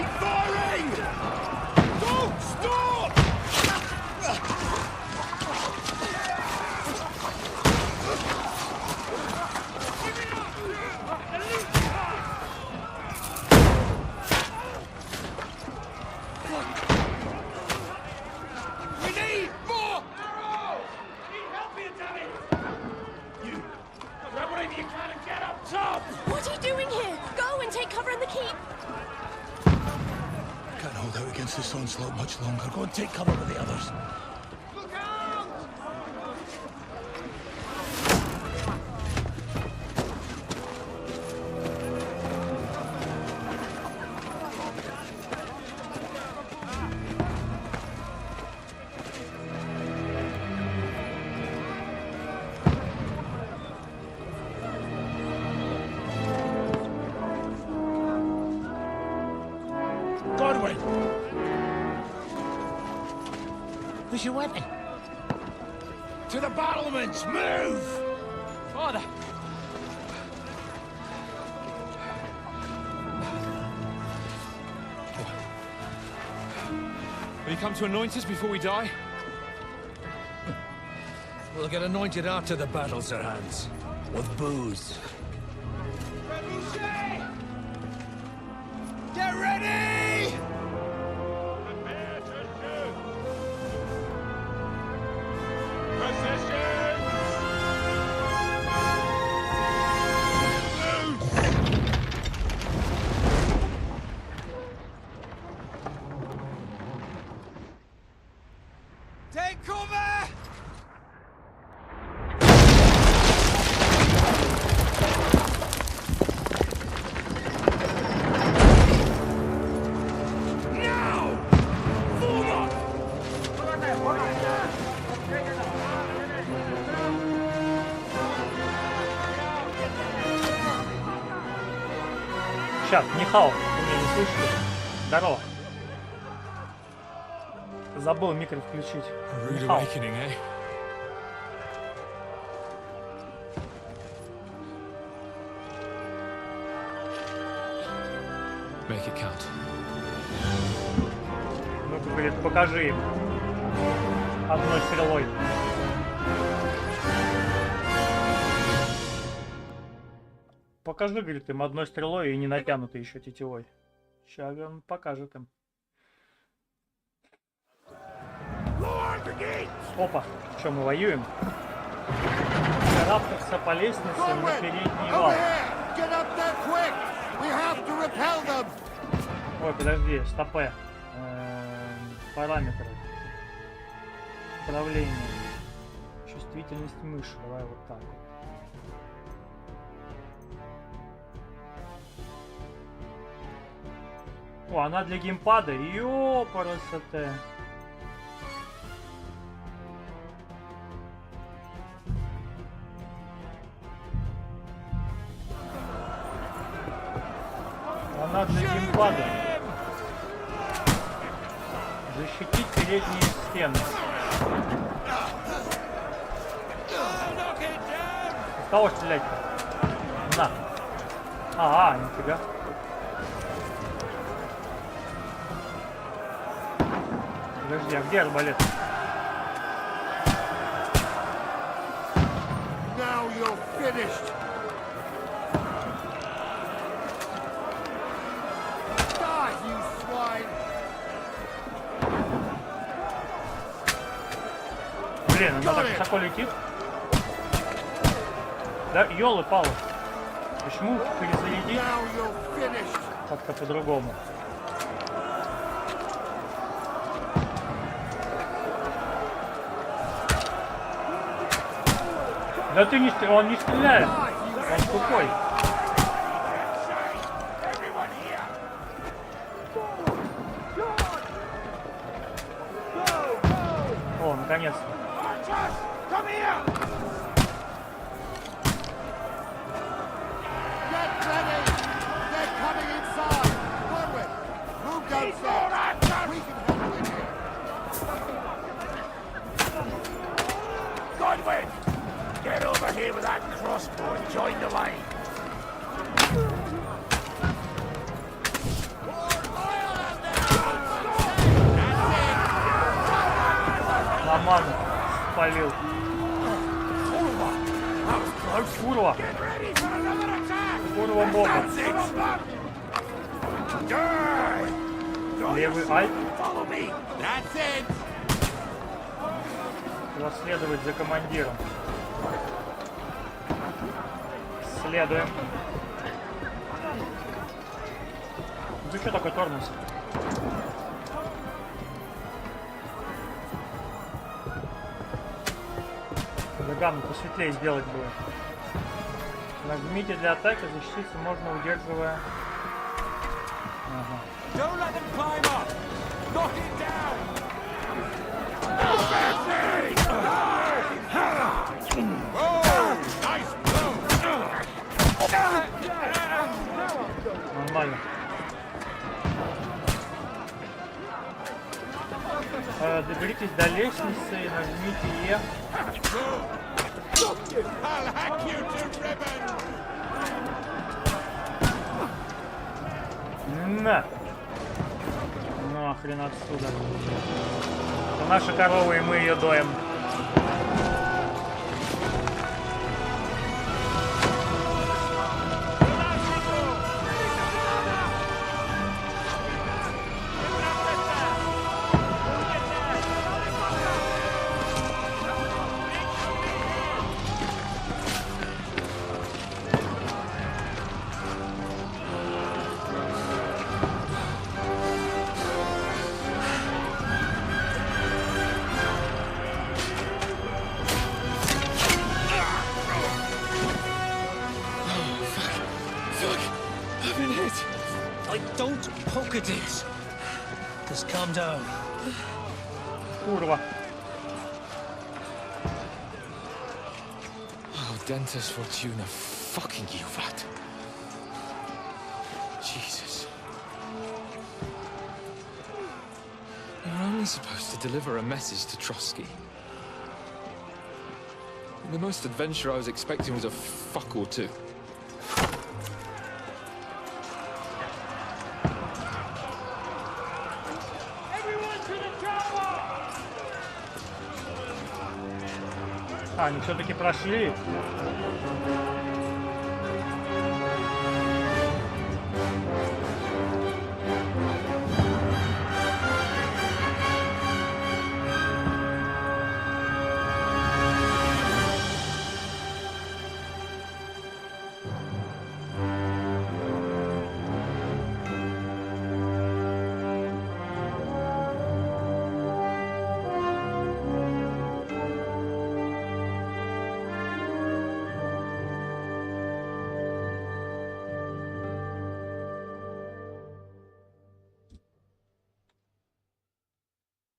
Keep firing! Don't stop! We need more! Need help here, damn it! You, grab whatever you can and get up top! What are you doing here? Go and take cover in the keep. Can't hold out against this onslaught much longer. Go and take cover with the others. Look out! Godwin! Where's your weapon? To the battlements! Move! Father! Will you come to anoint us before we die? We'll get anointed after the battles are hands. With booze. Get ready! Prepare to shoot! Position! Take cover! Now! Form up! Сейчас, Нихао, вы меня не слышите? Здорово. Забыл микро включить. Rude Нихао. awakening, eh? Make it count. Ну-ка, говорит, покажи им. Одной стрелой. Покажи, говорит, им одной стрелой и не натянутой еще тетивой. Сейчас он покажет им. Опа, что мы воюем? Карабкаться по лестнице на передний вал. Ой, подожди, стопэ. Параметры. Управление. Чувствительность мыши. Давай вот так вот. О, она для геймпада. Ёпарасоте. Она для геймпада. Защитить передние стены. С кого стрелять? На. Нифига. Подожди, а где арбалет? Now you're finished. Die, you swine. Блин, она так высоко летит. Да, ёлы-палы. Почему перезарядить Now you're finished. как-то по-другому? Да ты не он не стреляет. Он тупой. О, наконец-то. Come here. Get ready. They're coming inside. Forward. Move downstairs. We can help you in here. Godwin! Get over here with that crossbow and join the line. More iron! шаман спалил. Курва. Курва бога. Левый альт. Следовать за командиром. Следуем. Ты что такой тормоз? Загамну посветлее сделать будет. Нажмите для атаки, защититься можно, удерживая. Ага. Нормально. Доберитесь до лестницы и нажмите Е. На! Ну охрен отсюда. Это наша корова, и мы ее доем. Just calm down. Kurwa. Oh, Dentes Fortuna, fucking you, vat. Jesus. You're only supposed to deliver a message to Trotsky. The most adventure I was expecting was a fuck or two. А, они все-таки прошли.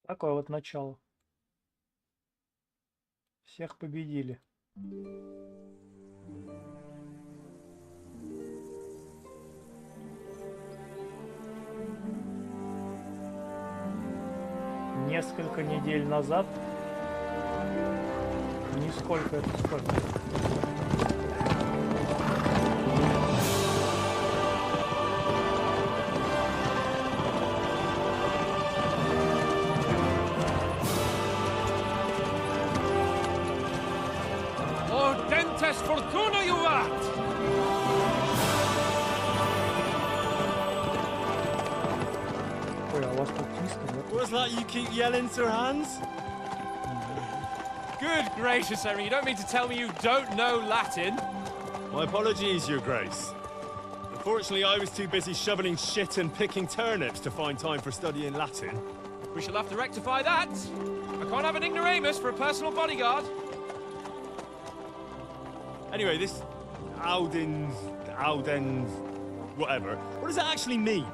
Такое вот начало. Всех победили. Несколько недель назад. Нисколько это сколько. Fortuna, you vat! Ой, а у вас тут чисто, да? What's that you keep yelling, Sir Hans? Good gracious, Henry, you don't mean to tell me you don't know Latin? My apologies, Your Grace. Unfortunately, I was too busy shoveling shit and picking turnips to find time for studying Latin. We shall have to rectify that. I can't have an ignoramus for a personal bodyguard. Anyway, this Audens, whatever. What does that actually mean?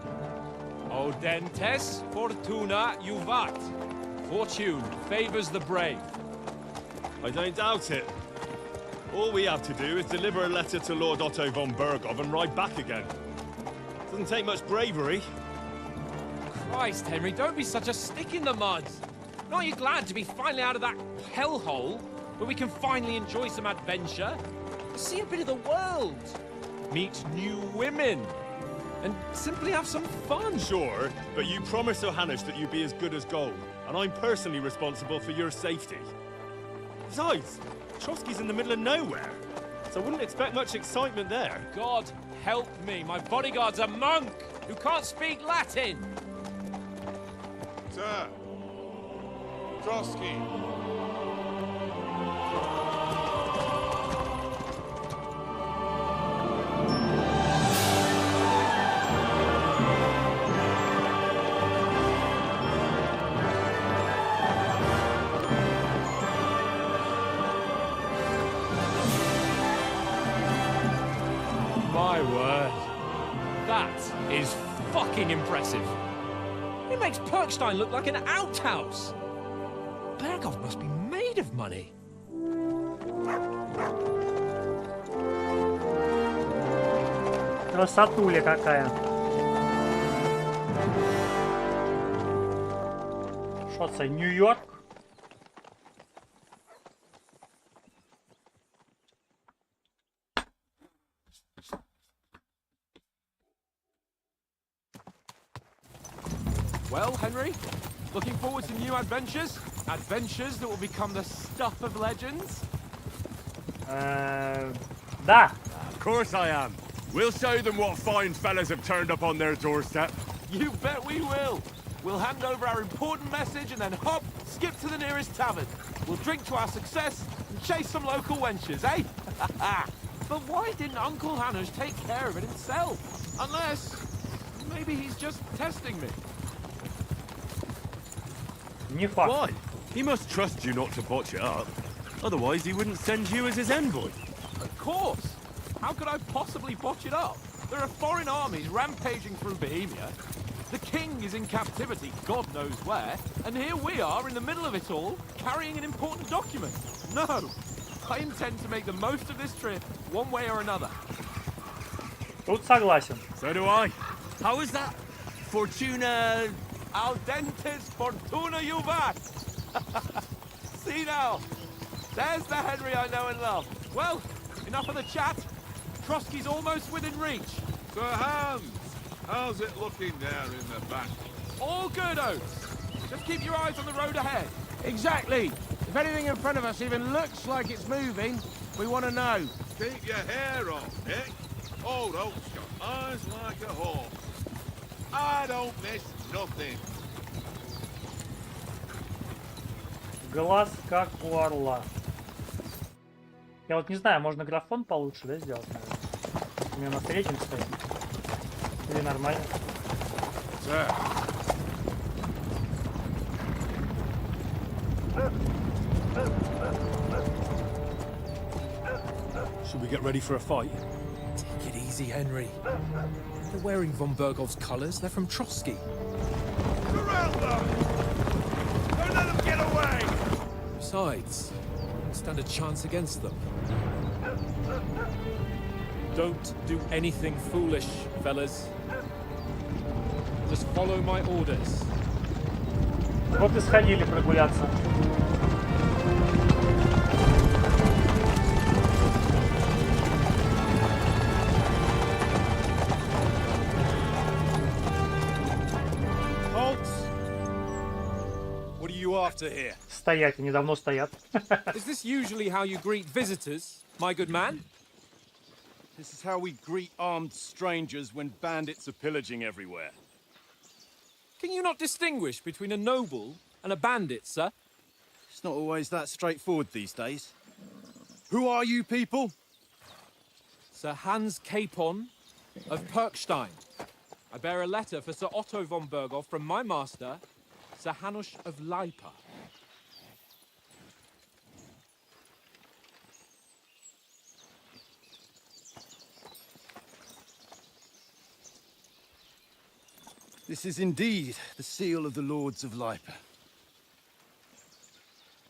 Audentes fortuna juvat. Fortune favors the brave. I don't doubt it. All we have to do is deliver a letter to Lord Otto von Bergov and ride back again. Doesn't take much bravery. Christ, Henry, don't be such a stick in the mud. Aren't you glad to be finally out of that hellhole where we can finally enjoy some adventure? See a bit of the world. Meet new women. and simply have some fun. Sure, but you promised Johannes that you'd be as good as gold, and I'm personally responsible for your safety. Besides, Trotsky's in the middle of nowhere, so I wouldn't expect much excitement there. God help me, my bodyguard's a monk who can't speak Latin. Sir. Trotsky. My word. That is fucking impressive. It makes Perkstein look like an outhouse. Berghoff must be made of money. Красотуля какая. Що це, Нью-Йорк? Well, Henry, looking forward to new adventures? Adventures that will become the stuff of legends? Да. Of course I am. We'll show them what fine fellas have turned up on their doorstep. You bet we will. We'll hand over our important message and then hop, skip to the nearest tavern. We'll drink to our success and chase some local wenches, eh? But why didn't Uncle Hanush take care of it himself? Unless, maybe he's just testing me. Не факт. Why? He must trust you not to botch it up. Otherwise, he wouldn't send you as his envoy. Of course. How could I possibly botch it up? There are foreign armies rampaging through Bohemia. The king is in captivity, God knows where, and here we are in the middle of it all, carrying an important document. No, I intend to make the most of this trip, one way or another. Тут согласен. So do I. How is that? Fortuna... Al dentes fortuna juvat! See now, there's the Henry I know and love. Well, enough of the chat. Trotsky's almost within reach. Sir Hans, how's it looking there in the back? All good, Oates. Just keep your eyes on the road ahead. Exactly. If anything in front of us even looks like it's moving, we want to know. Keep your hair on, Nick. Old Oak's got eyes like a hawk. I don't miss nothing. Глаз как у орла. Я вот не знаю, можно графон получше, да, сделать, наверное? У меня на среднем стоит. Или нормально? Sir. Should we get ready for a fight? Take it easy, Henry. They're wearing von Bergov's colours. They're from Trotsky. Surround them! Don't let them get away! Besides, don't stand a chance against them. Don't do anything foolish, fellas. Just follow my orders. Вот и сходили прогуляться. What are you after here? Стоять, они давно стоят. Is this usually how you greet visitors, my good man? This is how we greet armed strangers when bandits are pillaging everywhere. Can you not distinguish between a noble and a bandit, sir? It's not always that straightforward these days. Who are you people? Sir Hans Capon of Perkstein. I bear a letter for Sir Otto von Berghoff from my master, Sir Hanush of Lipa. This is indeed the seal of the Lords of Lipa.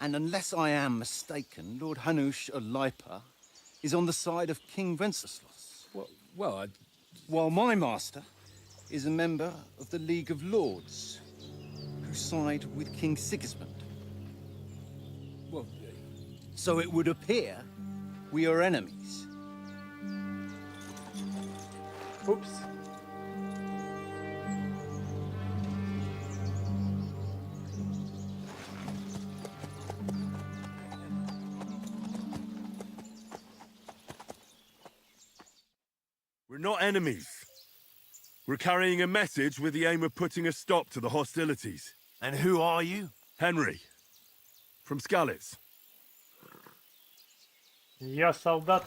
And unless I am mistaken, Lord Hanush of Lipa is on the side of King Wenceslas. Well, While my master is a member of the League of Lords, who side with King Sigismund. well, So it would appear we are enemies. Упс. We're not enemies. We're carrying a message with the aim of putting a stop to the hostilities. And who are you? Henry. From Skalitz. Я солдат.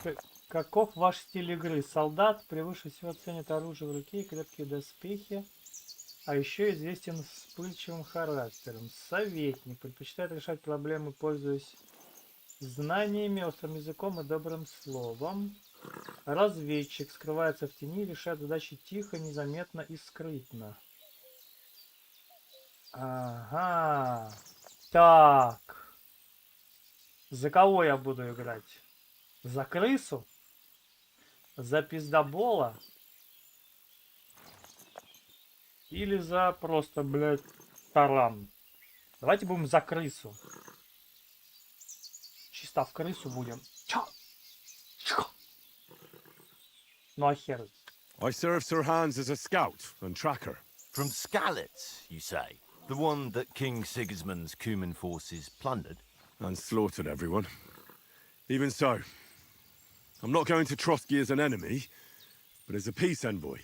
Каков ваш стиль игры? Солдат превыше всего ценит оружие в руке и крепкие доспехи, а еще известен вспыльчивым характером. Советник. Предпочитает решать проблемы, пользуясь знаниями, острым языком и добрым словом. Разведчик. Скрывается в тени, решает задачи тихо, незаметно и скрытно. Ага. Так. За кого я буду играть? За крысу? За пиздобола? Или за просто, блядь, таран? Давайте будем за крысу. Чисто в крысу будем. Ну а хер. I serve Sir Hans as a scout and tracker. From Skalitz, you say? The one that King Sigismund's Cuman forces plundered? And slaughtered everyone. Even so, I'm not going to Trotsky as an enemy, but as a peace envoy.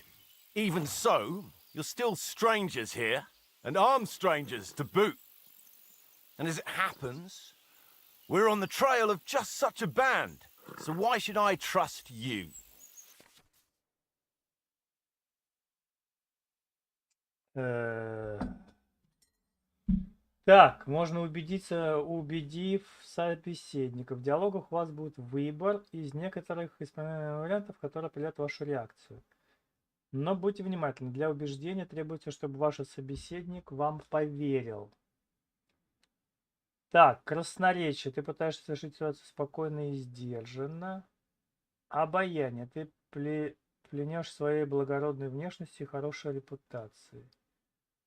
Even so, you're still strangers here, and armed strangers to boot. And as it happens, we're on the trail of just such a band, so why should I trust you? Так, можно убедиться, убедив собеседников. В диалогах у вас будет выбор из некоторых вариантов, которые определяют вашу реакцию. Но будьте внимательны. Для убеждения требуется, чтобы ваш собеседник вам поверил. Так, красноречие. Ты пытаешься решить ситуацию спокойно и сдержанно. Обаяние. Ты пленешь своей благородной внешностью и хорошей репутацией.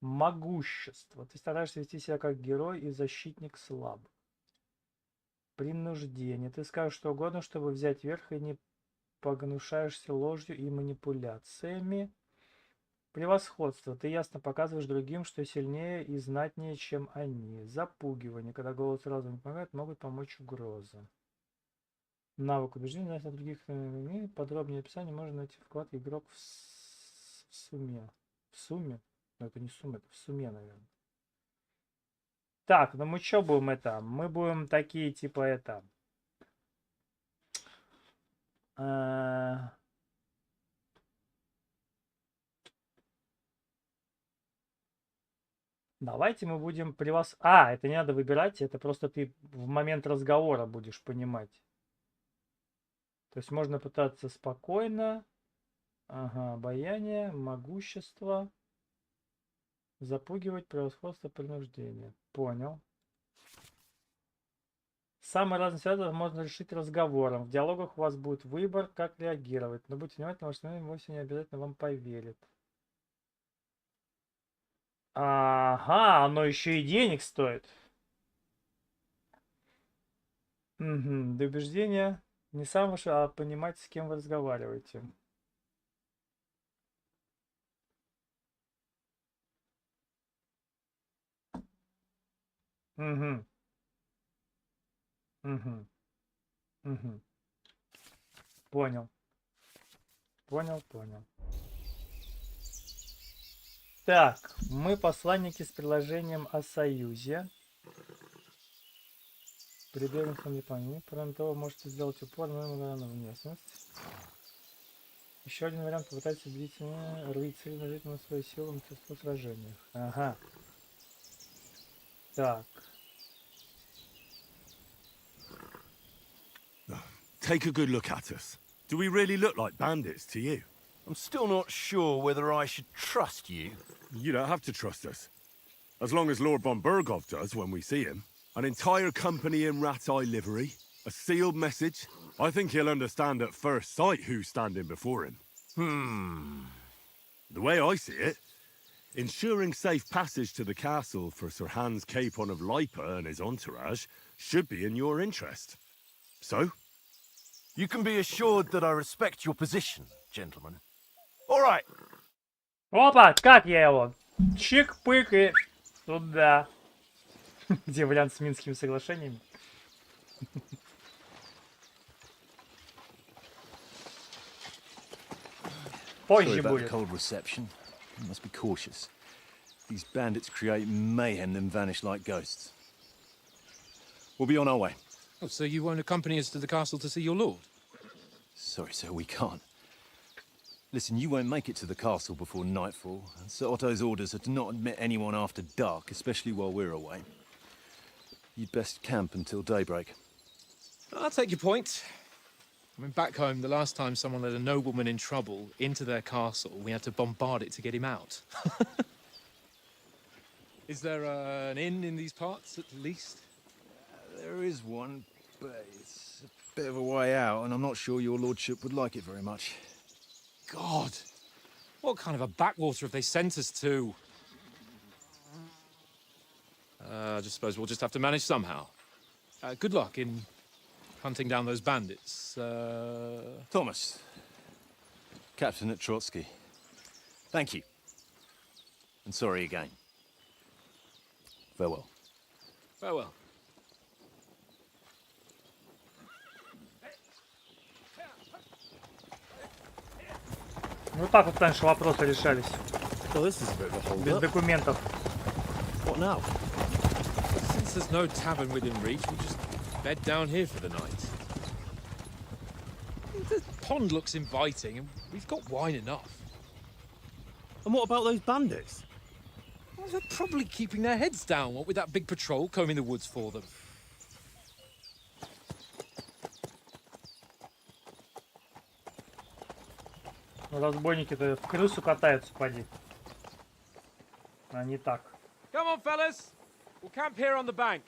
Могущество. Ты стараешься вести себя как герой и защитник слабых. Принуждение. Ты скажешь что угодно, чтобы взять верх, и не погнушаешься ложью и манипуляциями. Превосходство. Ты ясно показываешь другим, что сильнее и знатнее, чем они. Запугивание. Когда голос сразу не помогает, могут помочь угрозы. Навык убеждения на других. Подробнее описание можно найти вклад игрок в сумме. В сумме? Но это не сумма, это в сумме, наверное. Так, ну мы что будем это? Мы будем такие, типа это... Давайте мы будем при вас... А, это не надо выбирать, это просто ты в момент разговора будешь понимать. То есть можно пытаться спокойно. Ага, обаяние, могущество... Запугивать, превосходство, принуждение. Понял. Самые разные ситуации можно решить разговором. В диалогах у вас будет выбор, как реагировать. Но будьте внимательны, ваше мнение вовсе не обязательно вам поверит. Ага, оно еще и денег стоит. Угу. До убеждения не сам ваш, а понимать, с кем вы разговариваете. Угу. Угу. Угу. Понял. Понял. Так, мы посланники с приложением о союзе. Прибегаемся не помню. Кроме того, можете сделать упор на внешность. Еще один вариант. Попытайтесь убедить рыцаря нажить на свою силу в мастерство в сражениях. Ага. Так. Take a good look at us. Do we really look like bandits to you? I'm still not sure whether I should trust you. You don't have to trust us. As long as Lord von Burgov does when we see him. An entire company in rat-eye livery. A sealed message. I think he'll understand at first sight who's standing before him. The way I see it, ensuring safe passage to the castle for Sir Hans Capon of Lipa and his entourage should be in your interest. So? You can be assured that I respect your position, gentlemen. All right. Опа, как я его? Чик-пык и туда. Где вариант с Минскими соглашениями? Позже будет. Cold reception. You must be cautious. These bandits create mayhem, then vanish like ghosts. We'll be on our way. Oh, so you won't accompany us to the castle to see your lord? Sorry, sir, we can't. Listen, you won't make it to the castle before nightfall. Sir Otto's orders are to not admit anyone after dark, especially while we're away. You'd best camp until daybreak. I'll take your point. I mean, back home, the last time someone let a nobleman in trouble into their castle, we had to bombard it to get him out. Is there an inn in these parts, at least? There is one, but it's a bit of a way out, and I'm not sure your lordship would like it very much. God! What kind of a backwater have they sent us to? I just suppose we'll just have to manage somehow. Good luck in hunting down those bandits. Thomas, captain at Trotsky. Thank you. And sorry again. Farewell. Farewell. Ну так вот раньше вопросы решались. Well, this is a bit of a hold Без up. документов. What now? Since there's no tavern within reach, we'll just bed down here for the night. The pond looks inviting, and we've got wine enough. And what about those bandits? Well, they're probably keeping their heads down, what with that big patrol combing the woods for them. Разбойники-то в крысу катаются, поди. А не так. Come on, fellas. We'll camp here on the bank.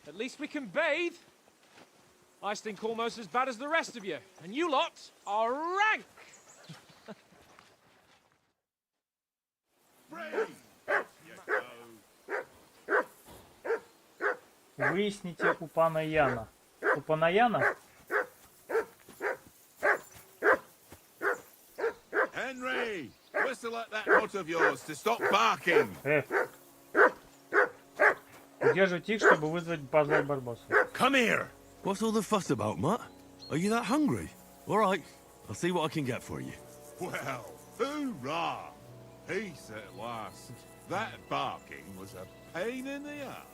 At least we can bathe. I stink almost as bad as the rest of you. And you lot are rank. Выясните у пана Яна. У пана Яна? Henry! Whistle at that hut of yours to stop barking! Где же тик, чтобы позвать Барбоса? Come here! What's all the fuss about, Mutt? Are you that hungry? All right, I'll see what I can get for you. Well, hoorah! Peace at last. That barking was a pain in the ass.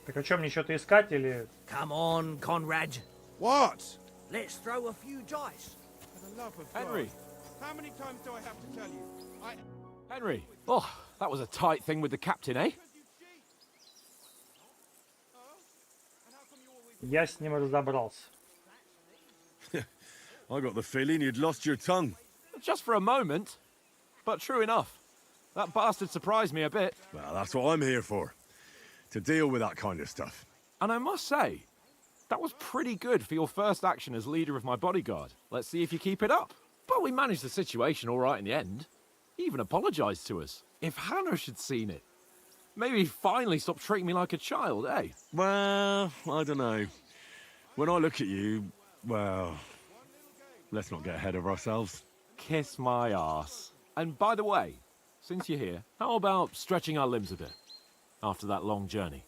Так о чем, мне что-то искать или... Come on, Conrad. What? Let's throw a few dice. For the love of Henry. God. How many times do I have to tell you? Henry. Oh, that was a tight thing with the captain, eh? Я с ним разобрался. I got the feeling you'd lost your tongue. Just for a moment. But true enough. That bastard surprised me a bit. Well, that's what I'm here for. To deal with that kind of stuff. And I must say, that was pretty good for your first action as leader of my bodyguard. Let's see if you keep it up. But we managed the situation all right in the end. He even apologized to us. If Hanosh had seen it, maybe he'd finally stop treating me like a child, eh? Well, I don't know. When I look at you, well, let's not get ahead of ourselves. Kiss my arse. And by the way, since you're here, how about stretching our limbs a bit after that long journey?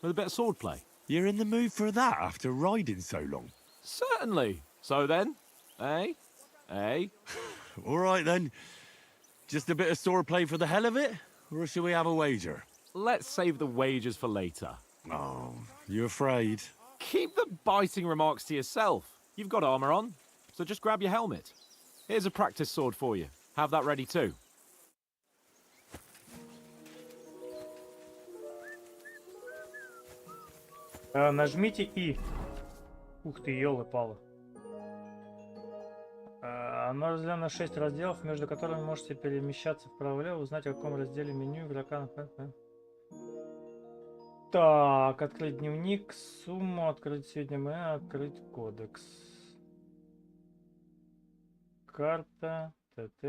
With a bit of swordplay? You're in the mood for that after riding so long? Certainly. So then, eh? Eh? All right then. Just a bit of swordplay for the hell of it? Or should we have a wager? Let's save the wagers for later. Oh, you afraid? Keep the biting remarks to yourself. You've got armor on, so just grab your helmet. Here's a practice sword for you. Have that ready too. Нажмите И. Ух ты, ёлы-палы. Оно разделено на 6 разделов, между которыми можете перемещаться вправо-влево, узнать, в каком разделе меню игрока. Так, открыть дневник, сумму, открыть сегодня, открыть кодекс. Карта, ТТ.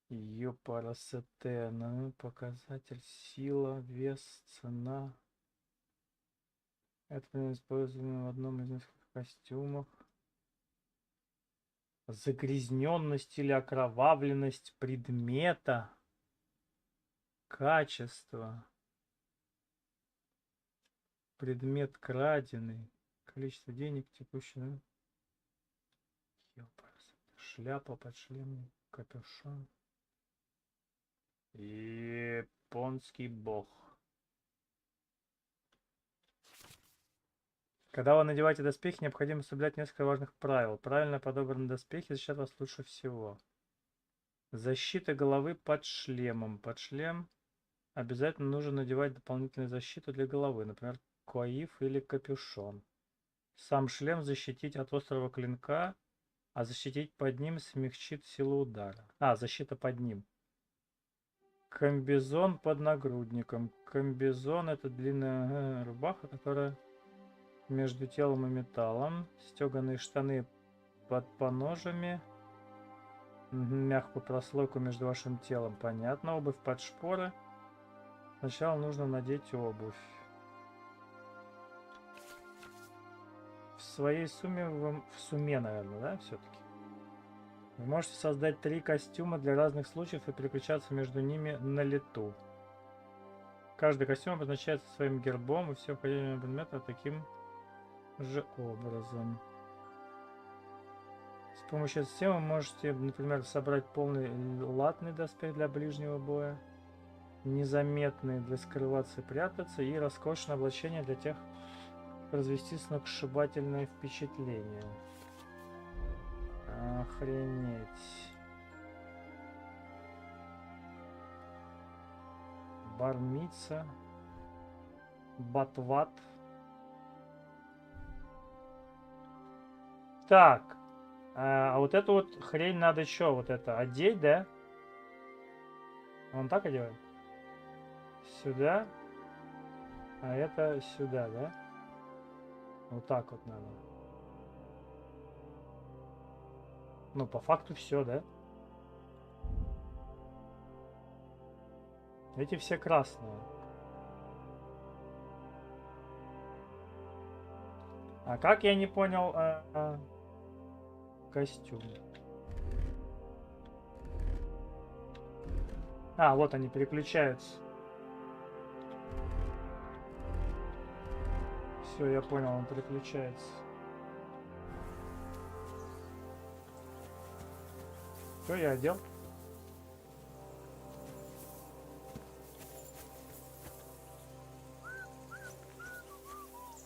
Ёпарасете, показатель, сила, вес, цена. Это использовано в одном из нескольких костюмов. Загрязненность или окровавленность предмета. Качество. Предмет краденый. Количество денег текущего. Шляпа, подшлемник, капюшон. Японский бог. Когда вы надеваете доспехи, необходимо соблюдать несколько важных правил. Правильно подобранные доспехи защищают вас лучше всего. Защита головы под шлемом. Под шлем обязательно нужно надевать дополнительную защиту для головы, например, коиф или капюшон. Сам шлем защитить от острого клинка, а защитить под ним смягчит силу удара. Защита под ним. Комбизон под нагрудником. Комбизон — это длинная рубаха, которая между телом и металлом. Стеганые штаны под поножами. Мягкую прослойку между вашим телом. Понятно. Обувь под шпоры. Сначала нужно надеть обувь. В своей сумме, в сумме, наверное, да, все-таки? Вы можете создать 3 костюма для разных случаев и переключаться между ними на лету. Каждый костюм обозначается своим гербом, и все входящие предметы таким же образом. С помощью системы вы можете, например, собрать полный латный доспех для ближнего боя, незаметный для скрываться и прятаться, и роскошное облачение для тех, произвести сногсшибательное впечатление. Охренеть. Бармица. Батват. Так. А вот эту вот хрень надо что? Вот это одеть, да? Он так одевает? Сюда. А это сюда, да? Вот так вот надо. Ну, по факту все, да? Эти все красные. А как я не понял костюм? Вот они переключаются. Все, я понял, он переключается. Что я одел?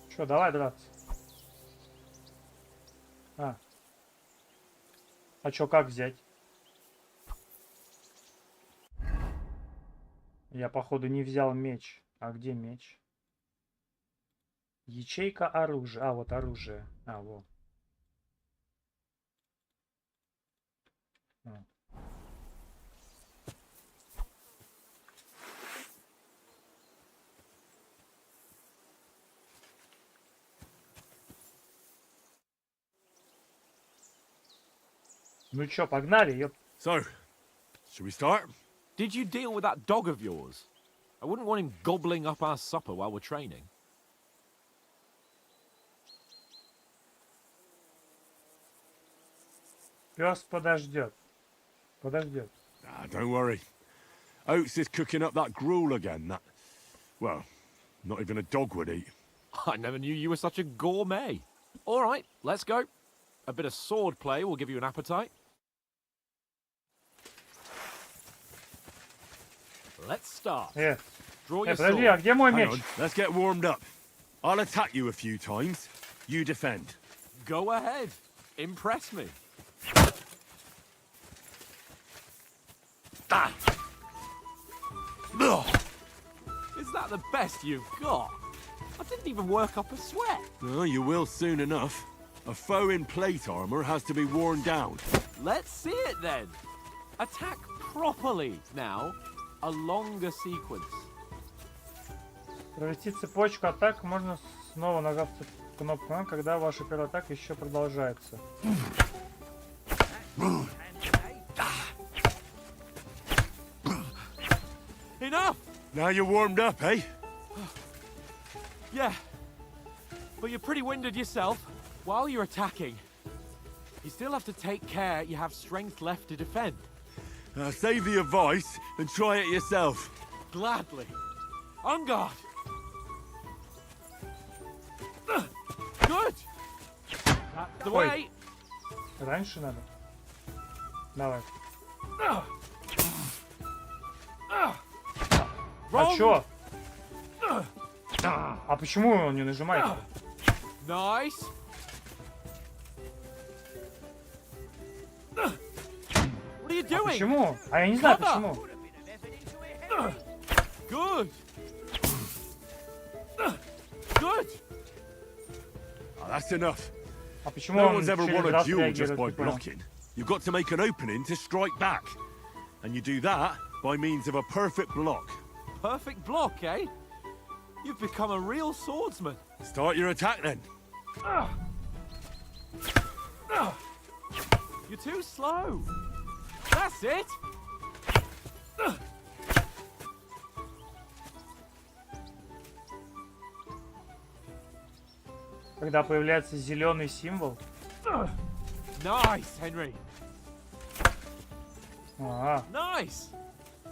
Что, давай драться. А что, как взять? Я, походу, не взял меч. А где меч? Ячейка оружия. Вот оружие. Вот. Ну чё, погнали, ёп. So, should we start? Did you deal with that dog of yours? I wouldn't want him gobbling up our supper while we're training. Пёс подождет. Подождет. Don't worry. Oates is cooking up that gruel again. That, well, not even a dog would eat. I never knew you were such a gourmet. All right, let's go. A bit of sword play will give you an appetite. Let's start. Draw your подожди, sword. а где мой Hang меч? on, let's get warmed up. I'll attack you a few times. You defend. Go ahead. Impress me. Is that the best you've got? I didn't even work up a sweat. Oh, you will soon enough. A foe in plate armor has to be worn down. Let's see it then. Attack properly now. A longer sequence. Провести цепочку атак можно снова нажав кнопку «М», когда ваша первая атака еще продолжается. Enough! Now you're warmed up, eh? Yeah. But you're pretty winded yourself. While you're attacking, you still have to take care you have strength left to defend. Save the advice and try it yourself. Gladly. On guard. Good. The way. Раньше надо. Давай. Wrong. А чё? А почему он не нажимает? Nice. What are you А doing? почему? А я не знаю Cover. почему. Good. Good. Oh, that's enough. А почему No он one's ever через won a раз duel just реагирует? by Не понял. blocking. You've got to make an opening to strike back. And you do that by means of a perfect block. Perfect block, eh? You've become a real swordsman. Start your attack then. You're too slow. That's it. Когда появляется зеленый символ. Nice, Henry. А, Nice.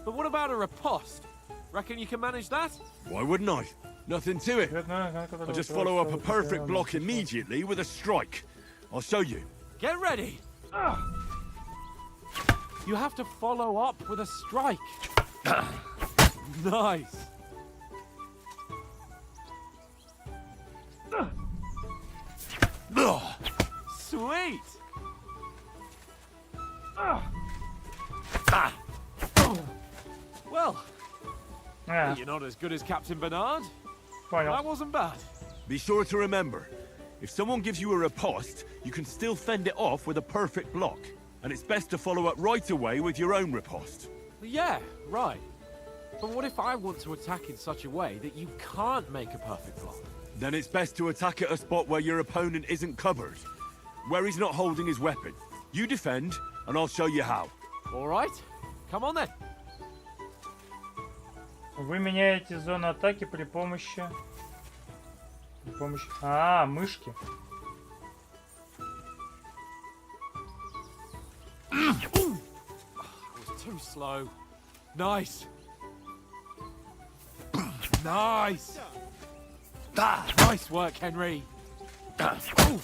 But what about a riposte? Reckon you can manage that? Why wouldn't I? Nothing to it. I'll just follow up a perfect block immediately with a strike. I'll show you. Get ready. You have to follow up with a strike. Nice. Sweet. Well, а, you're not as good as Captain Bernard. понял. That wasn't bad. Be sure to remember, if someone gives you a riposte, you can still fend it off with a perfect block. And it's best to follow up right away with your own riposte. Yeah, right. But what if I want to attack in such a way that you can't make a perfect block? Then it's best to attack at a spot where your opponent isn't covered. Where he's not holding his weapon. You defend, and I'll show you how. All right. Come on then. Вы меняете зону атаки при помощи... А, мышки. I was too slow. Nice. Nice. Nice work, Henry. Oh,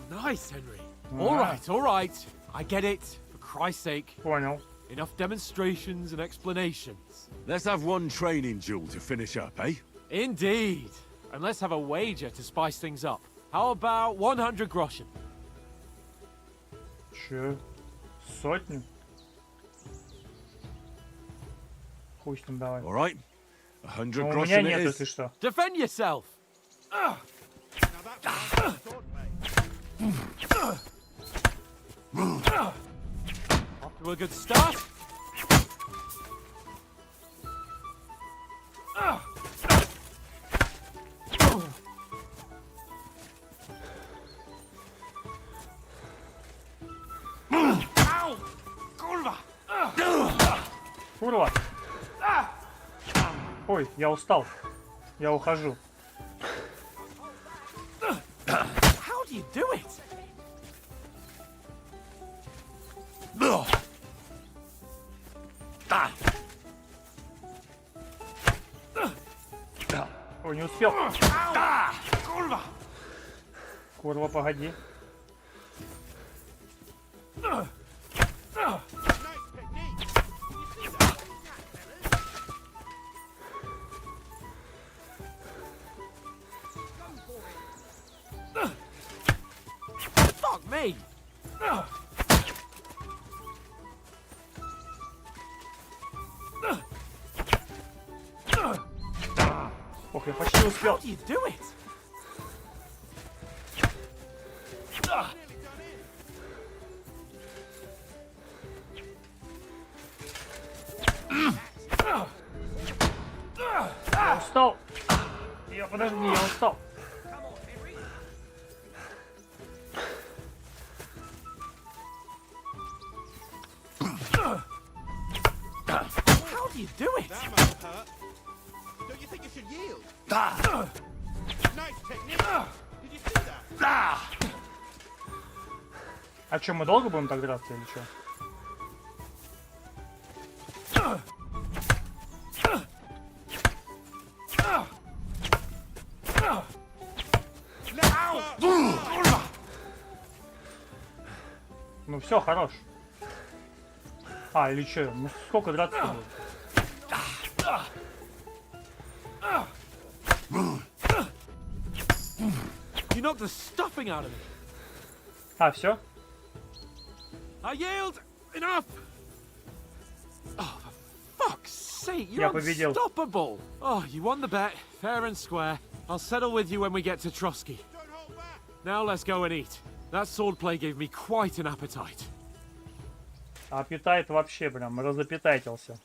nice, Henry. All right. I get it. For Christ's sake. Понял. Enough demonstrations and explanations. Let's have one training duel to finish up, eh? Indeed. And let's have a wager to spice things up. How about 100 groschen? Че? Сотню? Хуй с ним, давай. All right. 100 Но у меня groschen it нет, is. если что. Defend yourself. Off to a good start. Ow! Kurwa! Курва! Ой, я устал. Я ухожу. How do you do it? Ой, не успел. Kurwa! Курва, погоди. Fuck me! Ох, я почти успел. How do you do it? Я устал. Подожди, я устал. How do you do it? That must hurt. Don't you think you should yield? Nice technique. Did you see that? А что, мы долго будем так драться или что? Ну все, хорош. А, или что? Ну сколько драться будет? You knocked the stuffing out of me. А, все? I yield. Enough. Oh, for fuck's sake! You're Я победил. unstoppable. Oh, you won the bet, fair and square. I'll settle with you when we get to Trotsky. Now let's go and eat. That swordplay gave me quite an appetite. Аппетайт вообще прям разаппетайтился.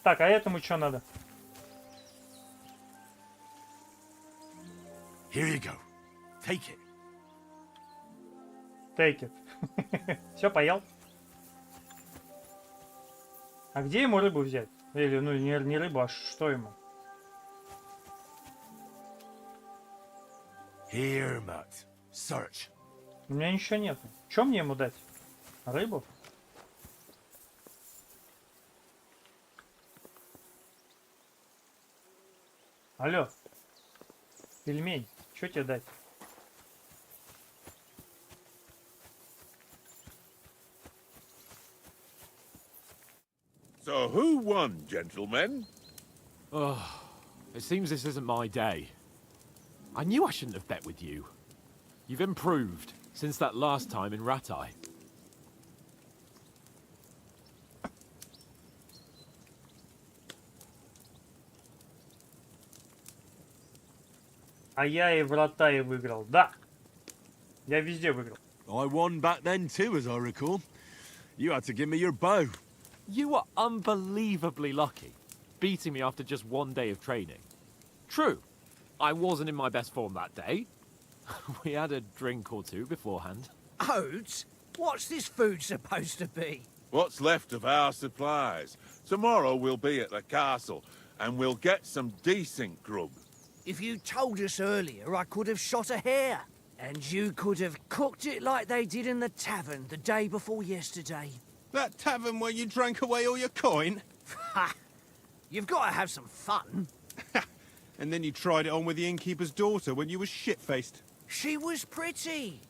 Так, а этому что надо? Here you go. Take it. Take it. Все, поел? А где ему рыбу взять? Или, ну, не рыбу, а что ему? Here, Mutt. Search. У меня ничего нету. Что мне ему дать? Рыбу? Алло. Пельмень. Что тебе дать? So who won, gentlemen? Oh, it seems this isn't my day. I knew I shouldn't have bet with you. You've improved since that last time in Ratai. А я и в Ратае выиграл. Да. Я везде выиграл. I won back then too, as I recall. You had to give me your bow. You were unbelievably lucky, beating me after just one day of training. True, I wasn't in my best form that day. We had a drink or two beforehand. Oats? What's this food supposed to be? What's left of our supplies. Tomorrow we'll be at the castle, and we'll get some decent grub. If you told us earlier, I could have shot a hare. And you could have cooked it like they did in the tavern the day before yesterday. That tavern where you drank away all your coin? Ha! You've got to have some fun. And then you tried it on with the innkeeper's daughter when you were shit-faced. She was pretty.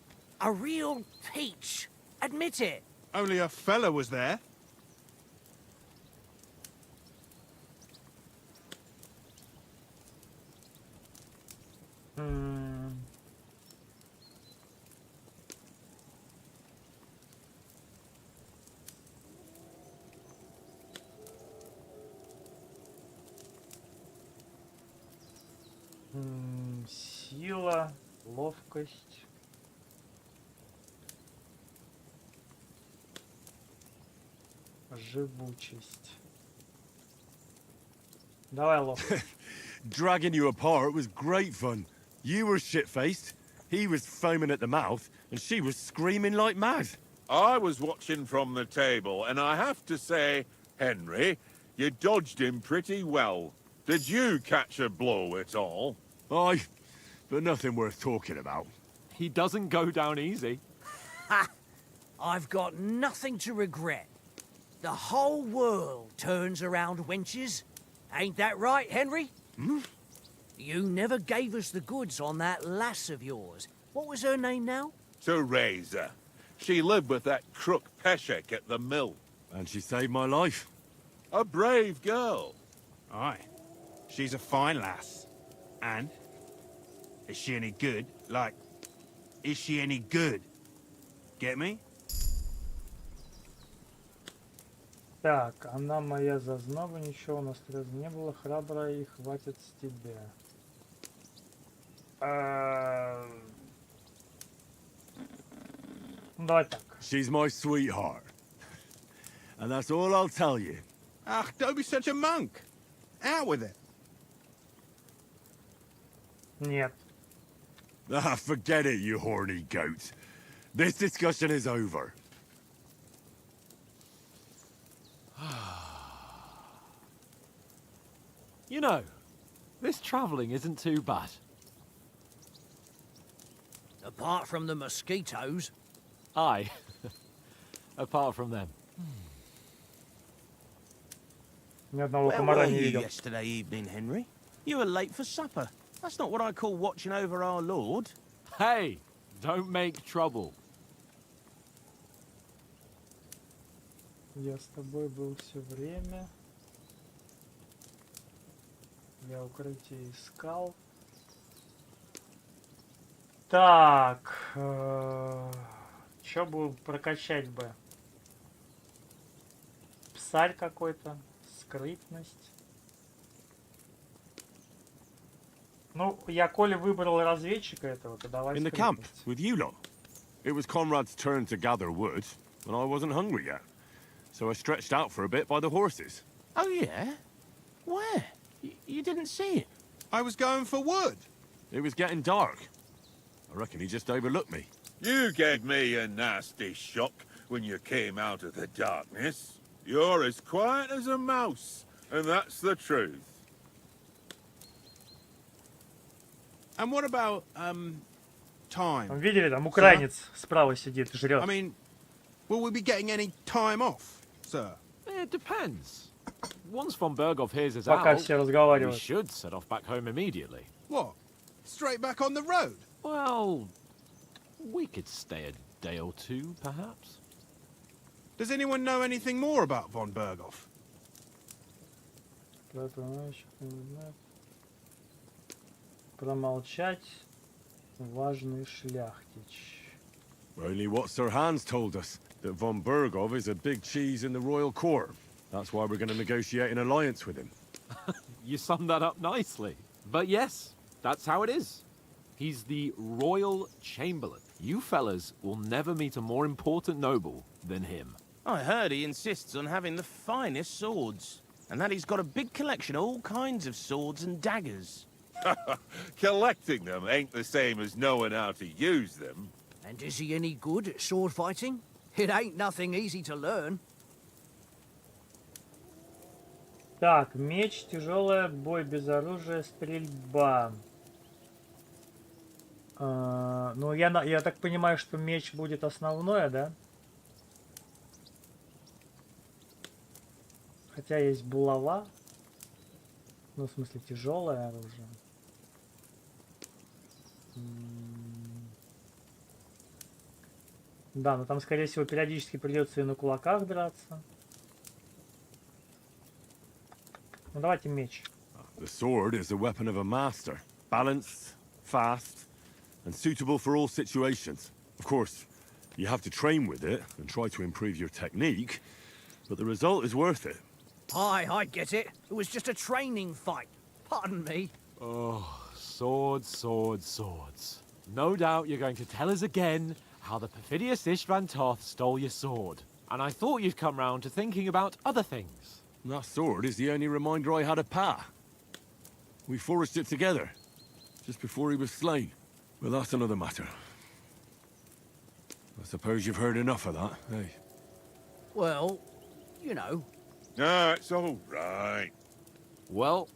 A real peach. Admit it. Only a fella was there. Сила, ловкость. Живучесть. Давай ловкость. Dragging you apart was great fun. You were shit-faced, he was foaming at the mouth, and she was screaming like mad. I was watching from the table, and I have to say, Henry, you dodged him pretty well. Did you catch a blow at all? Aye, but nothing worth talking about. He doesn't go down easy. Ha! I've got nothing to regret. The whole world turns around wenches. Ain't that right, Henry? Hmm? You never gave us the goods on that lass of yours. What was her name now? Teresa. She lived with that crook Peshek at the mill. And she saved my life. A brave girl. Aye. She's a fine lass. And? Is she any good? Like, is she any good? Get me? Так, она моя зазнова, ничего у нас не было, храбрая и хватит с тебя. Ну, давай так. She's my sweetheart. And that's all I'll tell you. Ah, don't be such a monk. Out with it. Нет. Ah, forget it, you horny goat. This discussion is over. You know, this travelling isn't too bad. Apart from the mosquitoes. Aye. Apart from them. Ни одного Where комара were не you видел. yesterday evening, Henry? You were late for supper. That's not what I call watching over our Lord. Hey, don't make trouble. Я с тобой был все время. Я укрытие искал. Так. Чё бы прокачать бы? Псарь какой-то. Скрытность. Ну, я коли выбрал разведчика этого, то давай In the camp, with you lot. It was Conrad's turn to gather wood, and I wasn't hungry yet. So I stretched out for a bit by the horses. Oh, yeah? Where? You didn't see him? I was going for wood. It was getting dark. I reckon he just overlooked me. You gave me a nasty shock when you came out of the darkness. You're as quiet as a mouse, and that's the truth. And what about, time? Там видели, там украинец справа сидит, жрет. I mean, will we be getting any time off, sir? It depends. Once von Berghoff hears us Пока out, все we разговаривают. should set off back home immediately. What? Straight back on the road? Well, we could stay a day or two, perhaps. Does anyone know anything more about von Berghoff? Промолчать. Важный шляхтич. Only what Sir Hans told us, that von Berghoff is a big cheese in the royal court. That's why we're going to negotiate an alliance with him. You summed that up nicely. But yes, that's how it is. He's the royal chamberlain. You fellas will never meet a more important noble than him. I heard he insists on having the finest swords, and that he's got a big collection of all kinds of swords and daggers. Collecting them ain't the same as knowing how to use them. And is he any good at sword fighting? It ain't nothing easy to learn. Так, меч, тяжелая, бой без оружия, стрельба. Ну, я так понимаю, что меч будет основное, да? Хотя есть булава. Ну, в смысле, тяжелое оружие. Да, но там, скорее всего, периодически придется и на кулаках драться. Ну, давайте меч. The sword is the weapon of a master. Balanced, fast, and suitable for all situations. Of course, you have to train with it and try to improve your technique, but the result is worth it. Aye, I get it. It was just a training fight. Pardon me. Oh, swords, swords, swords. No doubt you're going to tell us again how the perfidious Istvan Toth stole your sword. And I thought you'd come round to thinking about other things. That sword is the only reminder I had of Pa. We forged it together, just before he was slain. But that's another matter. I suppose you've heard enough of that, eh? Well, you know. No, it's all right. Well,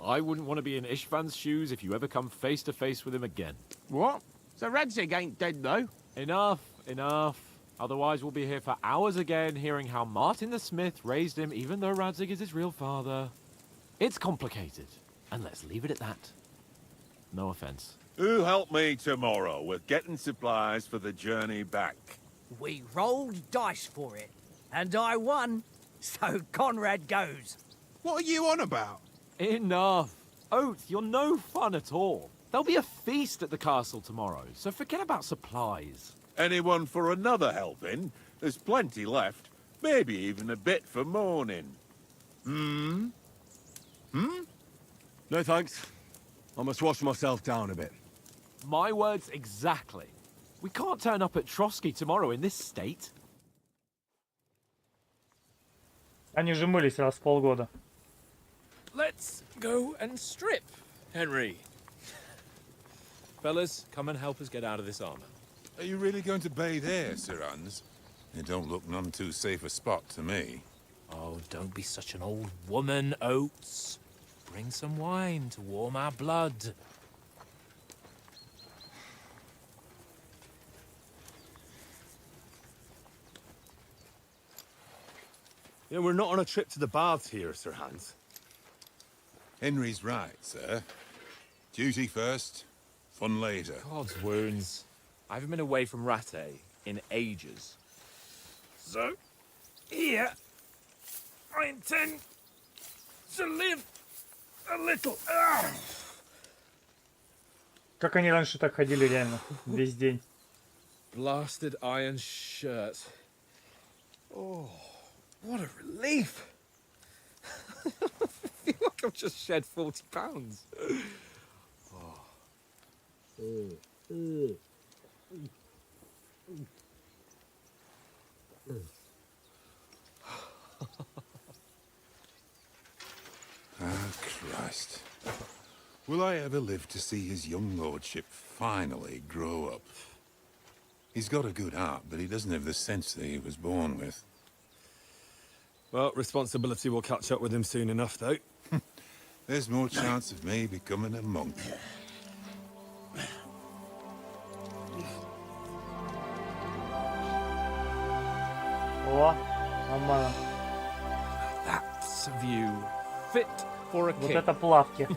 I wouldn't want to be in Istvan's shoes if you ever come face to face with him again. What? So Radzig ain't dead, though? Enough, enough. Otherwise we'll be here for hours again hearing how Martin the Smith raised him even though Radzig is his real father. It's complicated, and let's leave it at that. No offense. Who'll help me tomorrow with getting supplies for the journey back? We rolled dice for it, and I won, so Conrad goes. What are you on about? Enough. Oath, you're no fun at all. There'll be a feast at the castle tomorrow, so forget about supplies. Anyone for another helping? There's plenty left. Maybe even a bit for morning. Hmm? No thanks. I must wash myself down a bit. My words exactly. We can't turn up at Trotsky tomorrow in this state. Они же мылись раз в полгода. Let's go and strip, Henry. Fellas, come and help us get out of this armor. Are you really going to bathe here, Sir Hans? It don't look none too safe a spot to me. Oh, don't be such an old woman, Oates. Bring some wine to warm our blood. You know, we're not on a trip to the baths here, Sir Hans. Henry's right, sir. Duty first, fun later. God's wounds. I haven't been away from Rattay in ages. So, Here, I intend to live a little. Как они раньше так ходили реально весь день? Blasted iron shirt. Oh, what a relief. I feel like I've just shed 40 pounds. Ah, Christ. Will I ever live to see his young lordship finally grow up? He's got a good heart, but he doesn't have the sense that he was born with. Well, responsibility will catch up with him soon enough, though. There's more chance of me becoming a monk. О, нормально. That's a view fit for a Вот king. это плавки.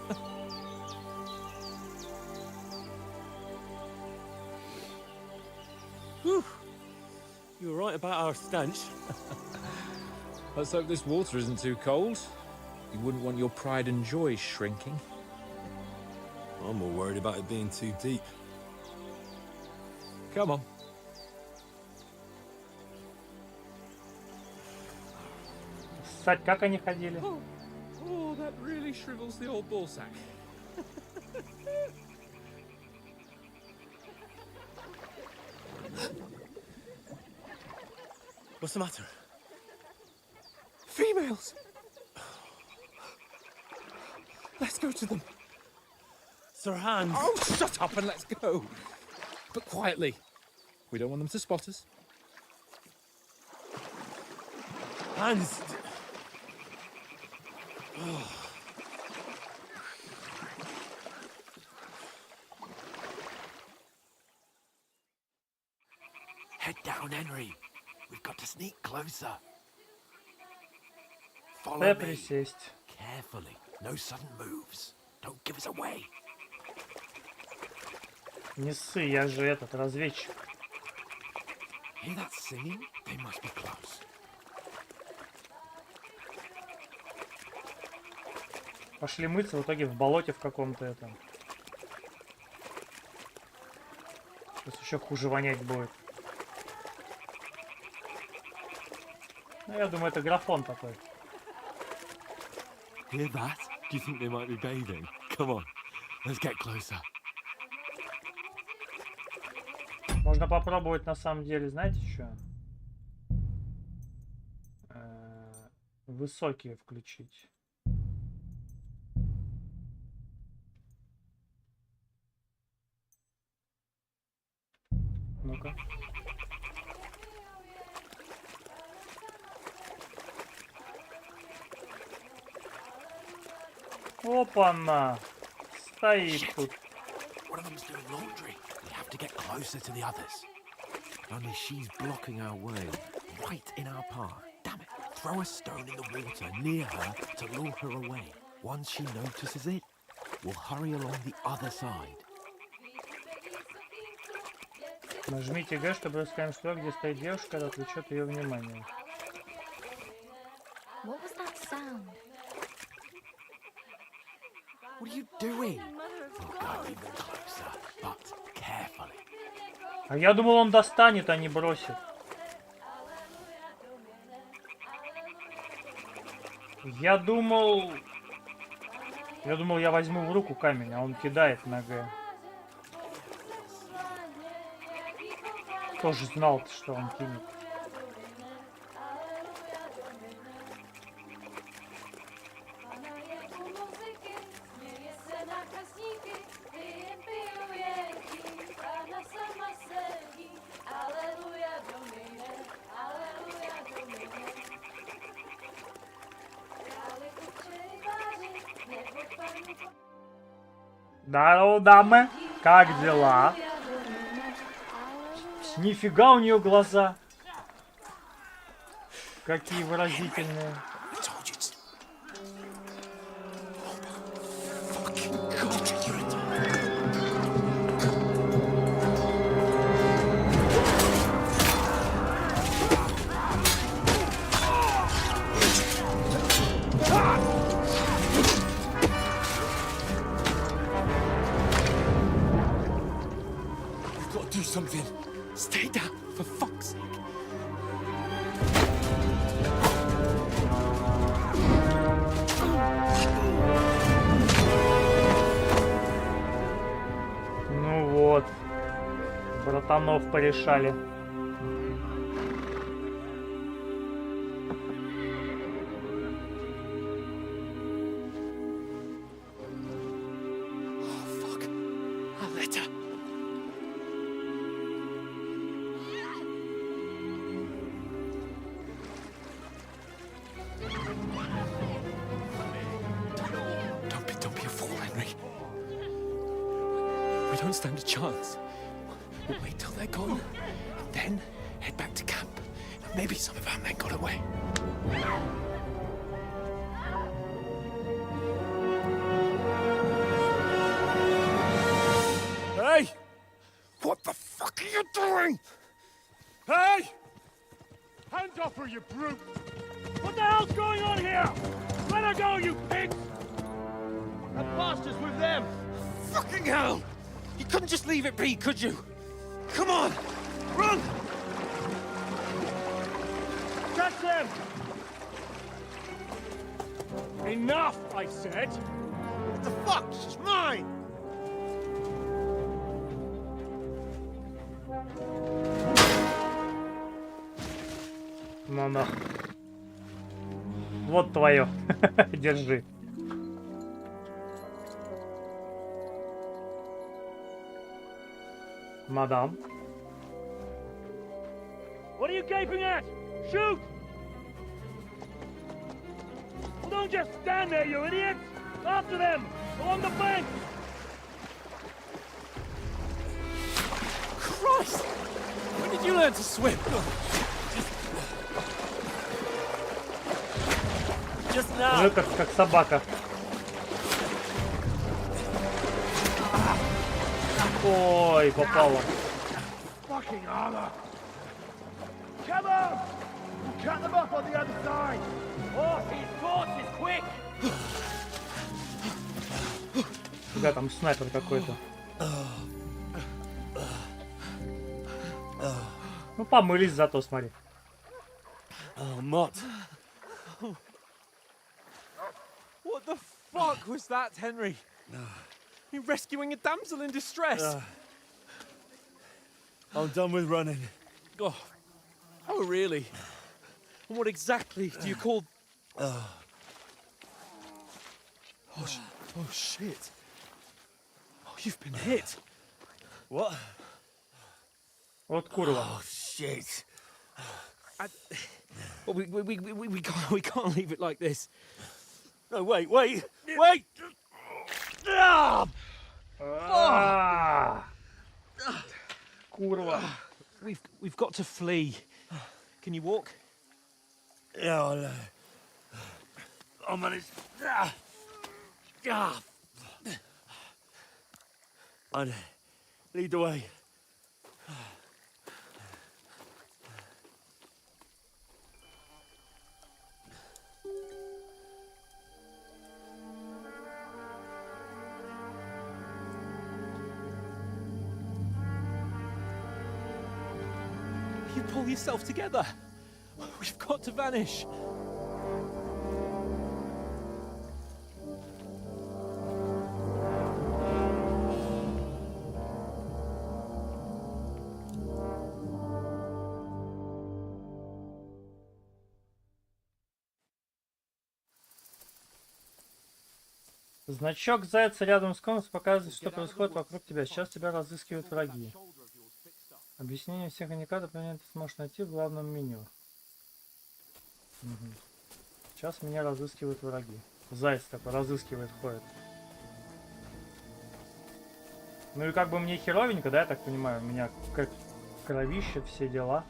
You were right about our stench. Let's hope this water isn't too cold. You wouldn't want your pride and joy shrinking. I'm more worried about it being too deep. Come on. Ссать, как они ходили? Oh, that really shrivels the old ball sack. What's the matter? Females! Let's go to them. Sir Hans. Oh, shut up and let's go. But quietly. We don't want them to spot us. Hans. Head down, Henry. We've got to sneak closer. Follow Дай me. присесть. Carefully. No sudden moves. Don't give us away. Не ссы, я же этот разведчик. Hear that singing? They must be close. Пошли мыться, в итоге в болоте в каком-то этом. Сейчас еще хуже вонять будет. Ну, я думаю, это графон такой. Hear that? Do you think they might be bathing? Come on, let's get closer. Можно попробовать на самом деле, знаете что? Высокие включить. Ну-ка. Опа-на! Стоит тут. One of them's doing laundry. We have to get closer to the others. Only she's blocking our way, right in our path. Damn it! Throw a stone in the water near her to lure her away. Once she notices it, we'll hurry along the other side. Нажмите Г, чтобы рассказать что, где стоит девушка, это отвлечет ее внимание. What was that sound? What are you doing? We'll go even closer, but carefully. А я думал, он достанет, а не бросит. Я думал, я возьму в руку камень, а он кидает на Г. Тоже знал, что он кинет. Здорово, дамы. Как дела? Нифига у нее глаза. Какие выразительные. Gotta do something. Stay down, for fuck's sake. Ну вот. Братанов порешали. Don't be a fool, Henry. We don't stand a chance. We'll wait till they're gone, and then head back to camp. Maybe some of our men got away. Hey! What the fuck are you doing? Hey! Hands off her, you brute! What the hell's going on here? Let her go, you pigs! That bastard's with them! Fucking hell! You couldn't just leave it be, could you? Come on! Run! Catch them! Enough, I said! What the fuck? She's mine! Ну нах. Вот твое. Держи. Мадам. What are you gaping at? Shoot! Well, don't just stand there, you idiots! After them! Along the bank! Christ! When did you learn to swim? Just now! Ну как собака. Ой, попало. Fucking armor! Come on! We'll cut them off on the other side! Horses, quick! Да, там снайпер какой-то. Ну, помылись зато, смотри. Oh, Mott. What the fuck was that, Henry? You're rescuing a damsel in distress. I'm done with running. Oh, really? And what exactly do you call... Oh, shit. Oh, you've been hit. What? Вот курва. Oh, shit. Well, we can't leave it like this. No, wait! Ah! Курва. We've got to flee. Can you walk? Yeah, I'll manage. I'd lead the way. You pull yourself together. We've got to vanish. Значок зайца рядом с комнатой показывает, что происходит вокруг тебя. Сейчас тебя разыскивают враги. Объяснение всех индикаторов ты сможешь найти в главном меню. Сейчас меня разыскивают враги. Заяц такой разыскивает, ходит. Ну и как бы мне херовенько, да, я так понимаю? У меня как кровище, все дела.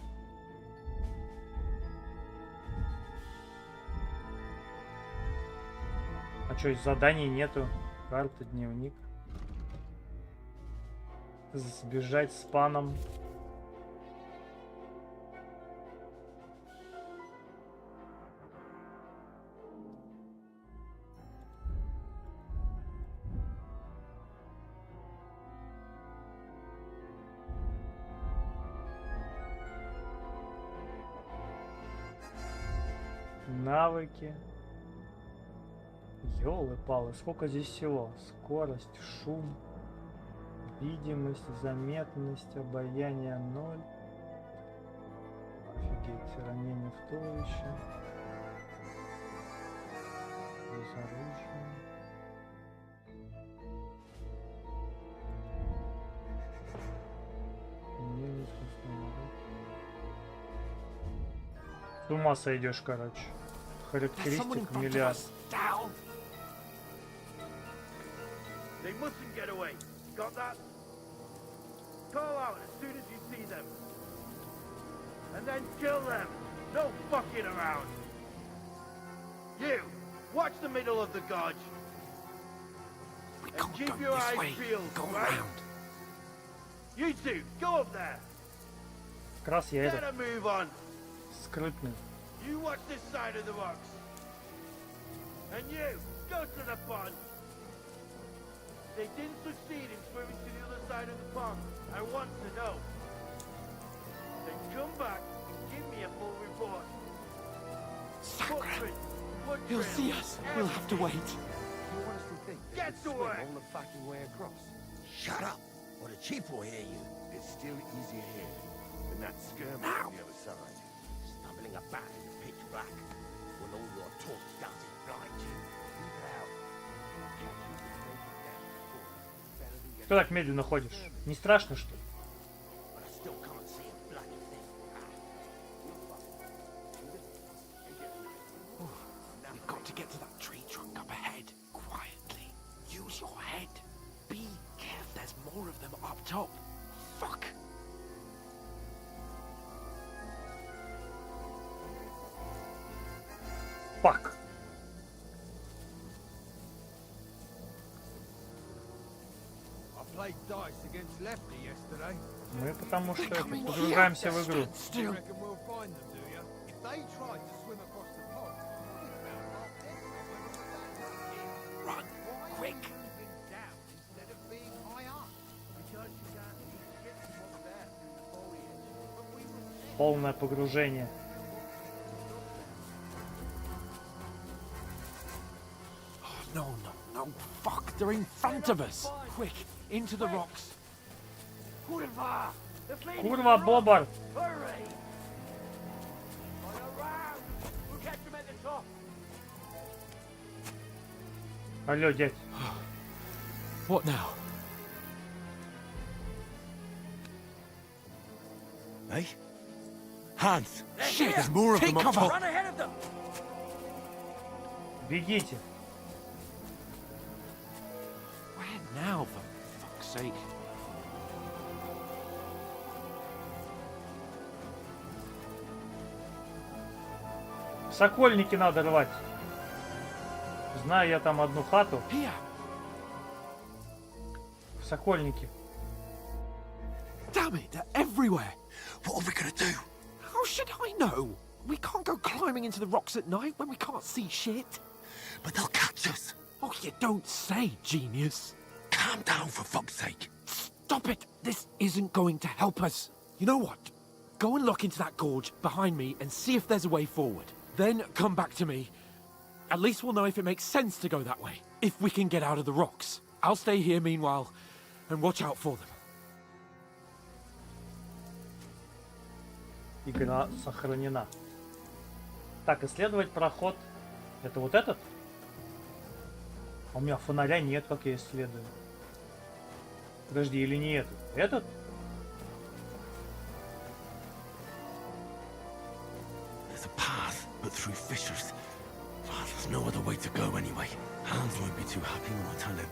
А что, заданий нету? Карта, дневник. Сбежать с паном. Навыки. Ёлы-палы, сколько здесь всего? Скорость, шум, видимость, заметность, обаяние 0. Офигеть, ранение в туловище. Безоружие. С ума сойдешь, короче. Характеристик миллиард. They mustn't get away. Got that? Call out as soon as you see them. And then kill them. No fucking around. You, watch the middle of the gorge. And keep your eyes peeled. Go around. You two, go up there. Как раз я Better этот move on. скрытный. You watch this side of the rocks. And you, go to the pond. They didn't succeed in swimming to the other side of the pond. I want to know. Then come back and give me a full report. Footprints, blood He'll trails, see us. We'll have to wait. You honestly think they Get can to swim work. all the fucking way across? Shut up, or the chief will hear you. It's still easier here than that skirmish on the other side. Stumbling about in the pitch black, when all your talk does is blind you. Leave it out. Что так медленно ходишь? Не страшно, что ли? But I still can't see a bloody thing. We've got to get to that tree trunk up ahead. Quietly. Use your head. Be careful. There's more of them up top. Fuck. Fuck. Played dice against Lefty yesterday. Мы потому что это, погружаемся в игру. You reckon we'll find them, do you? If they tried to swim across the pond, Run, quick. down instead of being high up. Because you can't get them up there through the foliage. But we were Полное погружение. No, no, no. Fuck, they're in front of us. Quick, into the rocks. Kurva! The fleeing Kurva, Bobber! Hurry! Going around! We'll catch them at the top! Алло, дядь. What now? Hey? Hans! Shit! There's more of Take them up cover! top. Run ahead of them! Бегите. Where now, for fuck's sake? Сокольники надо рвать. Знаю я там одну хату. Here. Сокольники. Damn it, they're everywhere. What are we gonna do? How should I know? We can't go climbing into the rocks at night when we can't see shit. But they'll catch us. Oh, you don't say, genius. Calm down, for fuck's sake. Stop it. This isn't going to help us. You know what? Go and look into that gorge behind me and see if there's a way forward. Then come back to me. At least we'll know if it makes sense to go that way. If we can get out of the rocks. I'll stay here meanwhile and watch out for them. Игра сохранена. Так, исследовать проход. Это вот этот? А у меня фонаря нет, как я исследую. Подожди, или не этот? Этот? There's a path, but through fissures. Oh, there's no other way to go anyway. Hans won't be too happy when I tell him.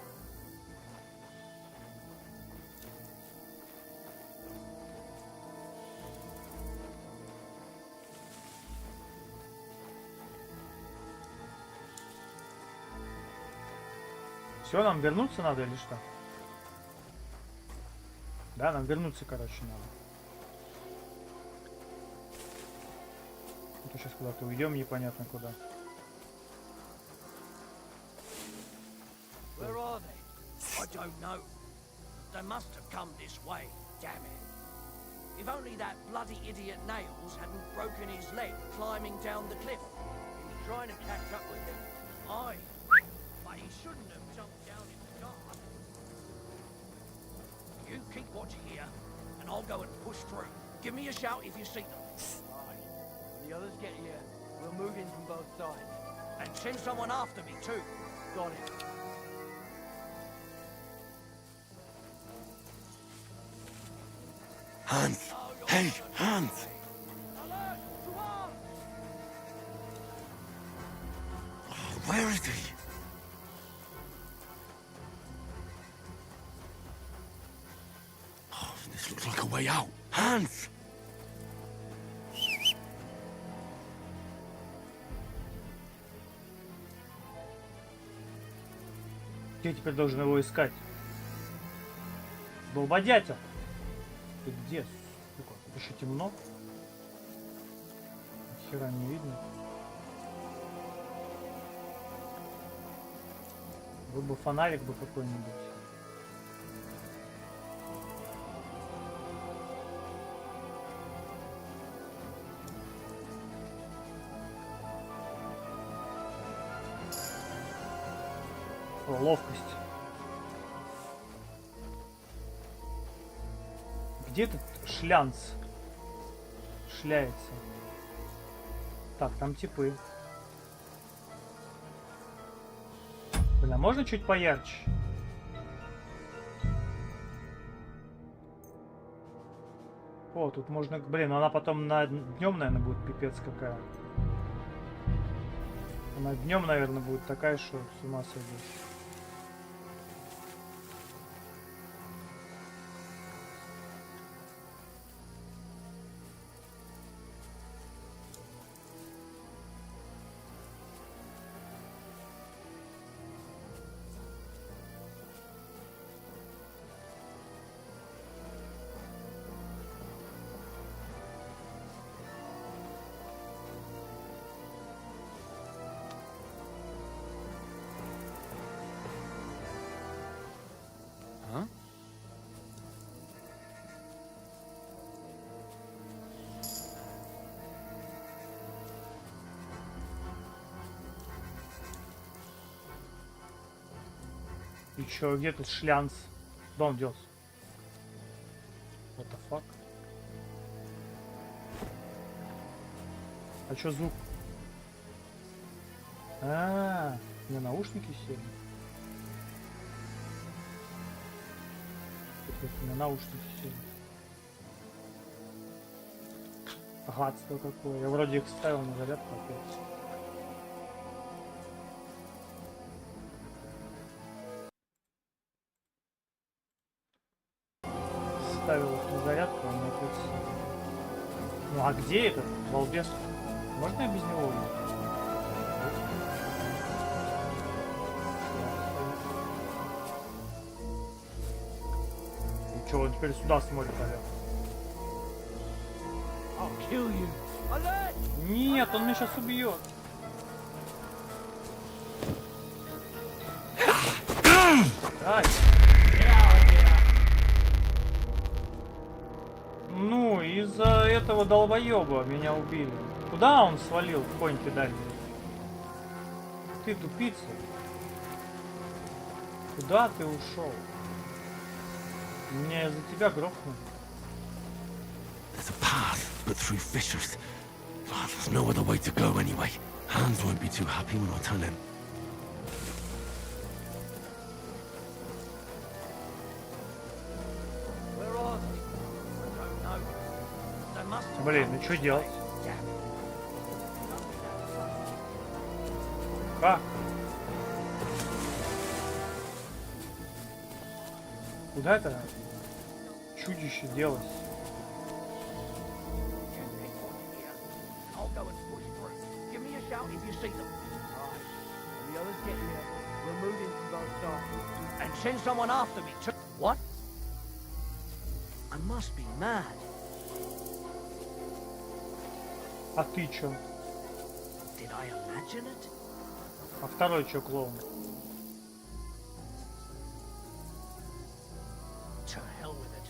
Все, нам вернуться надо или что? Да, нам вернуться, короче, надо. А то сейчас куда-то уйдем, непонятно куда. Where are they? I don't know. They must have come this way, damn it. If only that bloody idiot Nails hadn't broken his leg climbing down the cliff. trying to catch up with him. But he shouldn't have jumped down in the dark. You keep watching here, and I'll go and push through. Give me a shout if you see them. Aye. When the others get here, we'll move in from both sides. And send someone after me, too. Got it. Hans! Hey, Hans! Where is he? Oh, this looks like a way out. Hans! Я теперь должен его искать. Долбодятел! Ты где, сука? Это что, темно? Ни хера не видно. Был бы фонарик бы какой-нибудь. О, ловкость. Где этот шлянц шляется? Так, там типы. Блин, а можно чуть поярче? О, тут можно... Блин, она потом на днем, наверное, будет пипец какая. Она днем, наверное, будет такая, что с ума сойдешь. И чё, где тут шлянц? Куда он делся? What the fuck? А чё звук? У меня наушники сели. У меня наушники сели. Гадство какое. Я вроде их ставил на зарядку опять. Ставил их на зарядку, а мне опять... Ну а где этот балбес? Можно я без него уйти? Ну чё, он теперь сюда смотрит, Олег? Нет, он меня сейчас убьет. Ай. Ну, из-за этого долбоеба меня убили. Куда он свалил в коньки дальний? Ты тупица. Куда ты ушел? Меня из-за тебя грохнули. There's a path, but through fissures. Oh, there's no other way to go anyway. Hans won't be too happy when I tell him. Блин, ну что делать? Как? Куда это чудище делось? And send someone after me too. What? I must be mad. А ты чё? Did I imagine it? А второй чё, клоун? To hell with it.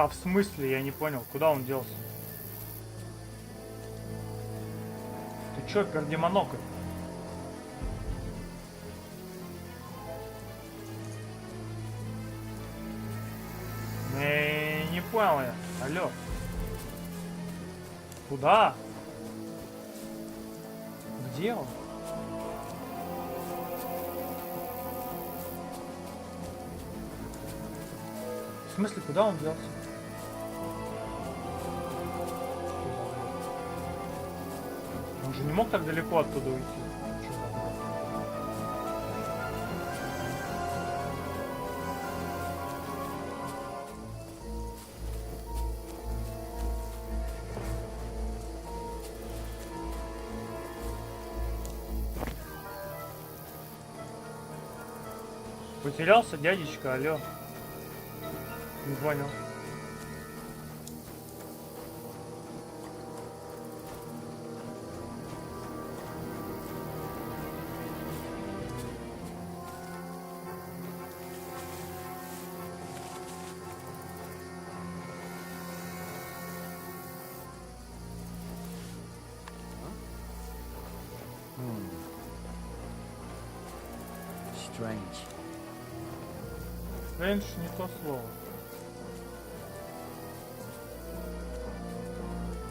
А в смысле? Я не понял. Куда он делся? Ты чё, пердемонокль? Не понял я. Алло. Куда? Где он? В смысле, куда он делся? Он же не мог так далеко оттуда уйти. Чё за бред? Потерялся дядечка, алло. Не понял. Стрэндж не то слово.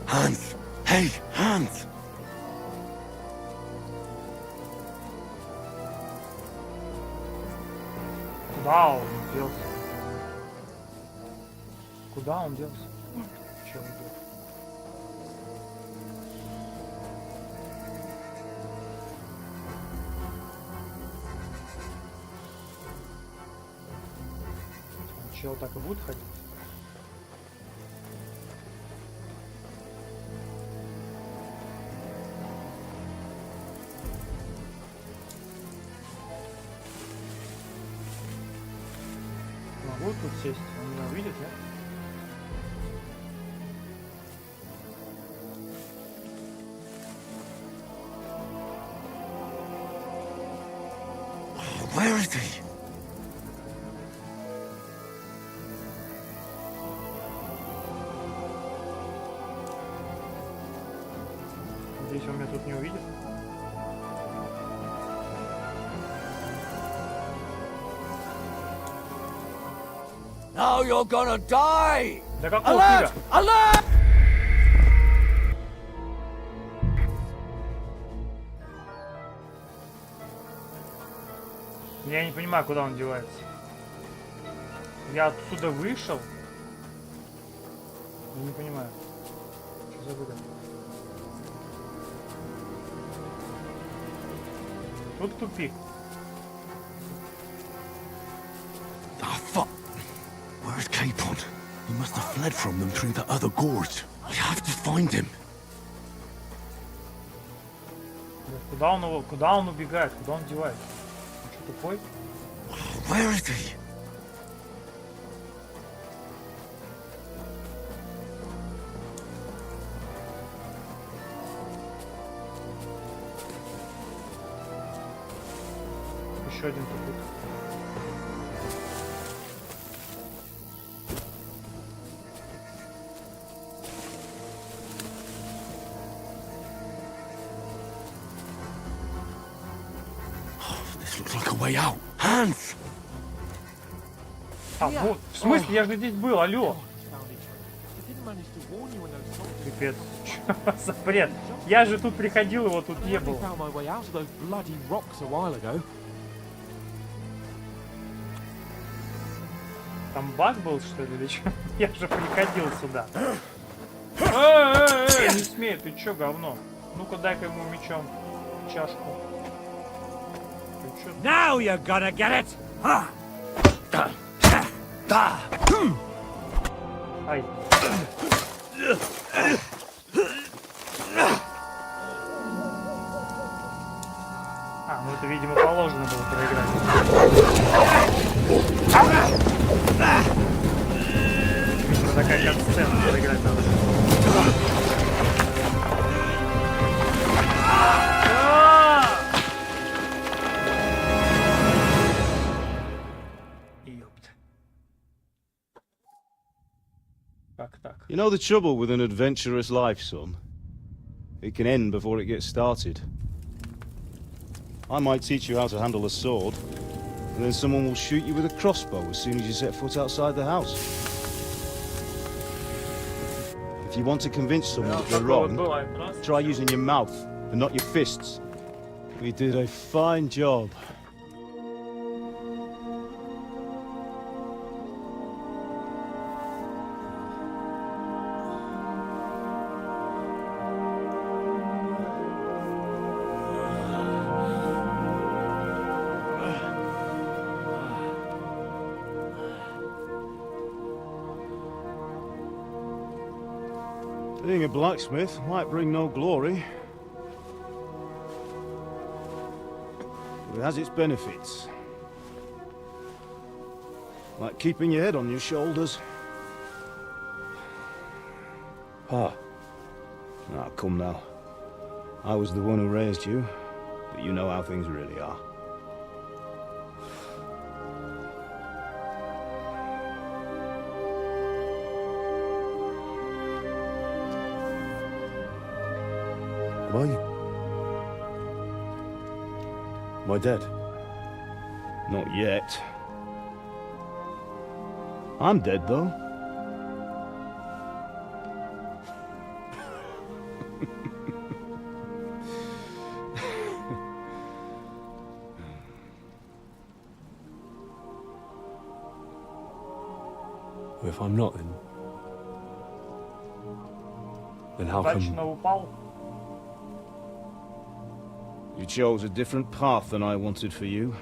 Hans! Hey, Hans! Куда он делся? Куда он делся? Чё он делся? Чел так и будет ходить? Могу тут сесть? Он меня увидит, нет? Where is he? Надеюсь, он меня тут не увидит. Now you're gonna die! Да какого Alert! фига? Alert! Я не понимаю, куда он девается. Я отсюда вышел? Я не понимаю. Что за выгода? Тут тупик. Ah, fuck! Where's Capon? He must have fled from them through the other gorge. I have to find him. Куда он убегает? Куда он девается? Он что, тупой? Where is he? Еще один тупик. This looks like a way out. Hans! А, вот. В смысле? Я же здесь был, алло. Пипец. Чё за бред? Я же тут приходил, его тут не было. Там баг был, что ли, или что? Я же приходил сюда. Не смей, ты чё, говно? Ну-ка, дай-ка ему мечом чашку. Now you're gonna get it! Huh? Ай. А, ну это, видимо, положено было проиграть. Видимо, такая катсцена, проиграть надо. You know the trouble with an adventurous life, son? It can end before it gets started. I might teach you how to handle a sword, and then someone will shoot you with a crossbow as soon as you set foot outside the house. If you want to convince someone that they're wrong, try using your mouth and not your fists. We did a fine job. Being a blacksmith might bring no glory, but it has its benefits. Like keeping your head on your shoulders. Pa. Ah, come now. I was the one who raised you, but you know how things really are. Am I dead? Not yet. I'm dead, though. If I'm not, then how come... You chose a different path than I wanted for you.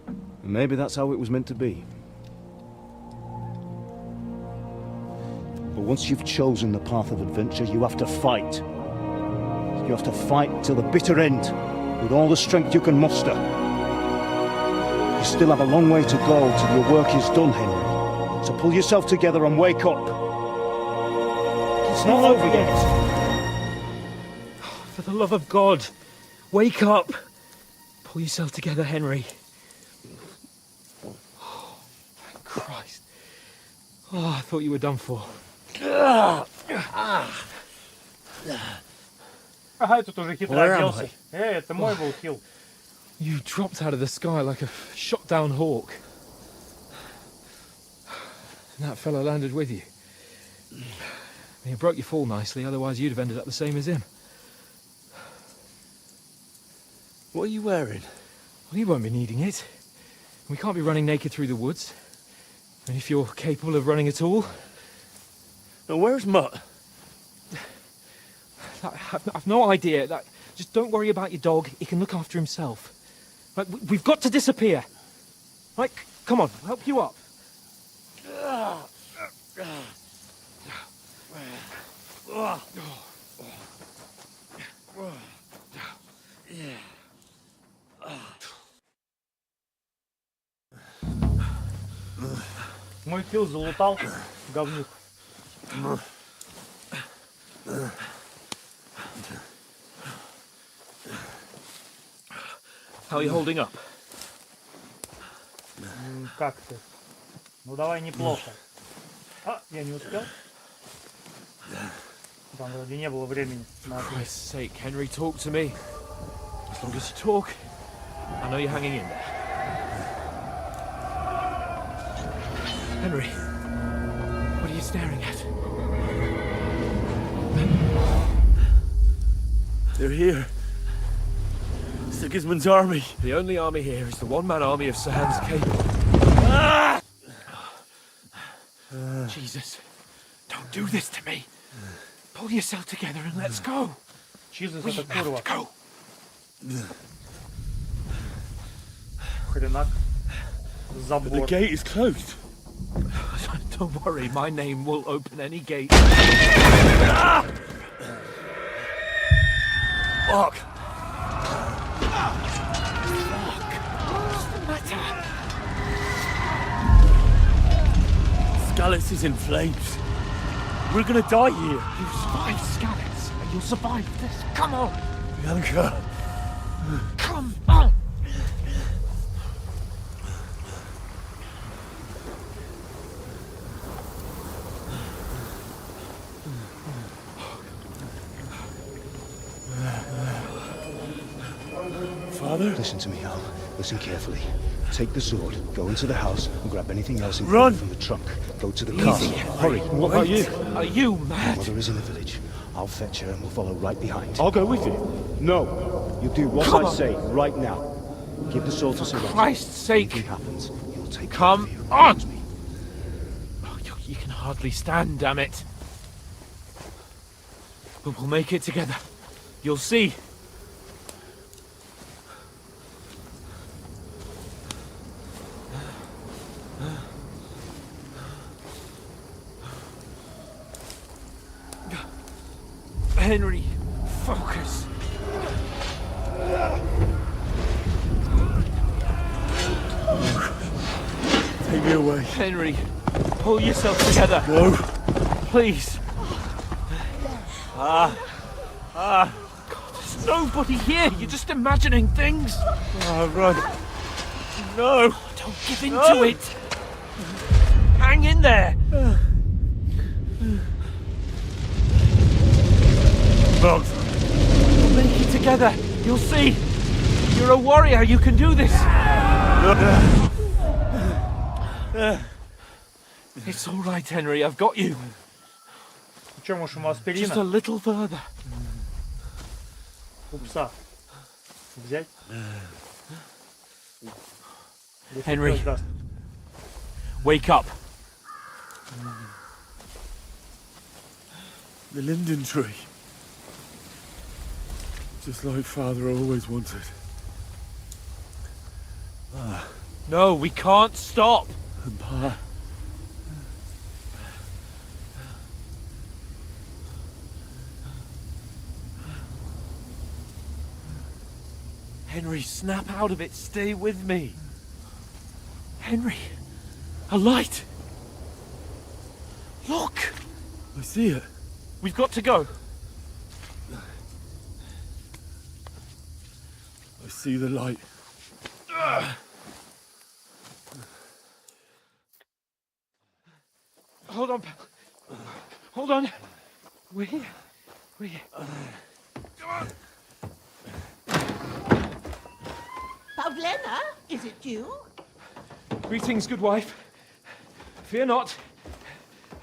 And maybe that's how it was meant to be. But once you've chosen the path of adventure, you have to fight. You have to fight till the bitter end, with all the strength you can muster. You still have a long way to go till your work is done, Henry. So pull yourself together and wake up. It's not over yet. For the love of God, wake up! Pull yourself together, Henry. Oh, thank Christ. Oh, I thought you were done for. Ага, тут уже хитро оделся. Это мой был хил. You dropped out of the sky like a shot down hawk. And that fella landed with you. You broke your fall nicely, otherwise you'd have ended up the same as him. What are you wearing? Well, you won't be needing it. We can't be running naked through the woods. And if you're capable of running at all... Now, where's Mutt? I've no idea. Just don't worry about your dog. He can look after himself. Right, we've got to disappear. Right, come on, I'll help you up. Мой хил залутал, говнюк. How are you holding up? Как ты? Ну давай неплохо. А, я не успел. Там вроде не было времени. For Christ's sake, Henry, talk to me. As long as you talk, I know you're hanging in there. Henry, what are you staring at? They're here. Sigismund's army. The only army here is the one-man army of Sirhan's cable. Ah! Jesus, don't do this to me. Pull yourself together and let's go. Jesus, we это have курва. to go. Хренак. Забор. The gate is closed. Don't worry, my name will open any gate. Ah! Fuck. What's the matter? Skalitz is in flames. We're gonna die here. You survived Skalitz, and you'll survive this. Come on. Bianca. Come on. Father? Listen to me, Al. Listen carefully. Take the sword, go into the house, and grab anything else important from the trunk. Go to the castle. Hurry. What about you? Are you mad? Mother is in the village. I'll fetch her and we'll follow right behind. I'll go with you. No. You do what I say right now. Give the sword to Sir Roger. Christ's sake. Anything happens, you'll take Come care of you. on! Oh, you can hardly stand, damn it. But we'll make it together. You'll see. Henry, focus. Take me away. Henry, pull yourself together. No. Please. God, there's nobody here. You're just imagining things. Run. No. Don't give in to it. Hang in there. Bugs. We'll make it together. You'll see. You're a warrior. You can do this. It's all right, Henry. I've got you. Че, может, ему аспирина? Just a little further. У пса. Взять? Henry, wake up. The linden tree. Just like Father always wanted. No, we can't stop. And Pa. Henry, snap out of it. Stay with me. Henry, a light. Look. I see it. We've got to go. I see the light. Hold on, pal. Hold on. We're here. We're here. Come on. Pavlena, is it you? Greetings, good wife. Fear not.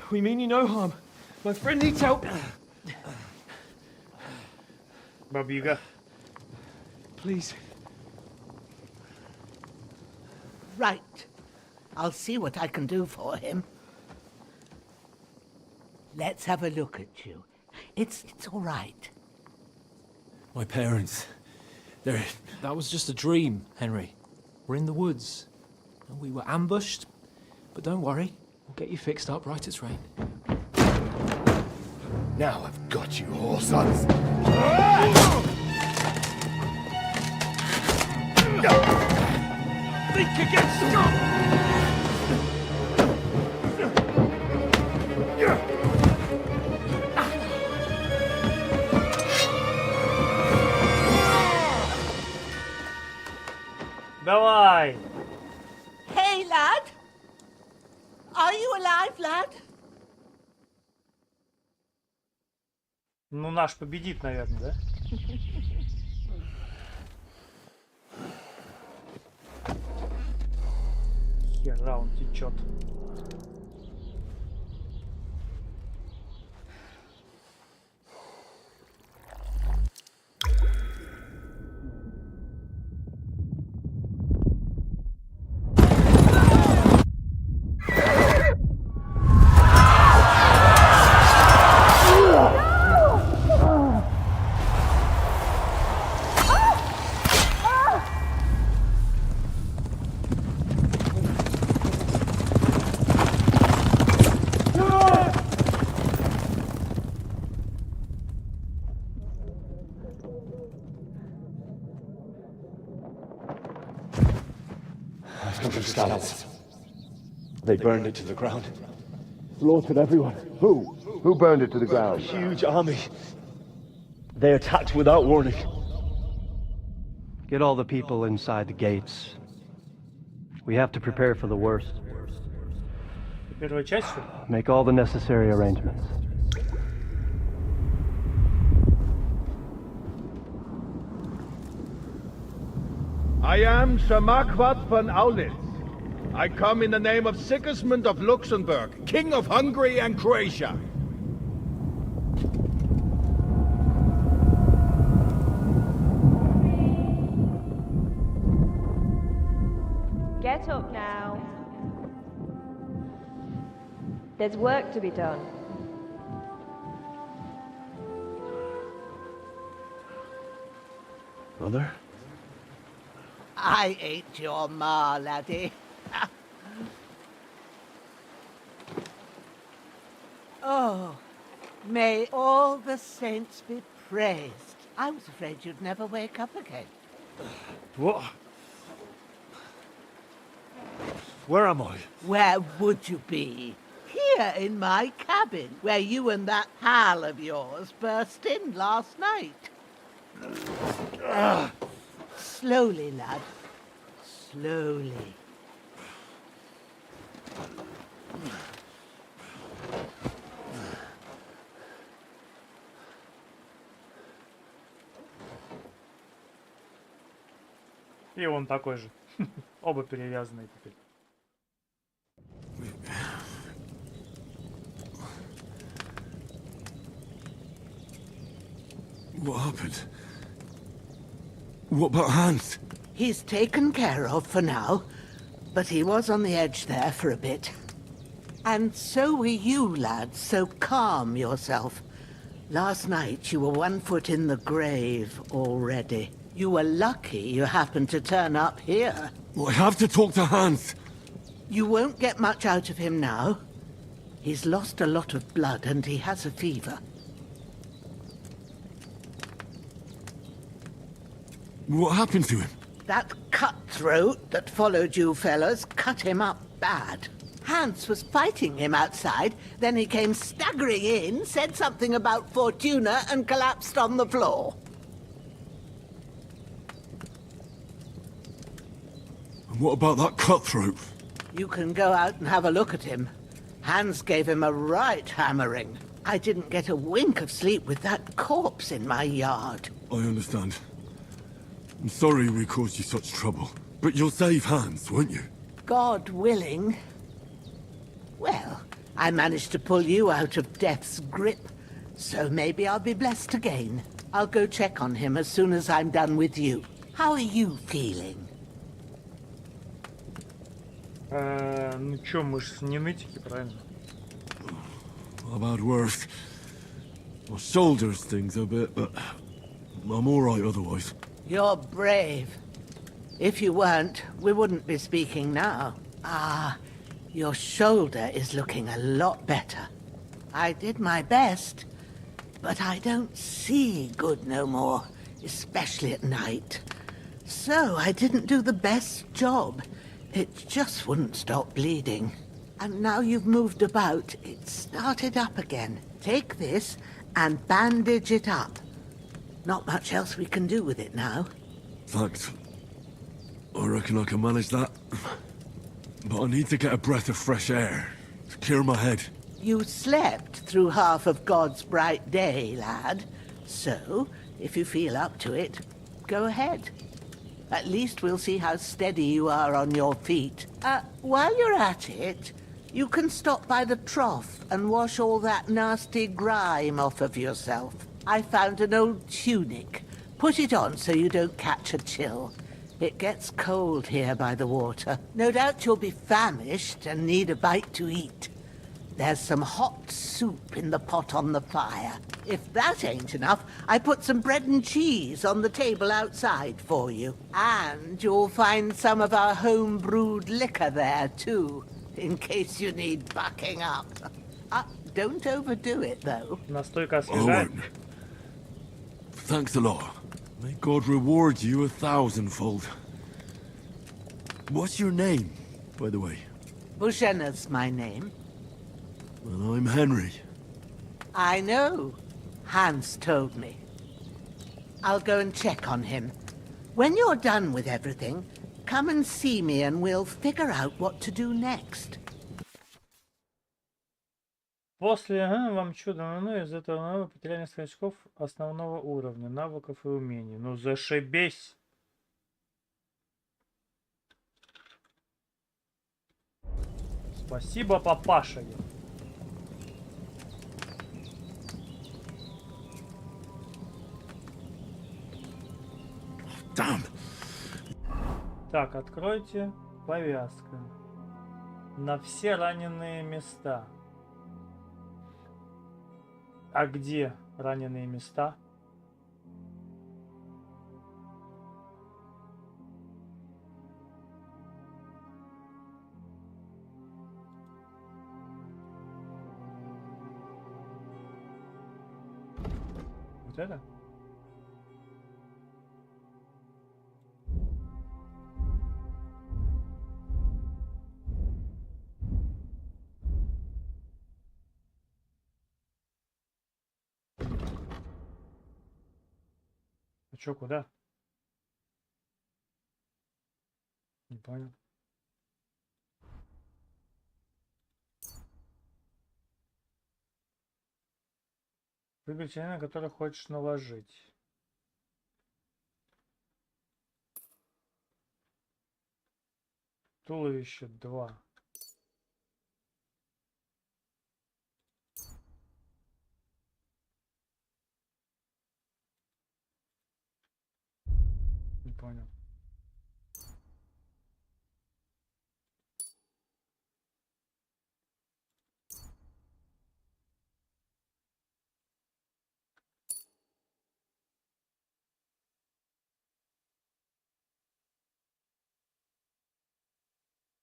We mean you no harm. My friend needs help. Баба-Яга. Please. Right. I'll see what I can do for him. Let's have a look at you. It's all right. My parents, they're... That was just a dream, Henry. We're in the woods. And we were ambushed. But don't worry, we'll get you fixed up right as rain. Now I've got you, whore sons. Think again, stop! Давай! Hey, lad! Are you alive, lad? Ну, наш победит, наверное, да? Хера он течет. They burned it to the ground. Slaughtered everyone. Who? Who burned it to the ground? A huge army. They attacked without warning. Get all the people inside the gates. We have to prepare for the worst. Первая часть, что ли? Make all the necessary arrangements. I am Sir Marquardt von Aulitz. I come in the name of Sigismund of Luxembourg, King of Hungary and Croatia. Get up now. There's work to be done. Mother? I ain't your ma, laddie. Oh, may all the saints be praised. I was afraid you'd never wake up again. What? Where am I? Where would you be? Here in my cabin, where you and that pal of yours burst in last night. Slowly, lad. Slowly. И он такой же. Оба перевязанные теперь. What happened? What about Hans? He's taken care of for now, but he was on the edge there for a bit. And so were you, lad, so calm yourself. Last night you were 1 foot in the grave already. You were lucky you happened to turn up here. Well, I have to talk to Hans. You won't get much out of him now. He's lost a lot of blood and he has a fever. What happened to him? That cutthroat that followed you fellas cut him up bad. Hans was fighting him outside, then he came staggering in, said something about Fortuna and collapsed on the floor. And what about that cutthroat? You can go out and have a look at him. Hans gave him a right hammering. I didn't get a wink of sleep with that corpse in my yard. I understand. I'm sorry we caused you such trouble. But you'll save Hans, won't you? God willing. Well, I managed to pull you out of death's grip, so maybe I'll be blessed again. I'll go check on him as soon as I'm done with you. How are you feeling? Ну чё, мы ж не нытики, правильно? I've had worse. My shoulder stings a bit, but I'm alright otherwise. You're brave. If you weren't, we wouldn't be speaking now. Ah, your shoulder is looking a lot better. I did my best, but I don't see good no more, especially at night. So I didn't do the best job. It just wouldn't stop bleeding. And now you've moved about, it started up again. Take this and bandage it up. Not much else we can do with it now. Thanks. I reckon I can manage that. But I need to get a breath of fresh air to clear my head. You slept through half of God's bright day, lad. So, if you feel up to it, go ahead. At least we'll see how steady you are on your feet. While you're at it, you can stop by the trough and wash all that nasty grime off of yourself. I found an old tunic. Put it on so you don't catch a chill. It gets cold here by the water. No doubt you'll be famished and need a bite to eat. There's some hot soup in the pot on the fire. If that ain't enough, I put some bread and cheese on the table outside for you. And you'll find some of our home-brewed liquor there, too, in case you need bucking up. Don't overdo it, though. Настойка освежает. Thanks a lot. May God reward you 1,000-fold. What's your name, by the way? Bushena's my name. Well, I'm Henry. I know. Hans told me. I'll go and check on him. When you're done with everything, come and see me and we'll figure out what to do next. После вам чудо, из этого навыка потеряли несколько очков основного уровня, навыков и умений. Ну зашибись! Спасибо, папаша. Так, откройте повязка на все раненые места. А где раненые места? Вот это? А чё, куда? Не понял. Выбери член, на который хочешь наложить. Туловище 2. Не понял.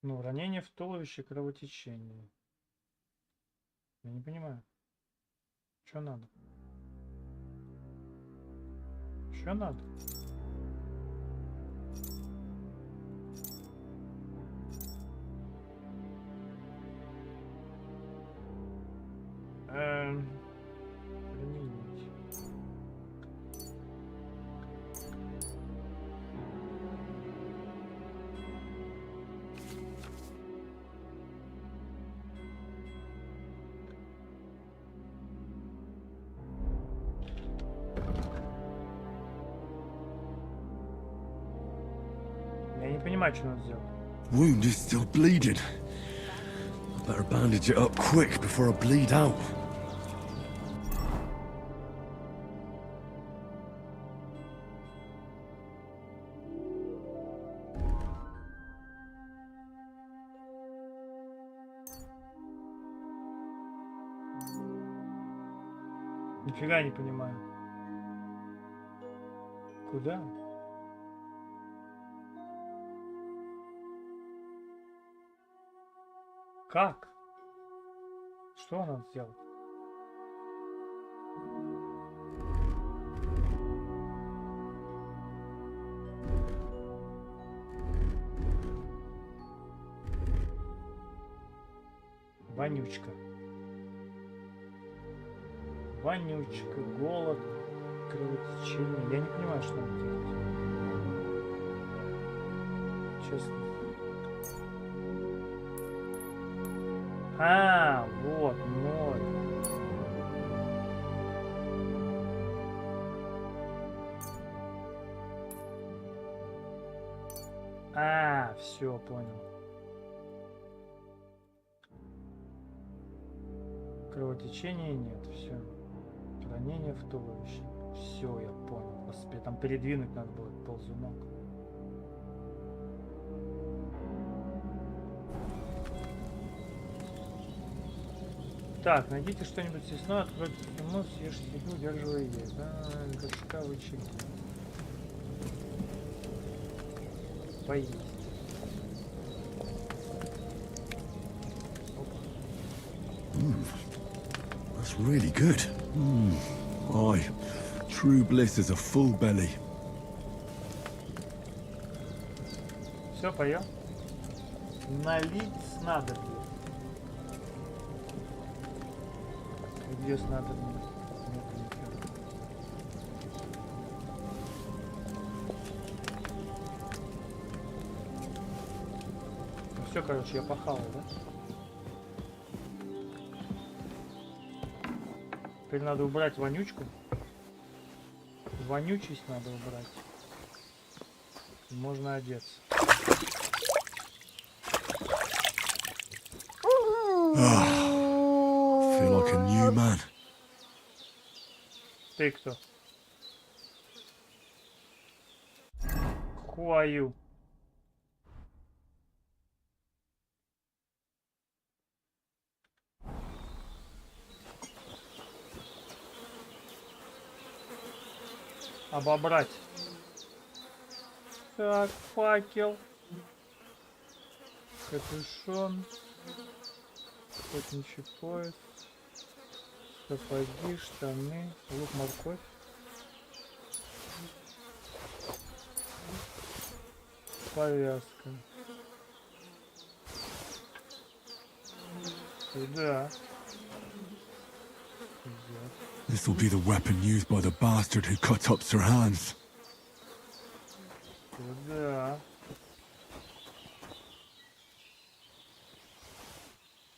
Ну, ранение в туловище, кровотечение. Я не понимаю. Что надо? Что надо? Применить. Я не понимаю, что надо сделать. Wound is still bleeding. I better bandage it up quick before I bleed out. Нифига не понимаю. Куда? Как? Что надо сделать? Вонючка. Вонючка, голод, кровотечение. Я не понимаю, что надо делать. Честно. А, вот, ноль. А, все, понял. Кровотечения нет, все. Ранение в туловище. Все, я понял. Господи, там передвинуть надо будет ползунок. Так, найдите что-нибудь съестное, откройте стену, съешьте еду, удерживая ее. Да, горшка вычеки. Поесть. That's really good. Aye, true bliss is a full belly. Все, поел? Налить снадобье. Где снадобье? Нет, ничего. Ну все, короче, я похавал, да? Теперь надо убрать вонючку. Вонючесть надо убрать. Можно одеться. I feel like a new man. Ты кто? Who are you? Обобрать. Так, факел. Капюшон. Охотничий пояс. Сапоги, штаны. Лук, морковь. Повязка. Сюда. This will be the weapon used by the bastard who cut up Sir Hans. Сюда.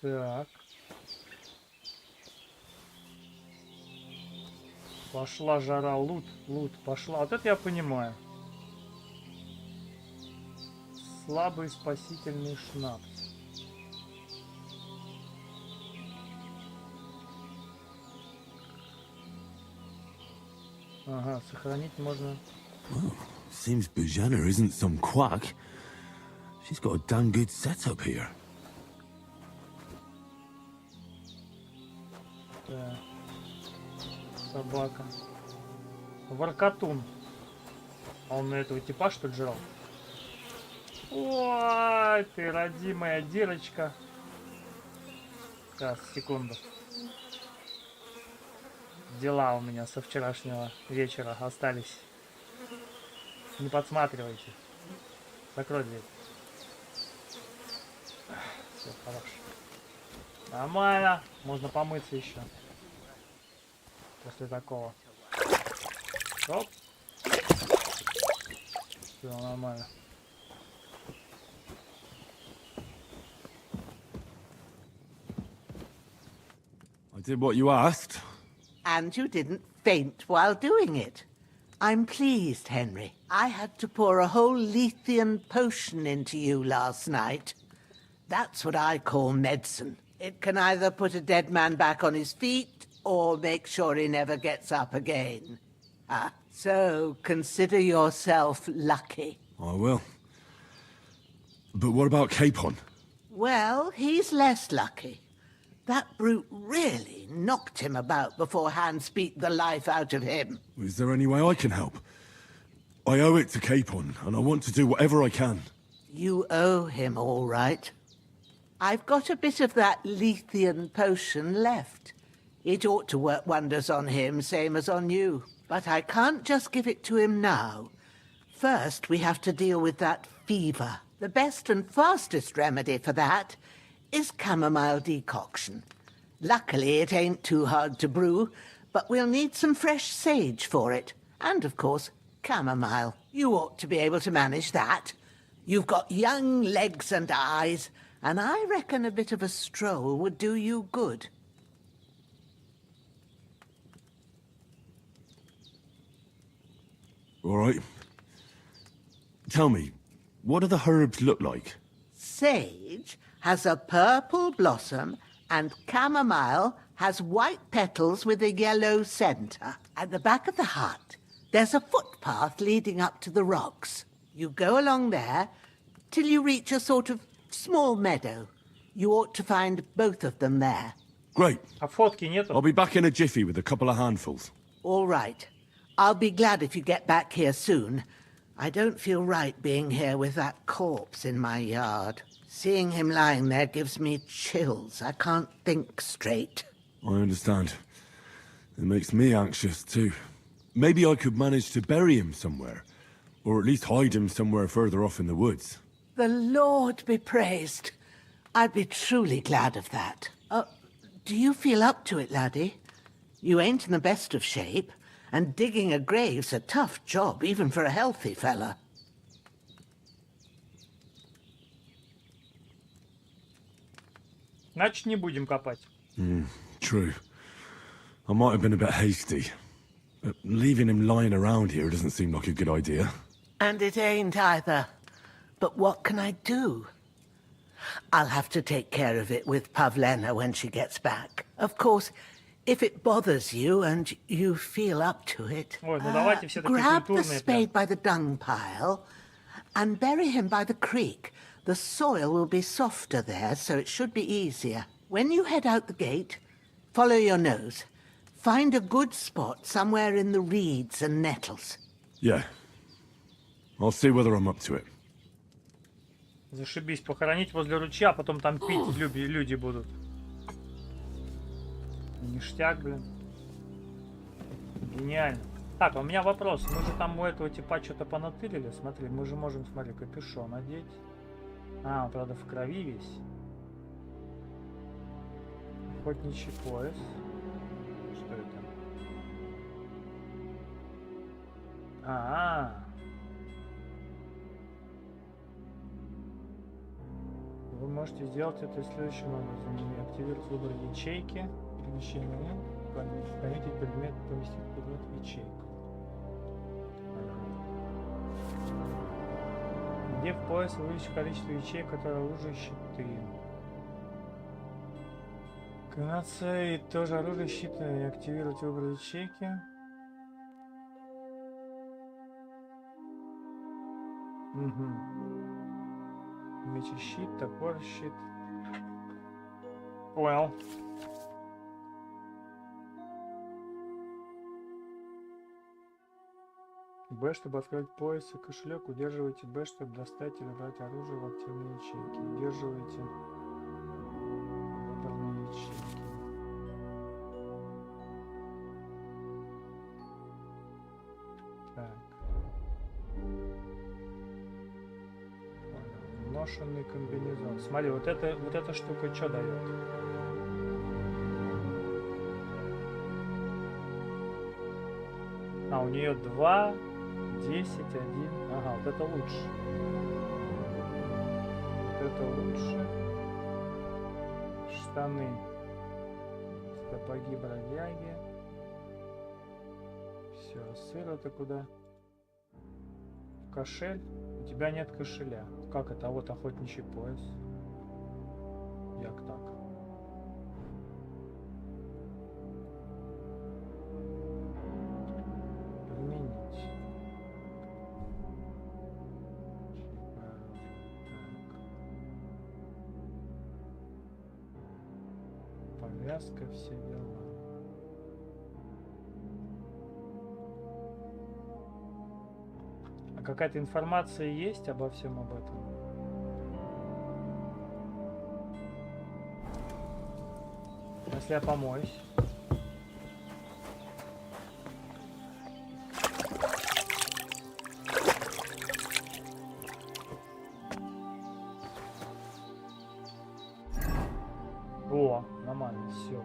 Так. Пошла жара, лут, пошла. Вот это я понимаю. Слабый спасительный шнапс. Ага, сохранить можно. Well, seems Bujana isn't some quack. She's got a damn good setup here. Так. Собака. Воркотун. А он на этого типа что ли жрал? Ой, ты родимая дырочка. Сейчас, секунду. Дела у меня со вчерашнего вечера остались. Не подсматривайте. Закрой дверь. Все, хорошо. Нормально. Можно помыться еще. После такого. Оп. Все нормально. I did what you asked. And you didn't faint while doing it. I'm pleased, Henry. I had to pour a whole Lethean potion into you last night. That's what I call medicine. It can either put a dead man back on his feet or make sure he never gets up again. So consider yourself lucky. I will. But what about Capon? Well, he's less lucky. That brute really knocked him about before Hans beat the life out of him. Is there any way I can help? I owe it to Capon, and I want to do whatever I can. You owe him, all right. I've got a bit of that Lethean potion left. It ought to work wonders on him, same as on you. But I can't just give it to him now. First, we have to deal with that fever. The best and fastest remedy for that is chamomile decoction. Luckily, it ain't too hard to brew, but we'll need some fresh sage for it. And, of course, chamomile. You ought to be able to manage that. You've got young legs and eyes, and I reckon a bit of a stroll would do you good. All right. Tell me, what do the herbs look like? Sage has a purple blossom, and chamomile has white petals with a yellow centre. At the back of the hut, there's a footpath leading up to the rocks. You go along there till you reach a sort of small meadow. You ought to find both of them there. Great. А фотки нету? I'll be back in a jiffy with a couple of handfuls. All right. I'll be glad if you get back here soon. I don't feel right being here with that corpse in my yard. Seeing him lying there gives me chills. I can't think straight. I understand. It makes me anxious, too. Maybe I could manage to bury him somewhere. Or at least hide him somewhere further off in the woods. The Lord be praised. I'd be truly glad of that. Do you feel up to it, laddie? You ain't in the best of shape, and digging a grave's a tough job, even for a healthy fella. Значит, не будем копать. True. I might have been a bit hasty. But leaving him lying around here doesn't seem like a good idea. And it ain't either. But what can I do? I'll have to take care of it with Pavlena when she gets back. Of course, if it bothers you and you feel up to it, Ой, ну давайте все-таки grab the культурные spade by the dung pile and bury him by the creek. The soil will be softer there, so it should be easier. When you head out the gate, follow your nose. Find a good spot somewhere in the reeds and nettles. Yeah. I'll see whether I'm up to it. Зашибись, похоронить возле ручья, потом там пить люди будут. Ништяк, блин. Гениально. Так, а у меня вопрос. Мы же там у этого типа что-то понатырили. Смотри, мы же можем, смотри, капюшон одеть. А, он, правда, в крови весь. Охотничий пояс. Что это? Вы можете сделать это следующим образом. Активировать выбор ячейки. Перемещение. Пометить предмет, поместить предмет в ячейку. Где в пояс увеличить количество ячеек, которые оружие щиты. Комбинация и тоже оружие щиты. Активировать выбор ячейки. Угу. Меч и щит, топор, щит. Понял. Б, чтобы открыть пояс и кошелек, удерживайте Б, чтобы достать или брать оружие в активные ячейки. Удерживайте выбранные ячейки. Так. Ношенный комбинезон. Смотри, вот эта штука что дает? А, у нее 2, 10, 1. Ага, вот это лучше. Вот это лучше. Штаны. Сапоги бродяги. Все, сыр-то куда? Кошель? У тебя нет кошеля. Как это? А вот охотничий пояс. Як так? Применить. Так. Повязка, все дела. Какая-то информация есть обо всем об этом? Если я помоюсь. О, нормально, все.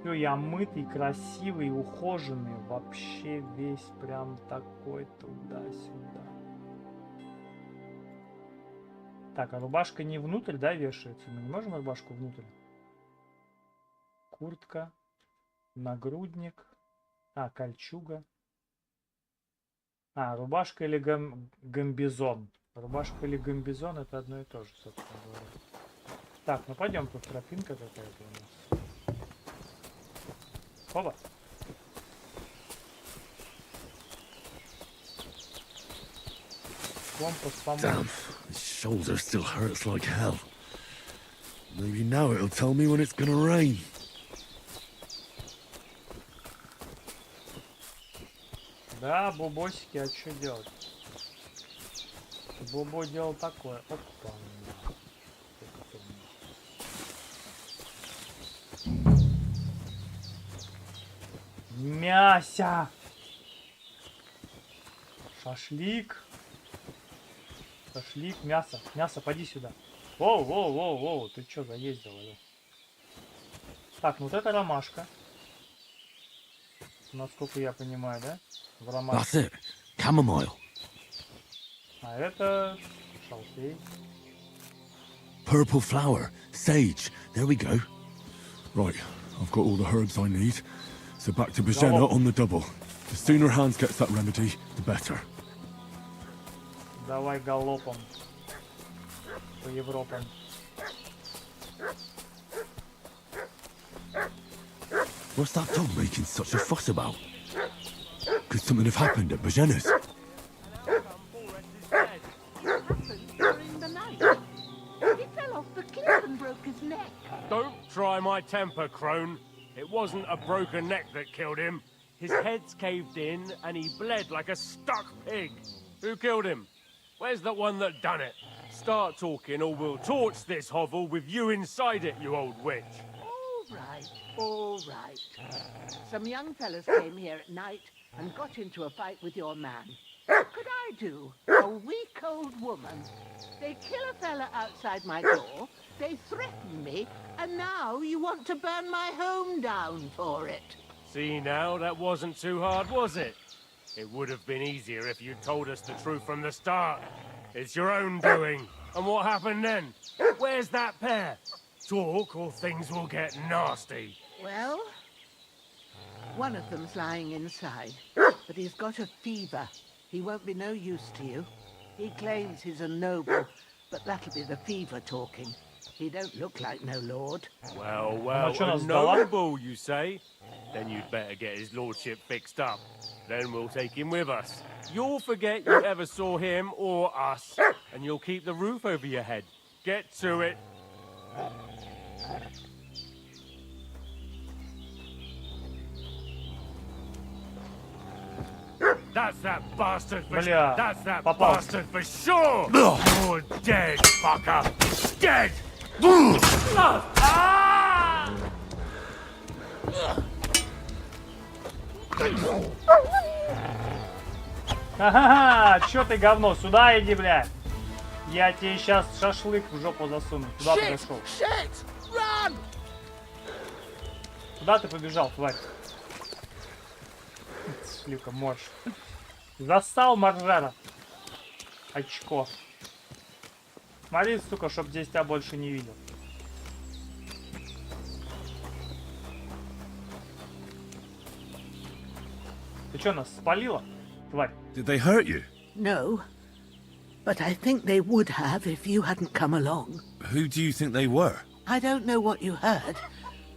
Все, я мытый, красивый, ухоженный, вообще весь прям такой туда-сюда. Так, а рубашка не внутрь, да, вешается? Мы не можем рубашку внутрь? Куртка, нагрудник, кольчуга. Рубашка или гамбизон. Рубашка или гамбизон — это одно и то же, собственно говоря. Так, ну пойдем, тут тропинка какая-то у нас. Опа. Компас поможет. Damn, his shoulder still hurts like hell. Maybe now it'll tell me when it's gonna rain. Да, бубосики, а что делать? Бубо делал такое. Опа. Мяся! Шашлик. Шашлик, мясо. Мясо, поди сюда. Воу, воу, воу, воу. Ты чё заездил, алё? Так, ну вот это ромашка. Насколько я понимаю, да? В ромашке. That's it. Chamomile. А это шалфей. Purple flower. Sage. There we go. Right, I've got all the herbs I need. So back to Bajena on the double. The sooner Hans gets that remedy, the better. Давай галопом. по Европам. What's that dog making such a fuss about? Could something have happened at Bajena's? During the night. He fell off the cliff and broke his neck. Don't try my temper, crone. It wasn't a broken neck that killed him. His head's caved in and he bled like a stuck pig. Who killed him? Where's the one that done it? Start talking or we'll torch this hovel with you inside it, you old witch. All right. Some young fellas came here at night and got into a fight with your man. What could I do? A weak old woman. They kill a fella outside my door, they threaten me, and now you want to burn my home down for it. See now, that wasn't too hard, was it? It would have been easier if you'd told us the truth from the start. It's your own doing. And what happened then? Where's that pair? Talk or things will get nasty. Well, one of them's lying inside, but he's got a fever. He won't be no use to you. He claims he's a noble, but that'll be the fever talking. He don't look like no lord. Well, a noble, you say? Then you'd better get his lordship fixed up. Then we'll take him with us. You'll forget you ever saw him or us, and you'll keep the roof over your head. Get to it. That's that bastard for Бля, That's that попал. bastard for sure! You're dead, fucker! Dead! Ха-ха-ха! Чё ты, говно? Сюда иди, блядь! Я тебе сейчас шашлык в жопу засуну. Куда ты пошел? Куда ты побежал, тварь? Шлюка, морж. Застал Маржара. Очко. Смотри, сука, чтоб здесь тебя больше не видел. Ты что, нас спалила, тварь? Did they hurt you? No, but I think they would have if you hadn't come along. Who do you think they were? I don't know what you heard,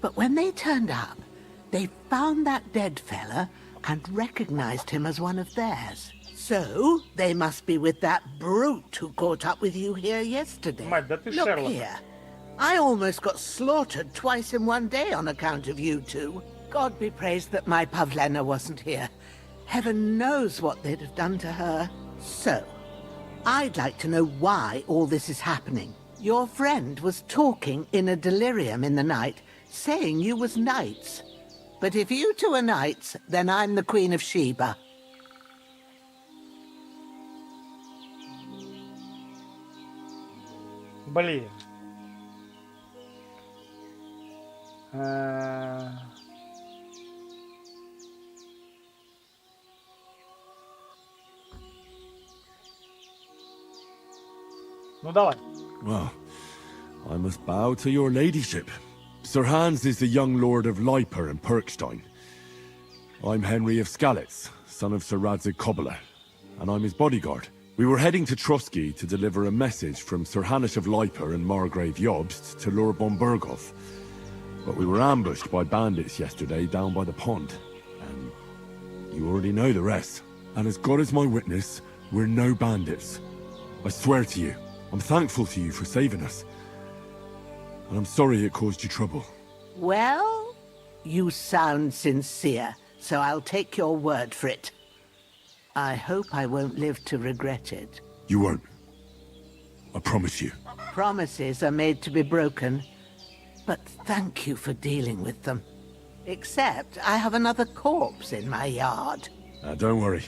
but when they turned up, they found that dead fella and recognized him as one of theirs. So, they must be with that brute who caught up with you here yesterday. Мать, да ты Look Шерлок. here. I almost got slaughtered twice in one day on account of you two. God be praised that my Pavlena wasn't here. Heaven knows what they'd have done to her. So, I'd like to know why all this is happening. Your friend was talking in a delirium in the night, saying you was knights. But if you two are knights, then I'm the Queen of Sheba. Блин. Ну давай. Well, I must bow to your ladyship. Sir Hans is the young lord of Liper and Perkstein. I'm Henry of Skalitz, son of Sir Radzig Kobyla, and I'm his bodyguard. We were heading to Trusky to deliver a message from Sir Hanish of Liper and Margrave Jobst to Lord Bombergov. But we were ambushed by bandits yesterday down by the pond. And you already know the rest. And as God is my witness, we're no bandits. I swear to you, I'm thankful to you for saving us. And I'm sorry it caused you trouble. Well, you sound sincere, so I'll take your word for it. I hope I won't live to regret it. You won't. I promise you. Promises are made to be broken, but thank you for dealing with them. Except I have another corpse in my yard. Don't worry.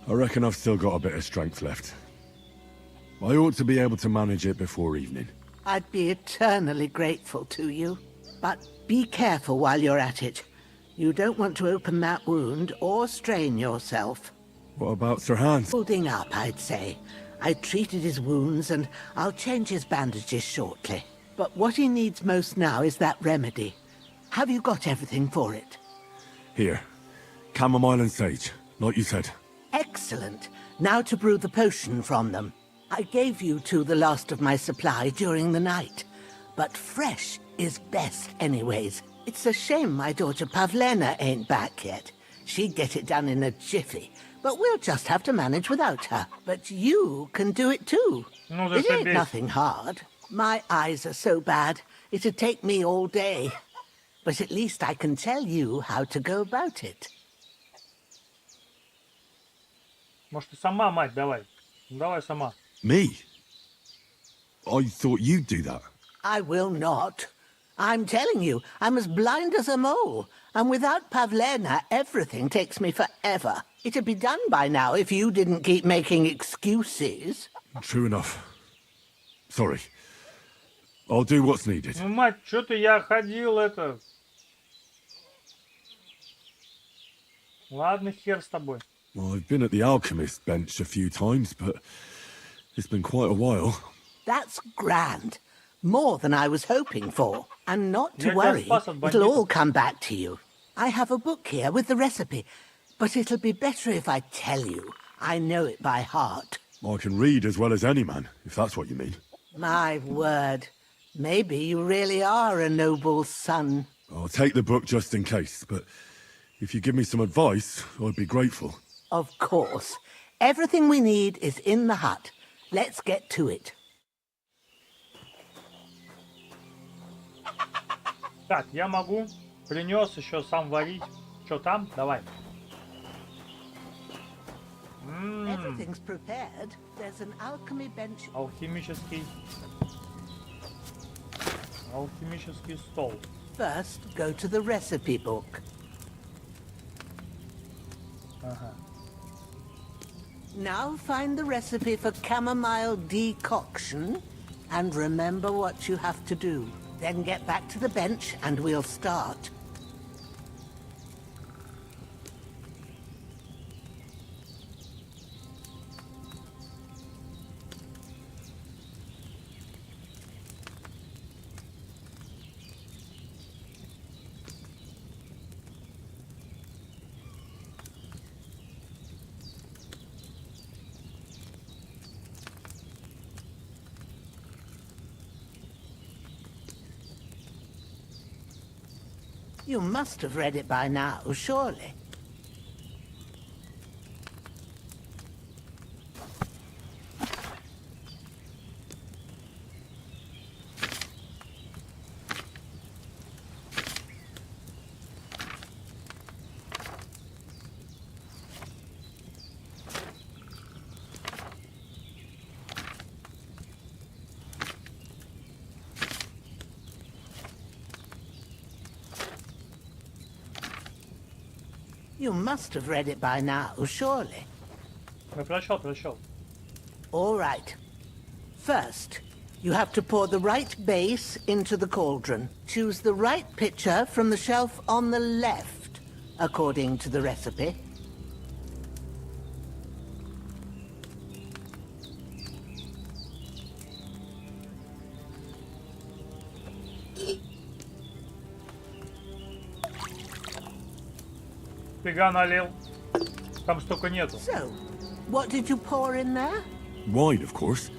I reckon I've still got a bit of strength left. I ought to be able to manage it before evening. I'd be eternally grateful to you. But be careful while you're at it. You don't want to open that wound or strain yourself. What about Sir Hans? Holding up, I'd say. I treated his wounds and I'll change his bandages shortly. But what he needs most now is that remedy. Have you got everything for it? Here. Chamomile and sage, like you said. Excellent. Now to brew the potion from them. I gave you two the last of my supply during the night, but fresh is best anyways. It's a shame my daughter Pavlena ain't back yet. She'd get it done in a jiffy, but we'll just have to manage without her. But you can do it too. It ain't nothing hard. My eyes are so bad, it'd take me all day. But at least I can tell you how to go about it. Может, ты сама, мать, давай. Давай сама. Me? I thought you'd do that. I will not. I'm telling you, I'm as blind as a mole. And without Pavlena, everything takes me forever. It'd be done by now if you didn't keep making excuses. True enough. Sorry. I'll do what's needed. Ну, мать, что-то я ходил, это... Ладно, хер с тобой. Well, I've been at the alchemist bench a few times, but it's been quite a while. That's grand. More than I was hoping for. And not to worry, it'll all come back to you. I have a book here with the recipe, but it'll be better if I tell you. I know it by heart. I can read as well as any man, if that's what you mean. My word. Maybe you really are a noble son. I'll take the book just in case, but if you give me some advice, I'd be grateful. Of course. Everything we need is in the hut. Let's get to it. Так, я могу. Принес еще сам варить. Что там? Давай. Everything's prepared. There's an alchemy bench. Алхимический стол. First, go to the recipe book. Ага. Now find the recipe for chamomile decoction and remember what you have to do. Then get back to the bench and we'll start. You must have read it by now, surely. You must have read it by now, surely. Прочел. All right. First, you have to pour the right base into the cauldron. Choose the right pitcher from the shelf on the left, according to the recipe. Фига налил. Там столько нету. So, what did you pour in there? Wine, of course.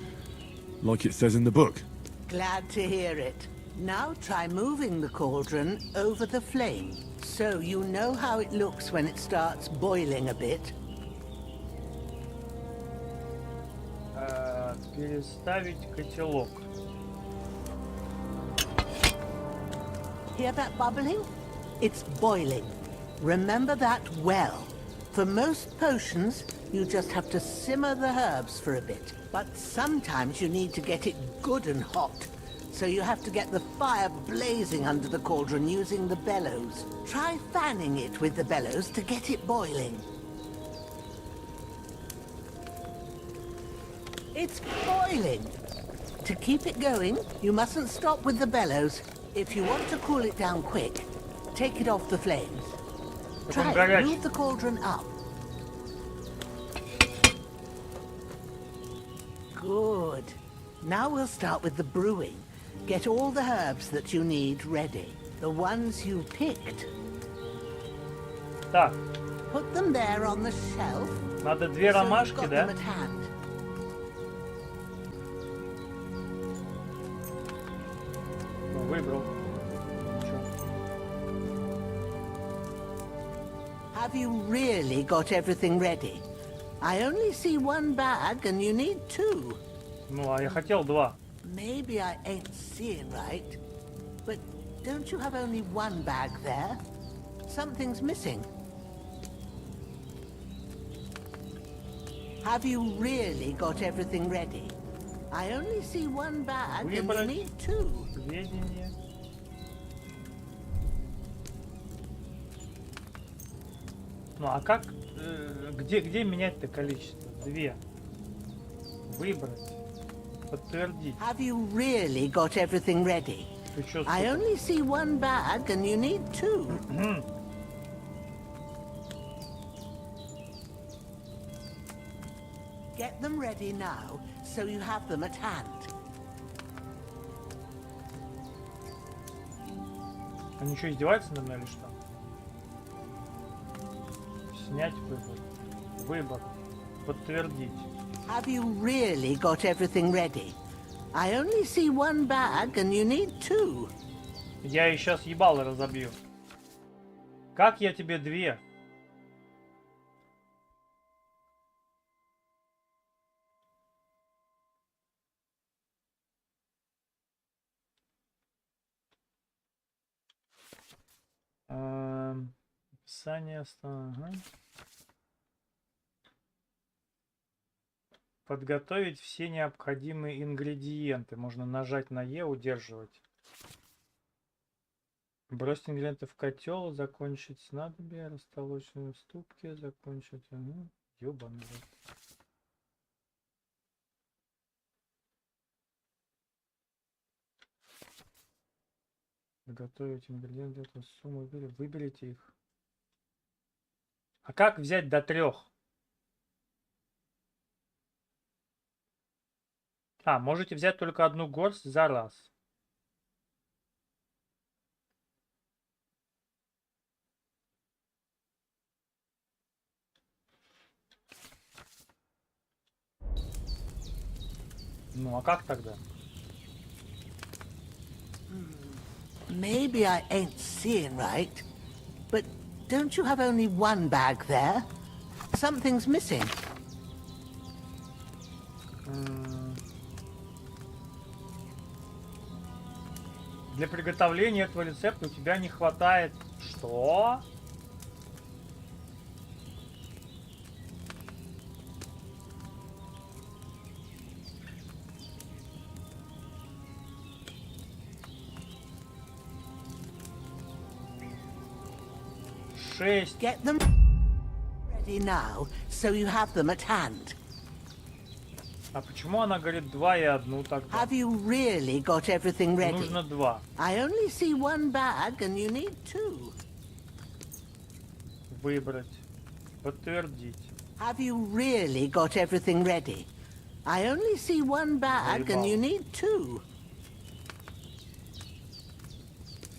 Like it says in the book. Glad to hear it. Now try moving the cauldron over the flame, so you know how it looks when it starts boiling a bit. Переставить котелок. Hear that bubbling? It's boiling. Remember that well. For most potions, you just have to simmer the herbs for a bit. But sometimes you need to get it good and hot. So you have to get the fire blazing under the cauldron using the bellows. Try fanning it with the bellows to get it boiling. It's boiling. To keep it going, you mustn't stop with the bellows. If you want to cool it down quick, take it off the flames. Try it. Move the cauldron up. Good. Now we'll start with the brewing. Get all the herbs that you need ready. The ones you picked. Так. Put them there on the shelf. Надо две ромашки, да? Выбрал. Ничего. Have you really got everything ready? I only see one bag and you need two. Ну, а я хотел 2. Maybe I ain't seeing right, but don't you have only one bag there? Something's missing. Have you really got everything ready? I only see one bag and you need two. Сведения. Ну, а как... где менять-то количество? 2. Выбрать. Подтвердить. Have you really got everything ready? I only see one bag and you need two. Get them ready now, so you have them at hand. Они что, издеваются над мной или что? Снять выбор. Выбор. Подтвердить. Have you really got everything ready? I only see one bag and you need two. Я ей сейчас ебало разобью. Как я тебе 2? Описание. Ага. Подготовить все необходимые ингредиенты. Можно нажать на Е, удерживать. Бросить ингредиенты в котел, закончить снадобье, растолоченные ступки, закончить. Угу. Ёбаный. Готовить ингредиенты, эту сумму выберите их. А как взять до 3? А, можете взять только одну горсть за раз. Ну, а как тогда? Maybe I ain't seeing right, but don't you have only one bag there? Something's missing. Для приготовления этого рецепта у тебя не хватает... Что? Get them ready now, so you have them at hand. А почему она говорит 2 и 1 тогда? Have you really got everything ready? Нужно 2. I only see one bag and you need two. Выбрать. Подтвердить. Have you really got everything ready? I only see one bag and you need two.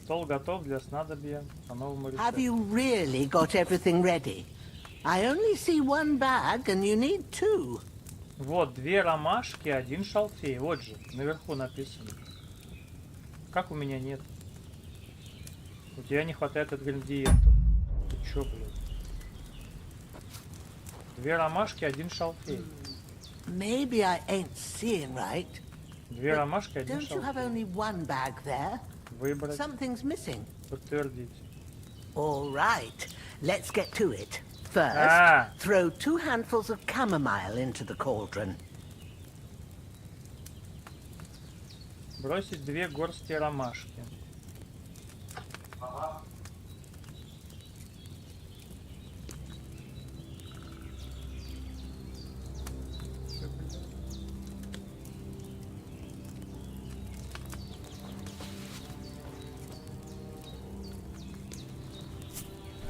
Стол готов для снадобья по новому рецепту. Have you really got everything ready? I only see one bag and you need two. Вот, 2 ромашки, 1 шалфей. Вот же, наверху написано. Как у меня нет? У тебя не хватает ингредиентов. Ты чё, блядь? 2 ромашки, 1 шалфей. Maybe I ain't seeing right. 2 ромашки, 1 Don't you have шалфей. only one bag there? Выбрать. Something's missing. Подтвердить. All right, let's get to it. First, throw 2 handfuls of chamomile into the cauldron. Бросить 2 горсти ромашки.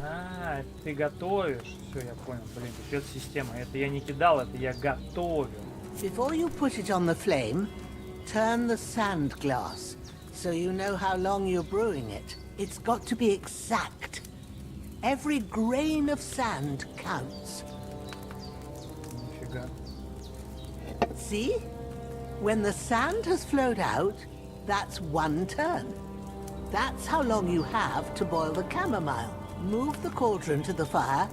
А, это ты готовишь. Все, я понял. Блин, пипец система. Это я не кидал, это я готовил. Before you put it on the flame, turn the sand glass so you know how long you're brewing it. It's got to be exact. Every grain of sand counts. Нифига. See? When the sand has flowed out, that's 1 turn. That's how long you have to boil the chamomile. Move the cauldron to the fire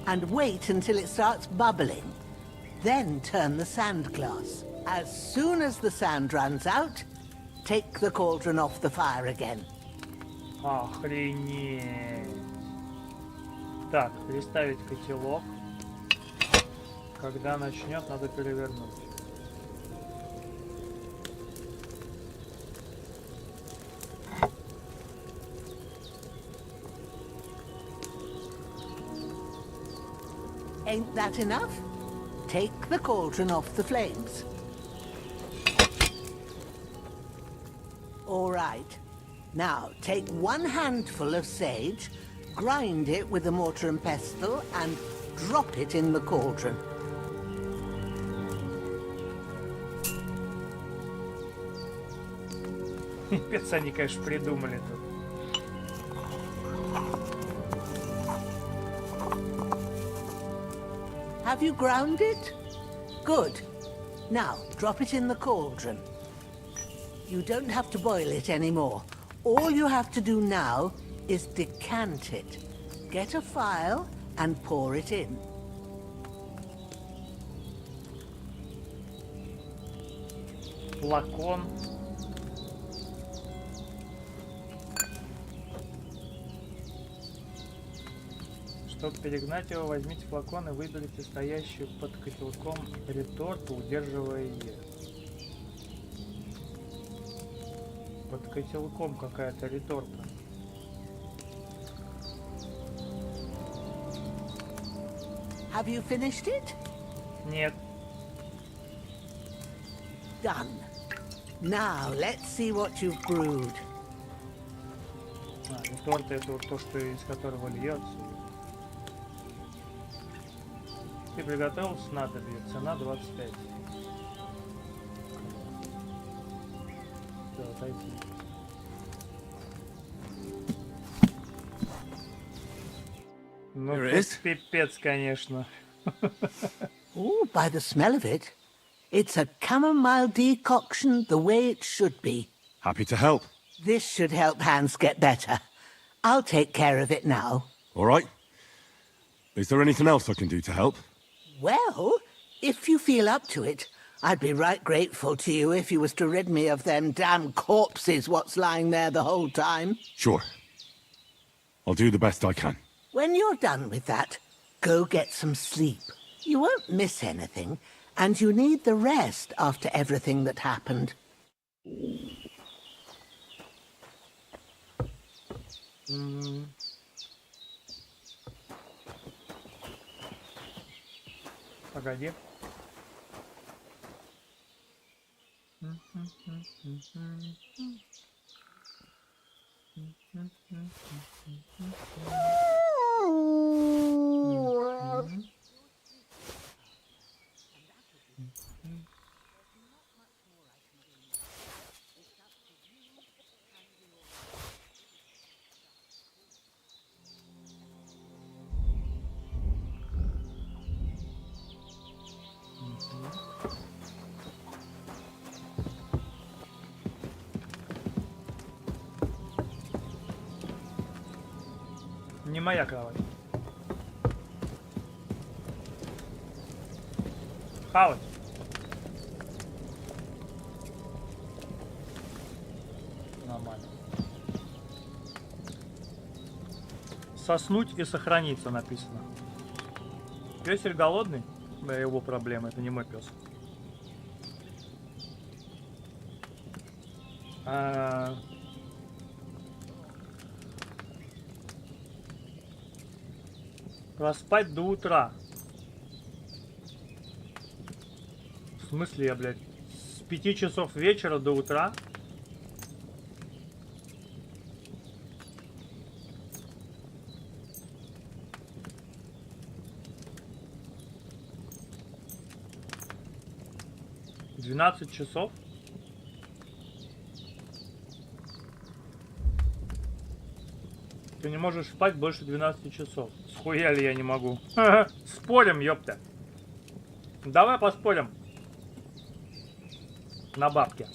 and wait until it starts bubbling. Then turn the sand glass. As soon as the sand runs out, take the cauldron off the fire again. Охренеть. Так, переставить котелок. Когда начнет, надо перевернуть. Ain't that enough? Take the cauldron off the flames. All right. Now, take 1 handful of sage, grind it with a mortar and pestle, and drop it in the cauldron. Пипец, они, конечно, придумали тут. Have you ground it? Good. Now, drop it in the cauldron. You don't have to boil it anymore. All you have to do now is decant it. Get a phial and pour it in. Флакон. Чтобы перегнать его, возьмите флакон и выберите стоящую под котелком реторту, удерживая ее. Под котелком какая-то реторта. Have you finished it? Нет. Done. Now, let's see what you've brewed. Реторта — это вот то, что из которого льется. Ты приготовил снадобье, цена 25. Все, отойти. Ну, пипец, конечно. Oh, by the smell of it, it's a chamomile decoction the way it should be. Happy to help. This should help Hans get better. I'll take care of it now. All right. Is there anything else I can do to help? Well, if you feel up to it, I'd be right grateful to you if you was to rid me of them damn corpses what's lying there the whole time. Sure. I'll do the best I can. When you're done with that, go get some sleep. You won't miss anything, and you need the rest after everything that happened. Погоди. Не моя кровать. Хавать. Нормально. Соснуть и сохраниться написано. Пёсель голодный? Да, его проблема, это не мой пес. Проспать до утра. В смысле, я, блядь, с 5 часов вечера до утра? — 12 часов? Ты не можешь спать больше 12 часов. Схуя ли я не могу? Спорим, ёпта. Давай поспорим. На бабки.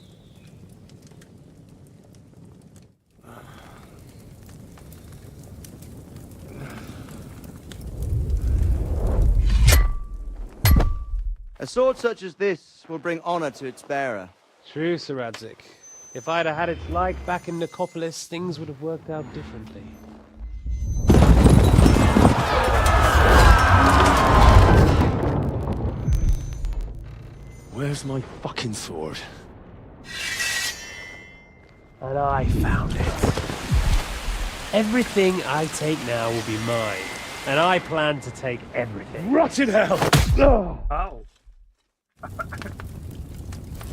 A sword such as this will bring honor to its bearer. True, Sir Radzik. If I'd have had its like back in Nicopolis, things would have worked out differently. Where's my fucking sword? And I found it. Everything I take now will be mine. And I plan to take everything. Rotted hell! Ow.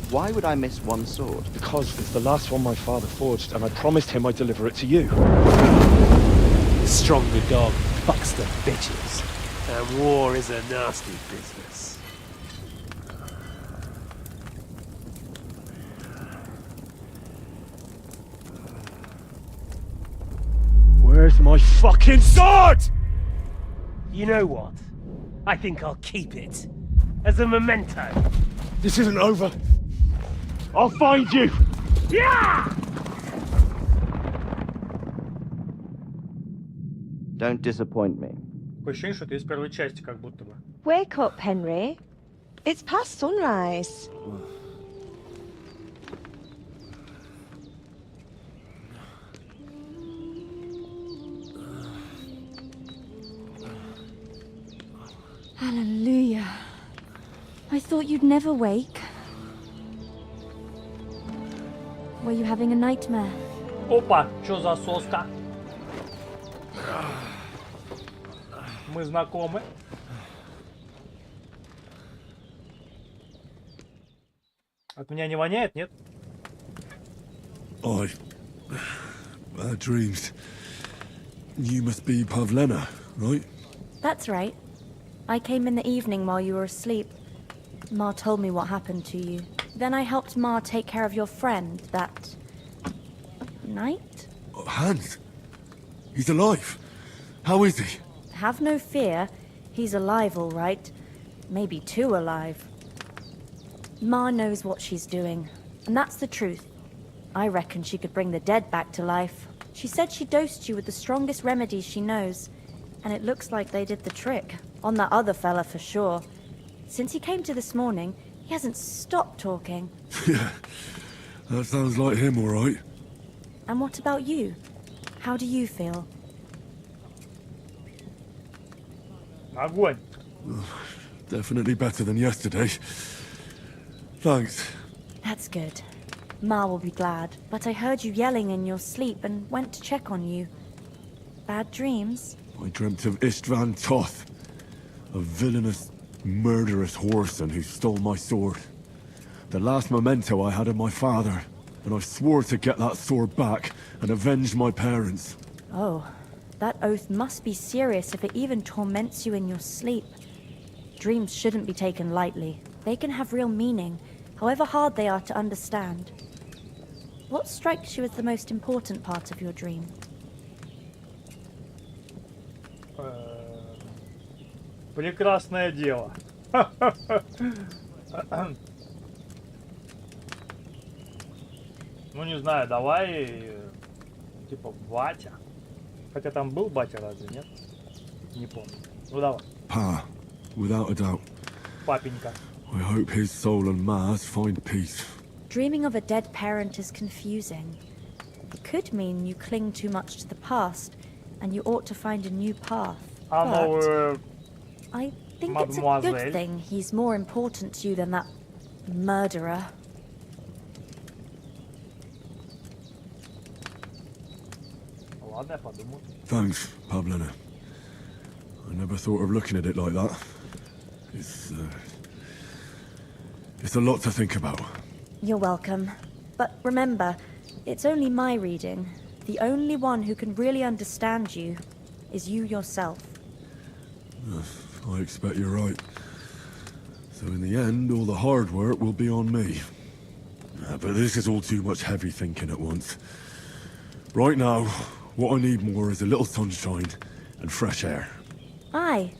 Why would I miss one sword? Because it's the last one my father forged, and I promised him I'd deliver it to you. The stronger dog fucks the bitches. And war is a nasty business. Where's my fucking sword? You know what? I think I'll keep it. As a memento. This isn't over. I'll find you! Yeah! Don't disappoint me. Такое ощущение, что ты из первой части, как будто бы. Wake up, Henry. It's past sunrise. Hallelujah. I thought you'd never wake. Were you having a nightmare? Опа, что за соска? Мы знакомы. От меня не воняет, нет? Bad dreams. You must be Pavlena, right? That's right. I came in the evening while you were asleep. Ma told me what happened to you. Then I helped Ma take care of your friend that night? Hans? He's alive. How is he? Have no fear. He's alive, all right. Maybe too alive. Ma knows what she's doing, and that's the truth. I reckon she could bring the dead back to life. She said she dosed you with the strongest remedies she knows, and it looks like they did the trick. On that other fella for sure. Since he came to this morning, he hasn't stopped talking. Yeah, that sounds like him, all right. And what about you? How do you feel? Огонь. Definitely better than yesterday. Thanks. That's good. Ma will be glad. But I heard you yelling in your sleep and went to check on you. Bad dreams? I dreamt of Istvan Toth, a villainous, murderous whoreson who stole my sword. The last memento I had of my father, and I swore to get that sword back and avenge my parents. Oh, that oath must be serious if it even torments you in your sleep. Dreams shouldn't be taken lightly. They can have real meaning, however hard they are to understand. What strikes you as the most important part of your dream? Прекрасное дело. Ну не знаю, давай типа батя. Хотя там был батя разве, нет? Не помню. Ну давай. Pa, without a doubt. Папенька. I hope his soul and Ma's find peace. Dreaming of a dead parent is confusing. It could mean you cling too much to the past, and you ought to find a new path. But I think it's a good thing he's more important to you than that murderer. Ладно, я подумаю. Thanks, Pavlena. I never thought of looking at it like that. It's a lot to think about. You're welcome. But remember, it's only my reading. The only one who can really understand you is you yourself. I expect you're right. So in the end, all the hard work will be on me. But this is all too much heavy thinking at once. Right now, what I need more is a little sunshine and fresh air. Aye,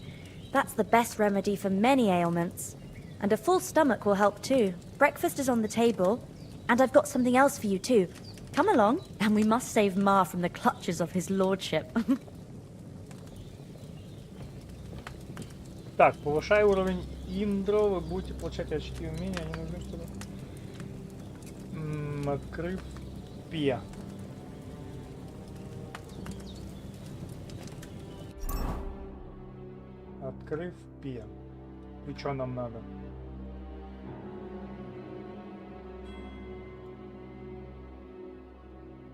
that's the best remedy for many ailments. And a full stomach will help too. Breakfast is on the table, and I've got something else for you too. Come along, and we must save Ma from the clutches of his lordship. Так, повышай уровень Индро, вы будете получать очки умения, они нужны, чтобы... Криптия. Открыв Пия. И что нам надо?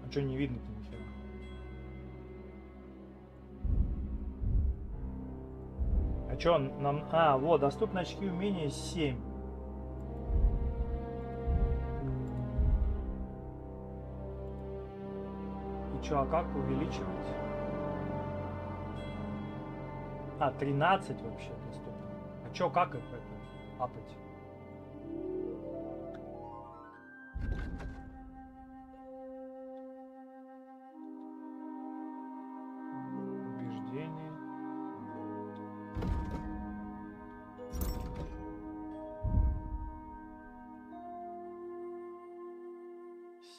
А что не видно-то нихера? А что нам... А, вот, доступны очки умения 7. И что, а как увеличивать? А, 13 вообще доступно. А чё, как это апать? Убеждение.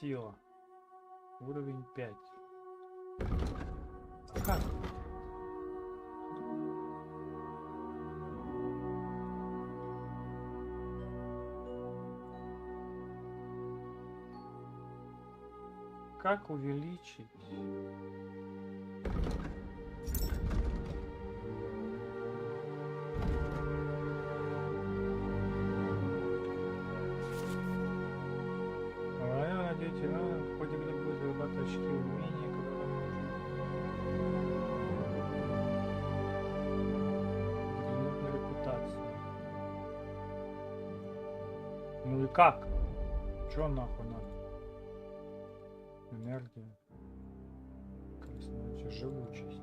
Сила. Уровень 5. Как? Как увеличить? Дети, в ходе игры будет зарабатывать очки умения, которые нужны. Взглянуть на репутацию. Ну и как? Чё нахуй надо? Энергия. Краснотия, живучесть.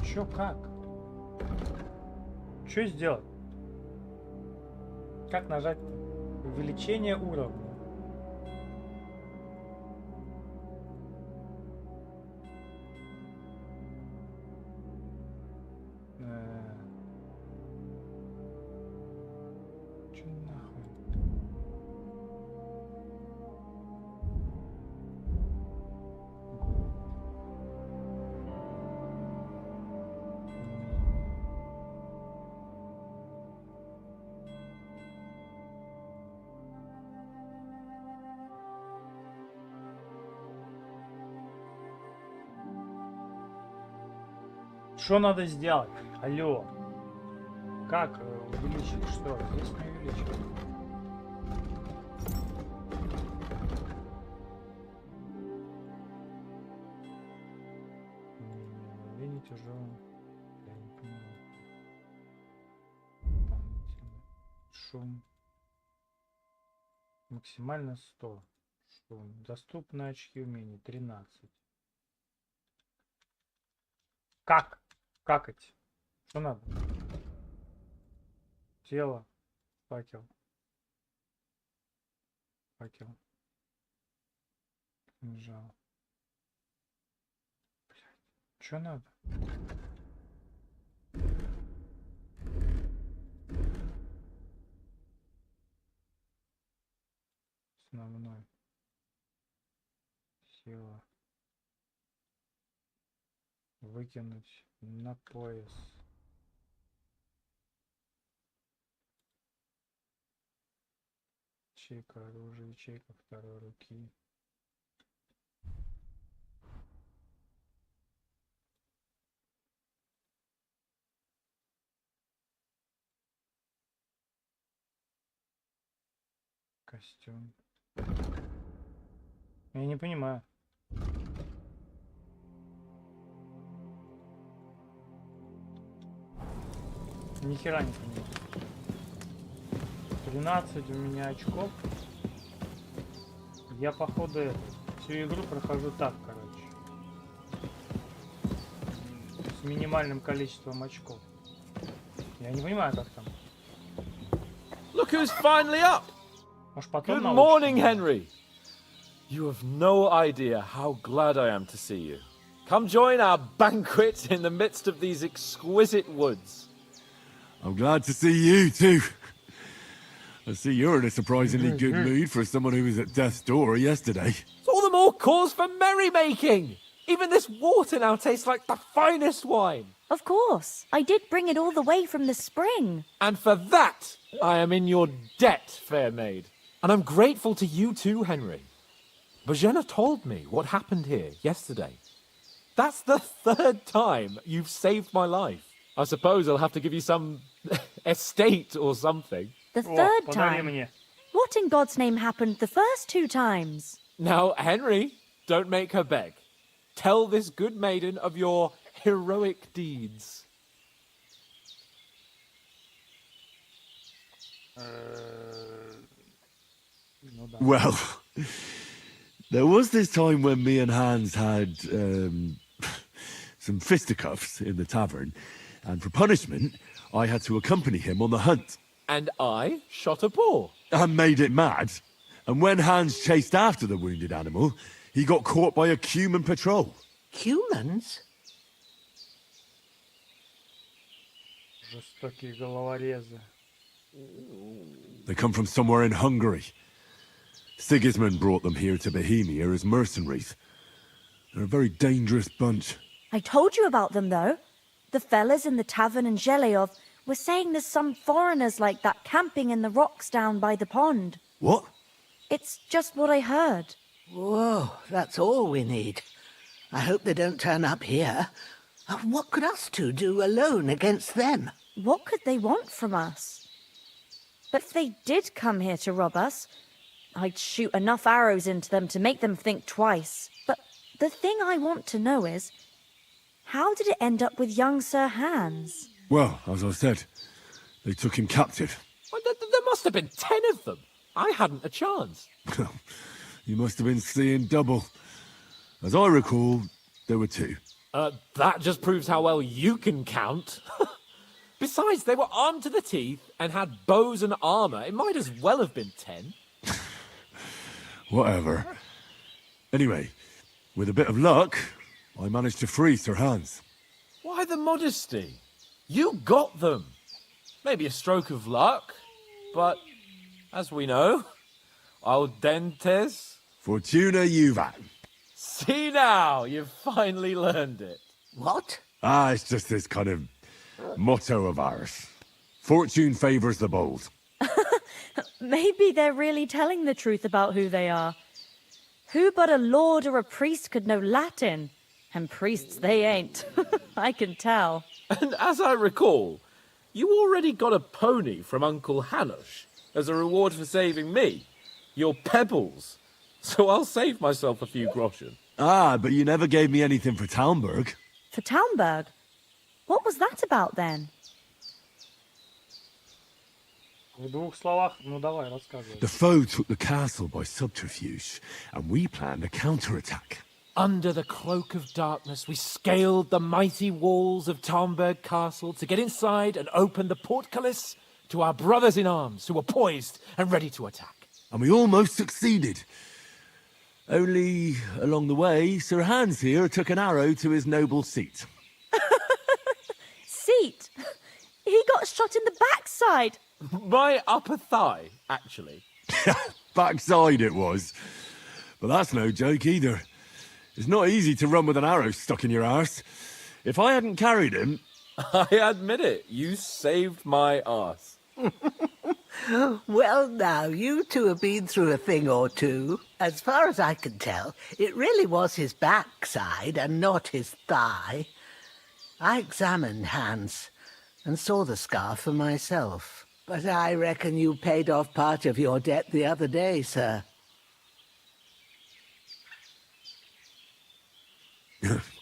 Чё, как? Чё сделать? Как нажать? Увеличение уровня. Чё нахуй? Что надо сделать? Алло. Как увеличить? Что? Здесь не увеличивать. Умение тяжелым. Я не понимаю. Дополнительно. Шум. Максимально 100. Шум. Доступные очки умений 13. Как? Какать? Что надо? Тело. Факел. Факел. Кинжал. Блядь. Что надо? Основной. Сила. Выкинуть на пояс. Ячейка оружия, ячейка второй руки. Костюм. Я не понимаю. Ни хера не понимаю. 13 у меня очков. Я походу всю игру прохожу так, короче. С минимальным количеством очков. Я не понимаю, как там. Look who's finally up! Может, потом Good morning, Henry! You have no idea how glad I am to see you. Come join our banquet in the midst of these exquisite woods. I'm glad to see you too. I see you're in a surprisingly good mood for someone who was at death's door yesterday. It's all the more cause for merrymaking! Even this water now tastes like the finest wine. Of course. I did bring it all the way from the spring. And for that, I am in your debt, fair maid. And I'm grateful to you too, Henry. Bojena told me what happened here yesterday. That's the 3rd time you've saved my life. I suppose I'll have to give you some estate or something. The 3rd time? What in God's name happened the first 2 times? Now, Henry, don't make her beg. Tell this good maiden of your heroic deeds. Well, there was this time when me and Hans had some fisticuffs in the tavern, and for punishment, I had to accompany him on the hunt. And I shot a boar. And made it mad. And when Hans chased after the wounded animal, he got caught by a human patrol. Humans? Жестокие головорезы. They come from somewhere in Hungary. Sigismund brought them here to Bohemia as mercenaries. They're a very dangerous bunch. I told you about them, though. The fellas in the tavern in Zheleov were saying there's some foreigners like that camping in the rocks down by the pond. What? It's just what I heard. Whoa, that's all we need. I hope they don't turn up here. What could us two do alone against them? What could they want from us? But if they did come here to rob us, I'd shoot enough arrows into them to make them think twice. But the thing I want to know is, how did it end up with young Sir Hans? Well, as I said, they took him captive. Well, there must have been 10 of them. I hadn't a chance. You must have been seeing double. As I recall, there were 2. That just proves how well you can count. Besides, they were armed to the teeth and had bows and armour. It might as well have been 10. Whatever. Anyway, with a bit of luck, I managed to free Sir Hans. Why the modesty? You got them. Maybe a stroke of luck, but as we know, al dentes. Fortuna juvat. See now, you've finally learned it. What? It's just this kind of motto of ours. Fortune favours the bold. Maybe they're really telling the truth about who they are. Who but a lord or a priest could know Latin? And priests they ain't. I can tell. And as I recall, you already got a pony from Uncle Hanush as a reward for saving me. Your pebbles. So I'll save myself a few groschen. But you never gave me anything for Talmberg. For Talmberg? What was that about then? В 2 словах, ну давай, рассказывай. The foe took the castle by subterfuge, and we planned a counterattack. Under the cloak of darkness, we scaled the mighty walls of Talmberg Castle to get inside and open the portcullis to our brothers in arms who were poised and ready to attack. And we almost succeeded. Only, along the way, Sir Hans here took an arrow to his noble seat. Seat? He got shot in the backside. My upper thigh, actually. Backside it was. But that's no joke either. It's not easy to run with an arrow stuck in your arse. If I hadn't carried him... I admit it, you saved my arse. Well, now, you two have been through a thing or two. As far as I can tell, it really was his backside and not his thigh. I examined Hans and saw the scar for myself. But I reckon you paid off part of your debt the other day, sir.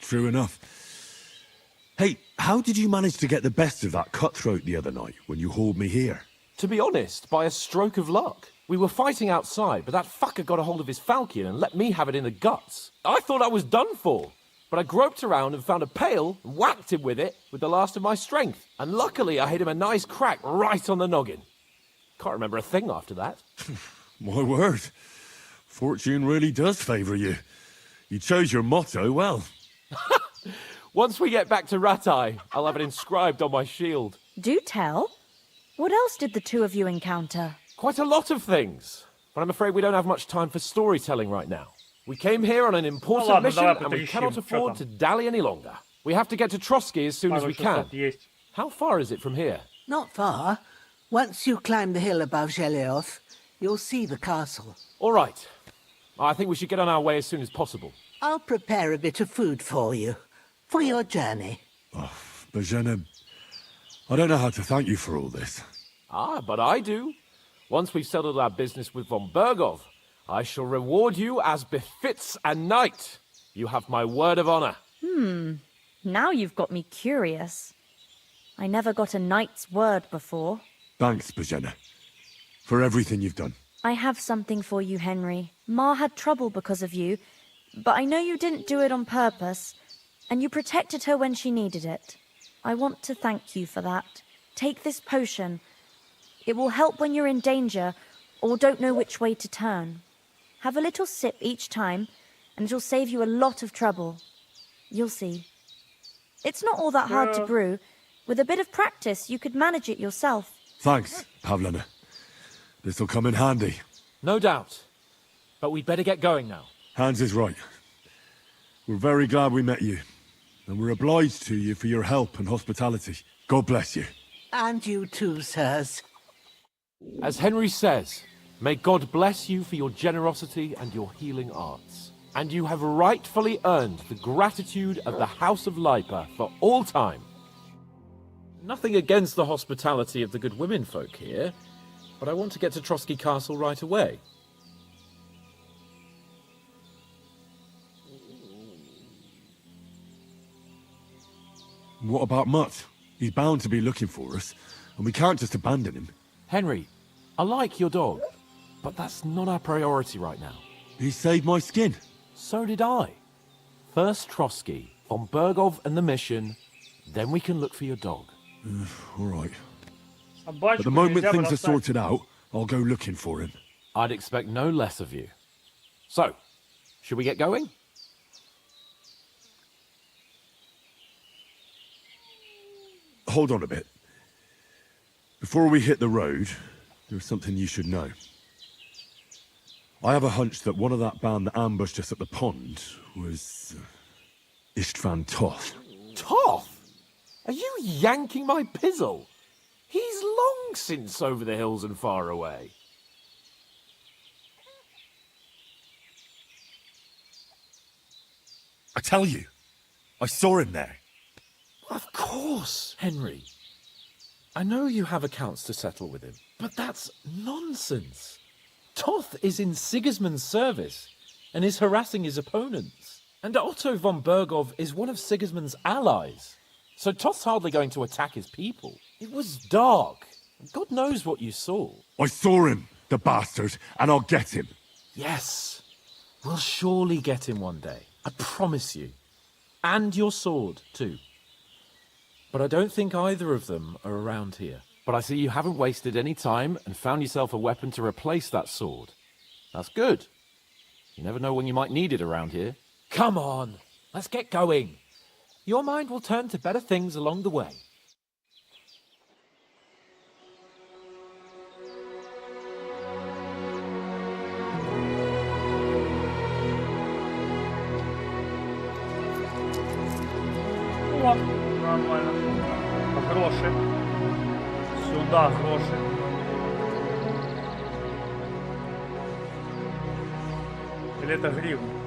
True enough. Hey, how did you manage to get the best of that cutthroat the other night when you hauled me here? To be honest, by a stroke of luck. We were fighting outside, but that fucker got a hold of his falchion and let me have it in the guts. I thought I was done for. But I groped around and found a pail and whacked him with it with the last of my strength. And luckily I hit him a nice crack right on the noggin. Can't remember a thing after that. My word. Fortune really does favour you. You chose your motto well. Once we get back to Ratai, I'll have it inscribed on my shield. Do tell. What else did the 2 of you encounter? Quite a lot of things. But I'm afraid we don't have much time for storytelling right now. We came here on an important mission and we cannot afford to dally any longer. We have to get to Trotsky as soon as we can. How far is it from here? Not far. Once you climb the hill above Gelioth, you'll see the castle. All right. I think we should get on our way as soon as possible. I'll prepare a bit of food for you, for your journey. Bozhena, I don't know how to thank you for all this. Ah, but I do. Once we've settled our business with von Bergov, I shall reward you as befits a knight. You have my word of honor. Now you've got me curious. I never got a knight's word before. Thanks, Bozhena, for everything you've done. I have something for you, Henry. Ma had trouble because of you, but I know you didn't do it on purpose, and you protected her when she needed it. I want to thank you for that. Take this potion. It will help when you're in danger or don't know which way to turn. Have a little sip each time, and it'll save you a lot of trouble. You'll see. It's not all that hard to brew. With a bit of practice, you could manage it yourself. Thanks, Pavlena. This'll come in handy. No doubt. But we'd better get going now. Hans is right. We're very glad we met you. And we're obliged to you for your help and hospitality. God bless you. And you too, sirs. As Henry says, may God bless you for your generosity and your healing arts. And you have rightfully earned the gratitude of the House of Lipa for all time. Nothing against the hospitality of the good women folk here, but I want to get to Trotsky Castle right away. What about Mutt? He's bound to be looking for us, and we can't just abandon him. Henry, I like your dog, but that's not our priority right now. He saved my skin. So did I. First Trotsky, von Bergov and the mission, then we can look for your dog. All right. At the moment things are sorted out, I'll go looking for him. I'd expect no less of you. So, should we get going? Hold on a bit. Before we hit the road, there's something you should know. I have a hunch that one of that band that ambushed us at the pond was Istvan Toth. Toth? Are you yanking my pizzle? He's long since over the hills and far away. I tell you, I saw him there. Of course, Henry. I know you have accounts to settle with him, but that's nonsense. Toth is in Sigismund's service and is harassing his opponents. And Otto von Bergov is one of Sigismund's allies. So Toth's hardly going to attack his people. It was dark. God knows what you saw. I saw him, the bastard, and I'll get him. Yes. We'll surely get him one day. I promise you. And your sword, too. But I don't think either of them are around here. But I see you haven't wasted any time and found yourself a weapon to replace that sword. That's good. You never know when you might need it around here. Come on, let's get going. Your mind will turn to better things along the way. О, нормально. Гроши. Сюда гроши. Или это гривны?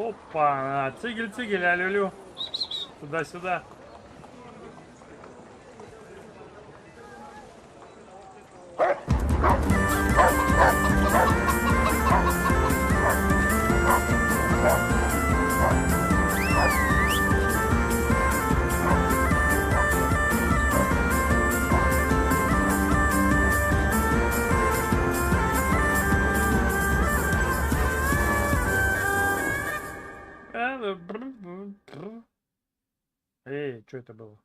Опа, цигель-цигель, алюлю. Туда-сюда. Эй, что это было?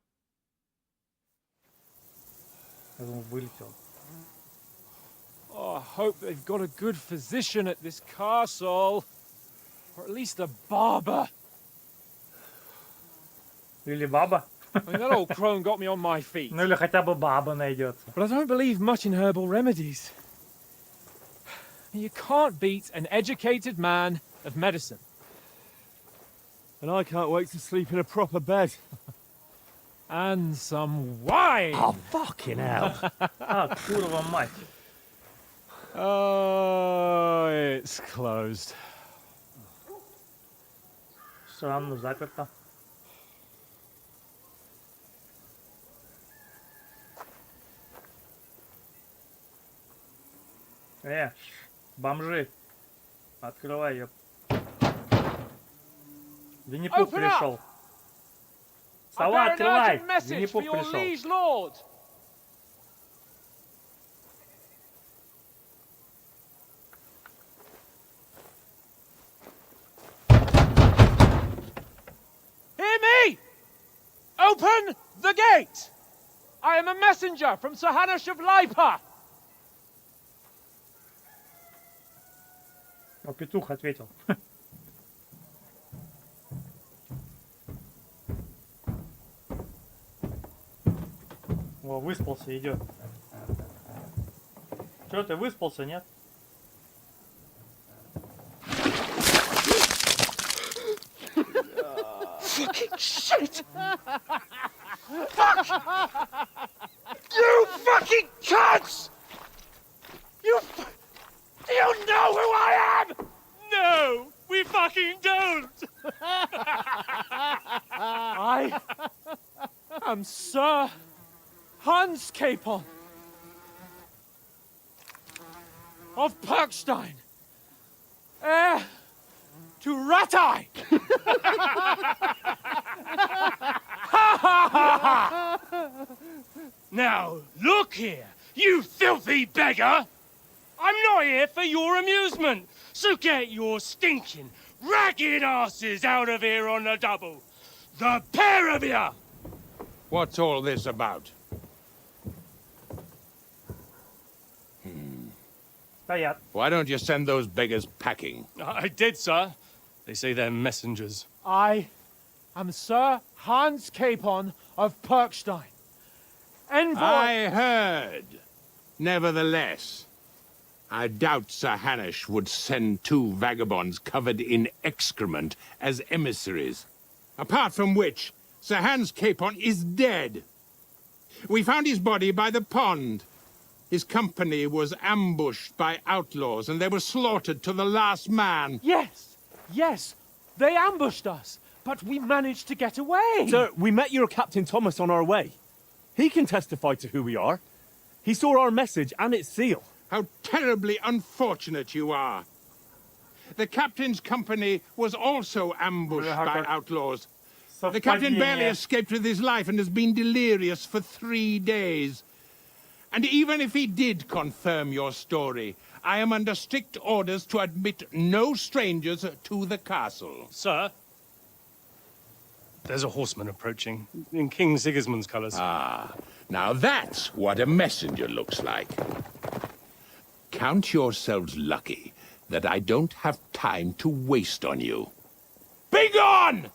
Я думал, вылетел. Oh, I hope they've got a good physician at this castle. Or at least a barber. Или баба. I mean, that old crone got me on my feet. Ну или хотя бы баба найдется. But I don't believe much in herbal remedies. You can't beat an educated man of medicine. And I can't wait to sleep in a proper bed. And some wine! Oh, fucking hell. Ah, kurwa mать. Oh, it's closed. Странно, заперто. Бомжи. Открывай ее. Винни-Пух пришел. Сова, открывай! Винни-Пух пришел. Hear me! Open the gate! I am a messenger from Sir Hanush of Lipa. О, петух ответил. О, выспался, идет. Че, ты выспался, нет? Fucking shit! Fuck! You fucking cunts! Do you know who I am? No, we fucking don't! I am Sir Hans Capon of Perkstein, heir to Ratai. Now, look here, you filthy beggar! I'm not here for your amusement, so get your stinking, ragged asses out of here on the double. The pair of you! What's all this about? Стоят. Why don't you send those beggars packing? I did, sir. They say they're messengers. I am Sir Hans Capon of Perkstein. Envoy... I heard. Nevertheless, I doubt Sir Hanush would send two vagabonds covered in excrement as emissaries. Apart from which, Sir Hans Capon is dead. We found his body by the pond. His company was ambushed by outlaws and they were slaughtered to the last man. Yes, yes, they ambushed us, but we managed to get away. Sir, we met your Captain Thomas on our way. He can testify to who we are. He saw our message and its seal. How terribly unfortunate you are. The captain's company was also ambushed by outlaws. The captain barely escaped with his life and has been delirious for 3 days. And even if he did confirm your story, I am under strict orders to admit no strangers to the castle. Sir, there's a horseman approaching in King Sigismund's colours. Ah, now that's what a messenger looks like. Count yourselves lucky that I don't have time to waste on you. Be gone!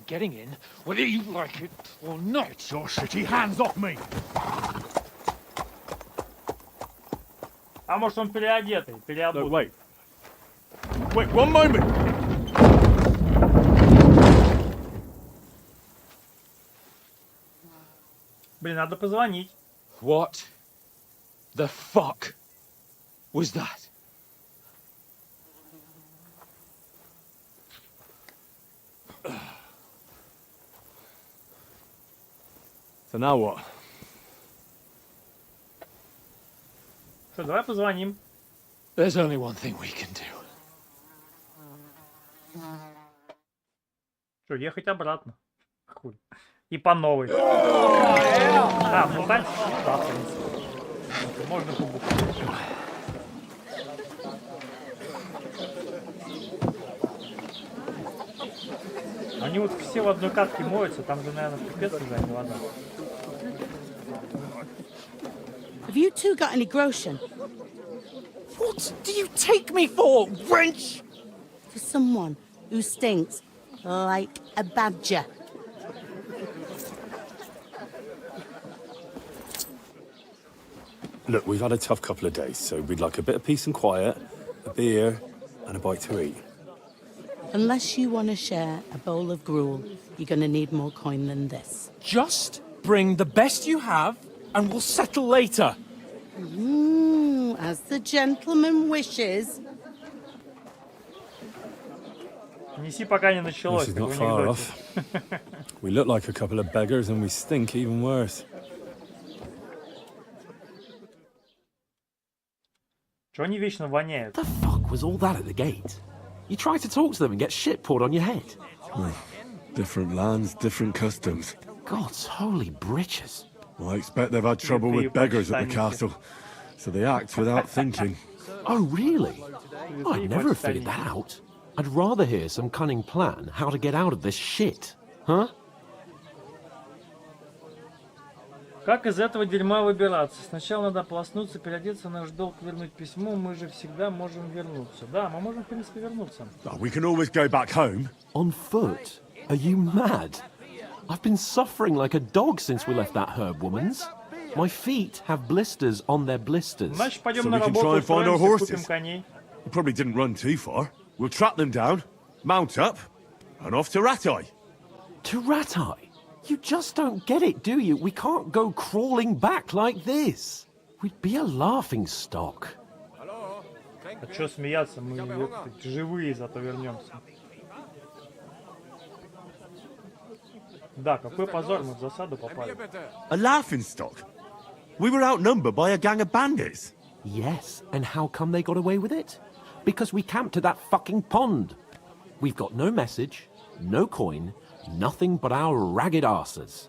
Getting in, whether you like it or not. Your shitty hands off me! А может он переодетый, переобутый. No, wait. Wait, one moment! Блин, надо позвонить. What the fuck was that? So now what? Что, давай позвоним. There's only one thing we can do. Что, ехать обратно? Хуй. И по новой. А, ну дальше. Да, в принципе. Можно побухать. Они вот все в одной катке моются, там же, наверное, пипец уже, а не вода. Have you two got any groschen? What do you take me for, wench? For someone who stinks like a badger. Look, we've had a tough couple of days, so we'd like a bit of peace and quiet, a beer, and a bite to eat. Unless you want to share a bowl of gruel, you're going to need more coin than this. Just bring the best you have, and we'll settle later. As the gentleman wishes. Неси, пока не началось. This is not far off. We look like a couple of beggars, and we stink even worse. Чего они вечно воняют? The fuck was all that at the gate? You try to talk to them and get shit poured on your head. Well, different lands, different customs. God's holy britches. Well, I expect they've had trouble with beggars at the castle, so they act without thinking. Oh, really? I'd never have figured that out. I'd rather hear some cunning plan how to get out of this shit. Huh? Как из этого дерьма выбираться? Сначала надо ополоснуться, переодеться, наш долг вернуть письмо, мы же всегда можем вернуться. Да, мы можем, в принципе, вернуться. We can always go back home. On foot? Are you mad? I've been suffering like a dog since we left that herb woman's. My feet have blisters on their blisters. Значит, пойдем So на we can работу, try and find our устроимся, купим horses. коней. We probably didn't run too far. We'll track them down, mount up, and off to Ratai. To Ratai? You just don't get it, do you? We can't go crawling back like this. We'd be a laughing stock. А что смеяться? Мы живые зато вернемся. Да, какой позор, мы в засаду попали. A laughing stock? We were outnumbered by a gang of bandits. Yes, and how come they got away with it? Because we camped at that fucking pond. We've got no message, no coin, nothing but our ragged arses.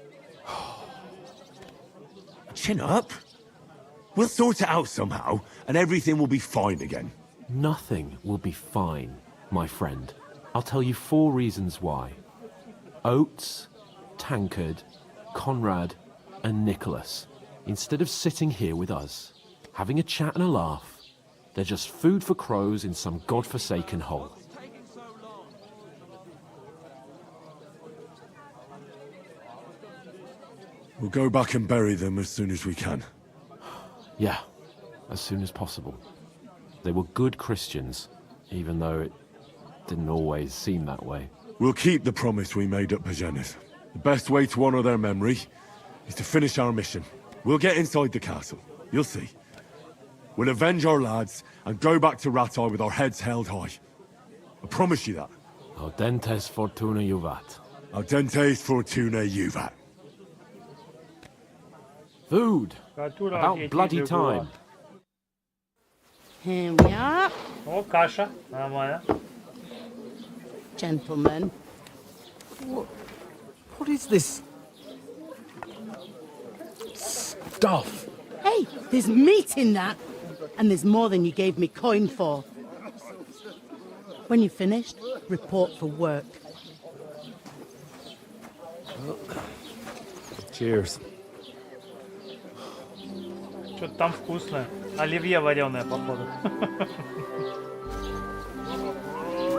Chin up. We'll sort it out somehow, and everything will be fine again. Nothing will be fine, my friend. I'll tell you 4 reasons why. Oates, Tankard, Conrad, and Nicholas, instead of sitting here with us, having a chat and a laugh, they're just food for crows in some godforsaken hole. We'll go back and bury them as soon as we can. Yeah, as soon as possible. They were good Christians, even though it didn't always seem that way. We'll keep the promise we made at Pagenis. The best way to honor their memory is to finish our mission. We'll get inside the castle. You'll see. We'll avenge our lads and go back to Ratai with our heads held high. I promise you that. Audentes fortuna juvat. Audentes fortuna juvat. Food. About bloody time. Here we are. О, каша. Нормально. Gentlemen. What is this stuff? Hey, there's meat in that. And there's more than you gave me coin for. When you're finished, report for work. Cheers. Что-то там вкусное. Оливье вареное, походу.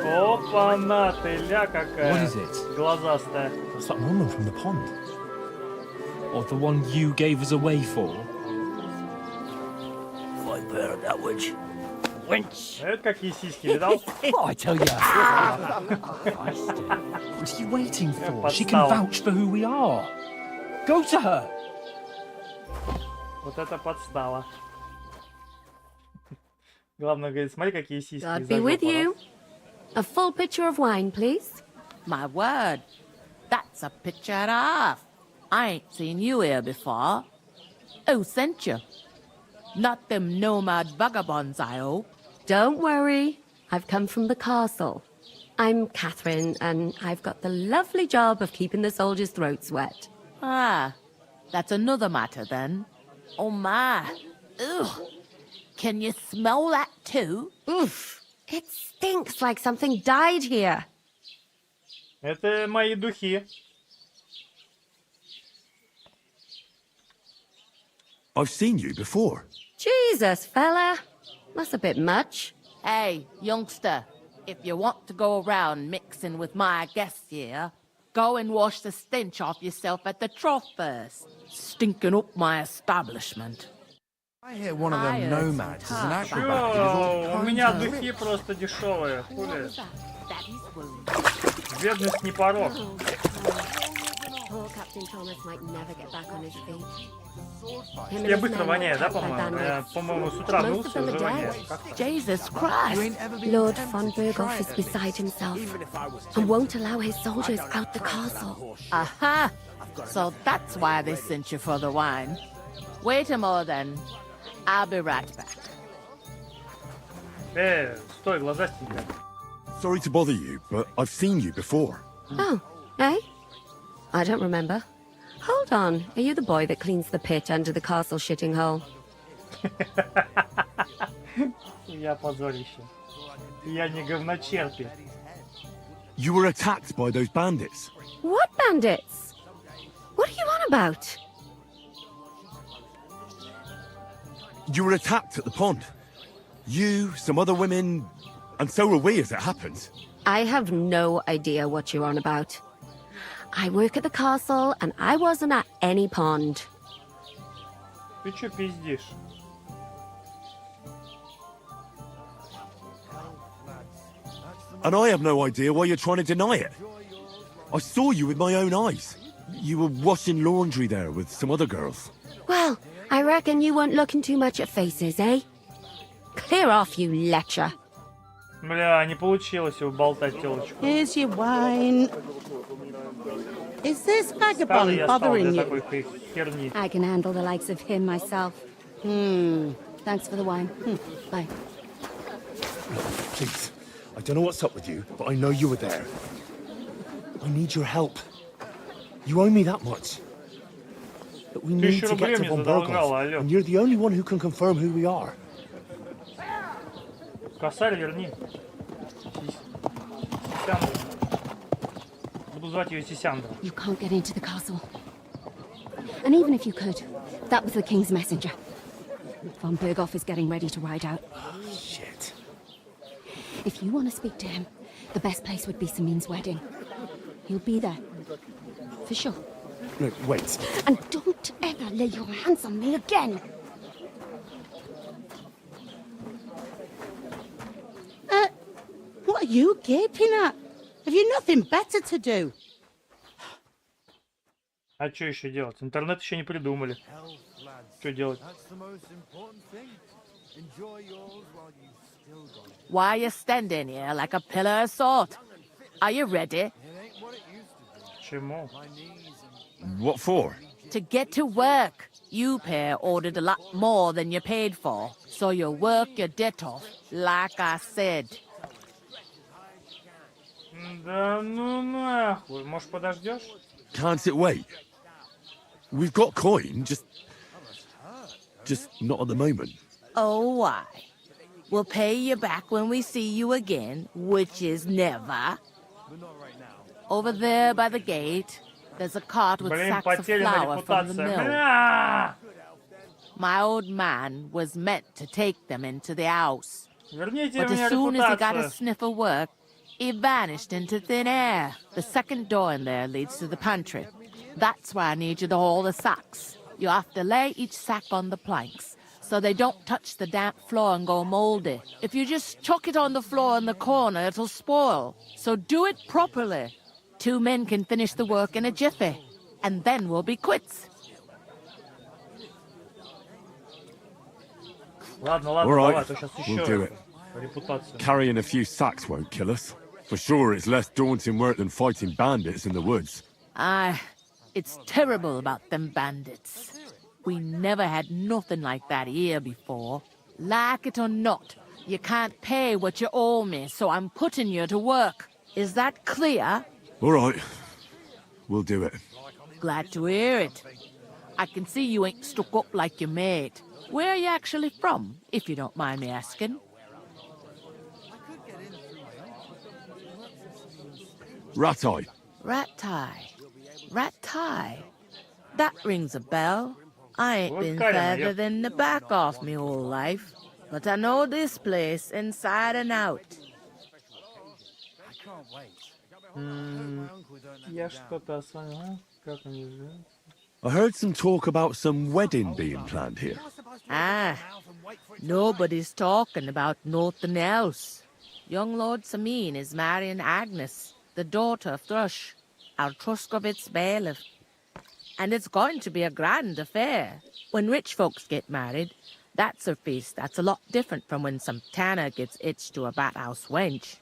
Опа-на, ты ля какая. What is it? Глазастая. It's that woman from the pond. Or the one you gave us away for. That witch. Wench. Это какие сиськи, видал? What I tell you? What are you waiting for? She can vouch for who we are. Go to her. Вот это подстава. Главное, говорит, смотри, какие сиськи. God be with you. A full pitcher of wine, please. My word. That's a picture and a half. I ain't seen you here before. Who sent you? Not them nomad vagabonds, I hope. Don't worry. I've come from the castle. I'm Catherine, and I've got the lovely job of keeping the soldiers' throats wet. Ah, that's another matter then. Oh my. Ugh. Can you smell that too? Oof. It stinks like something died here. Это мои духи. I've seen you before. Jesus, fella. That's a bit much. Hey, youngster, if you want to go around mixing with my guests here, go and wash the stench off yourself at the trough first. Stinking up my establishment. I hear one of them nomads is an acrobat. Чё, у меня духи просто дешевые. Хули. Бедность не порог. Poor Captain Thomas might never get back on his feet. Я быстро воняю, да, по-моему? Я, по-моему, с утра мылся, уже воняю. Jesus Christ! Lord von Berghoff is beside himself and won't allow his soldiers out the castle. Aha! So that's why they sent you for the wine. Wait a moment then. I'll be right back. Стой, глазастенькая. Sorry to bother you, but I've seen you before. Oh, eh? I don't remember. Hold on, are you the boy that cleans the pit under the castle shitting hole? Я позорище. Я не говночерпи. You were attacked by those bandits. What bandits? What are you on about? You were attacked at the pond. You, some other women, and so were we as it happened. I have no idea what you're on about. I work at the castle, and I wasn't at any pond. Ты чё пиздишь? And I have no idea why you're trying to deny it. I saw you with my own eyes. You were washing laundry there with some other girls. Well, I reckon you weren't looking too much at faces, eh? Clear off, you lecher. Бля, не получилось его болтать телочку. Here's your wine. Is this vagabond bothering you? I can handle the likes of him myself. Thanks for the wine. Bye. Please, I don't know what's up with you, but I know you were there. I need your help. You owe me that much. But we need to get to von Berghoff, and you're the only one who can confirm who we are. Косарь верни. Сисяндра. Буду звать ее Сисяндра. You can't get into the castle. And even if you could, that was the king's messenger. Von Berghoff is getting ready to ride out. Oh, shit. If you want to speak to him, the best place would be Samin's wedding. He'll be there. For sure. No, wait. And don't ever lay your hands on me again. What are you gaping at? Have you nothing better to do? А что еще делать? Интернет еще не придумали. Что делать? Why are you standing here like a pillar of salt? Are you ready? Чему? What for? To get to work. You pair ordered a lot more than you paid for, so you'll work your debt off, like I said. Да ну нахуй. Может, подождешь? Can't it wait? We've got coin, just not at the moment. Oh, why? We'll pay you back when we see you again, which is never. Over there by the gate, there's a cart with sacks of flour from the mill. My old man was meant to take them into the house. But as soon as he got a sniff of work, he vanished into thin air. The second door in there leads to the pantry. That's why I need you to haul the sacks. You have to lay each sack on the planks, so they don't touch the damp floor and go moldy. If you just chuck it on the floor in the corner, it'll spoil. So do it properly. 2 men can finish the work in a jiffy, and then we'll be quits. Ладно, All ладно, right, давай, то сейчас we'll do еще it. репутацию. Carrying a few sacks won't kill us. For sure, it's less daunting work than fighting bandits in the woods. Aye, It's terrible about them bandits. We never had nothing like that here before. Like it or not, you can't pay what you owe me, so I'm putting you to work. Is that clear? All right. We'll do it. Glad to hear it. I can see you ain't stuck up like your mate. Where are you actually from, if you don't mind me asking? Ratai. Ratai. That rings a bell. I ain't been further than the back off me whole life, but I know this place inside and out. Я что-то освоил. Как они живут? I heard some talk about some wedding being planned here. Ah, nobody's talking about nothing else. Young Lord Samin is marrying Agnes, the daughter of Thrush, our Truscovitz bailiff. And it's going to be a grand affair. When rich folks get married, that's a feast that's a lot different from when some tanner gets hitched to a bathouse wench.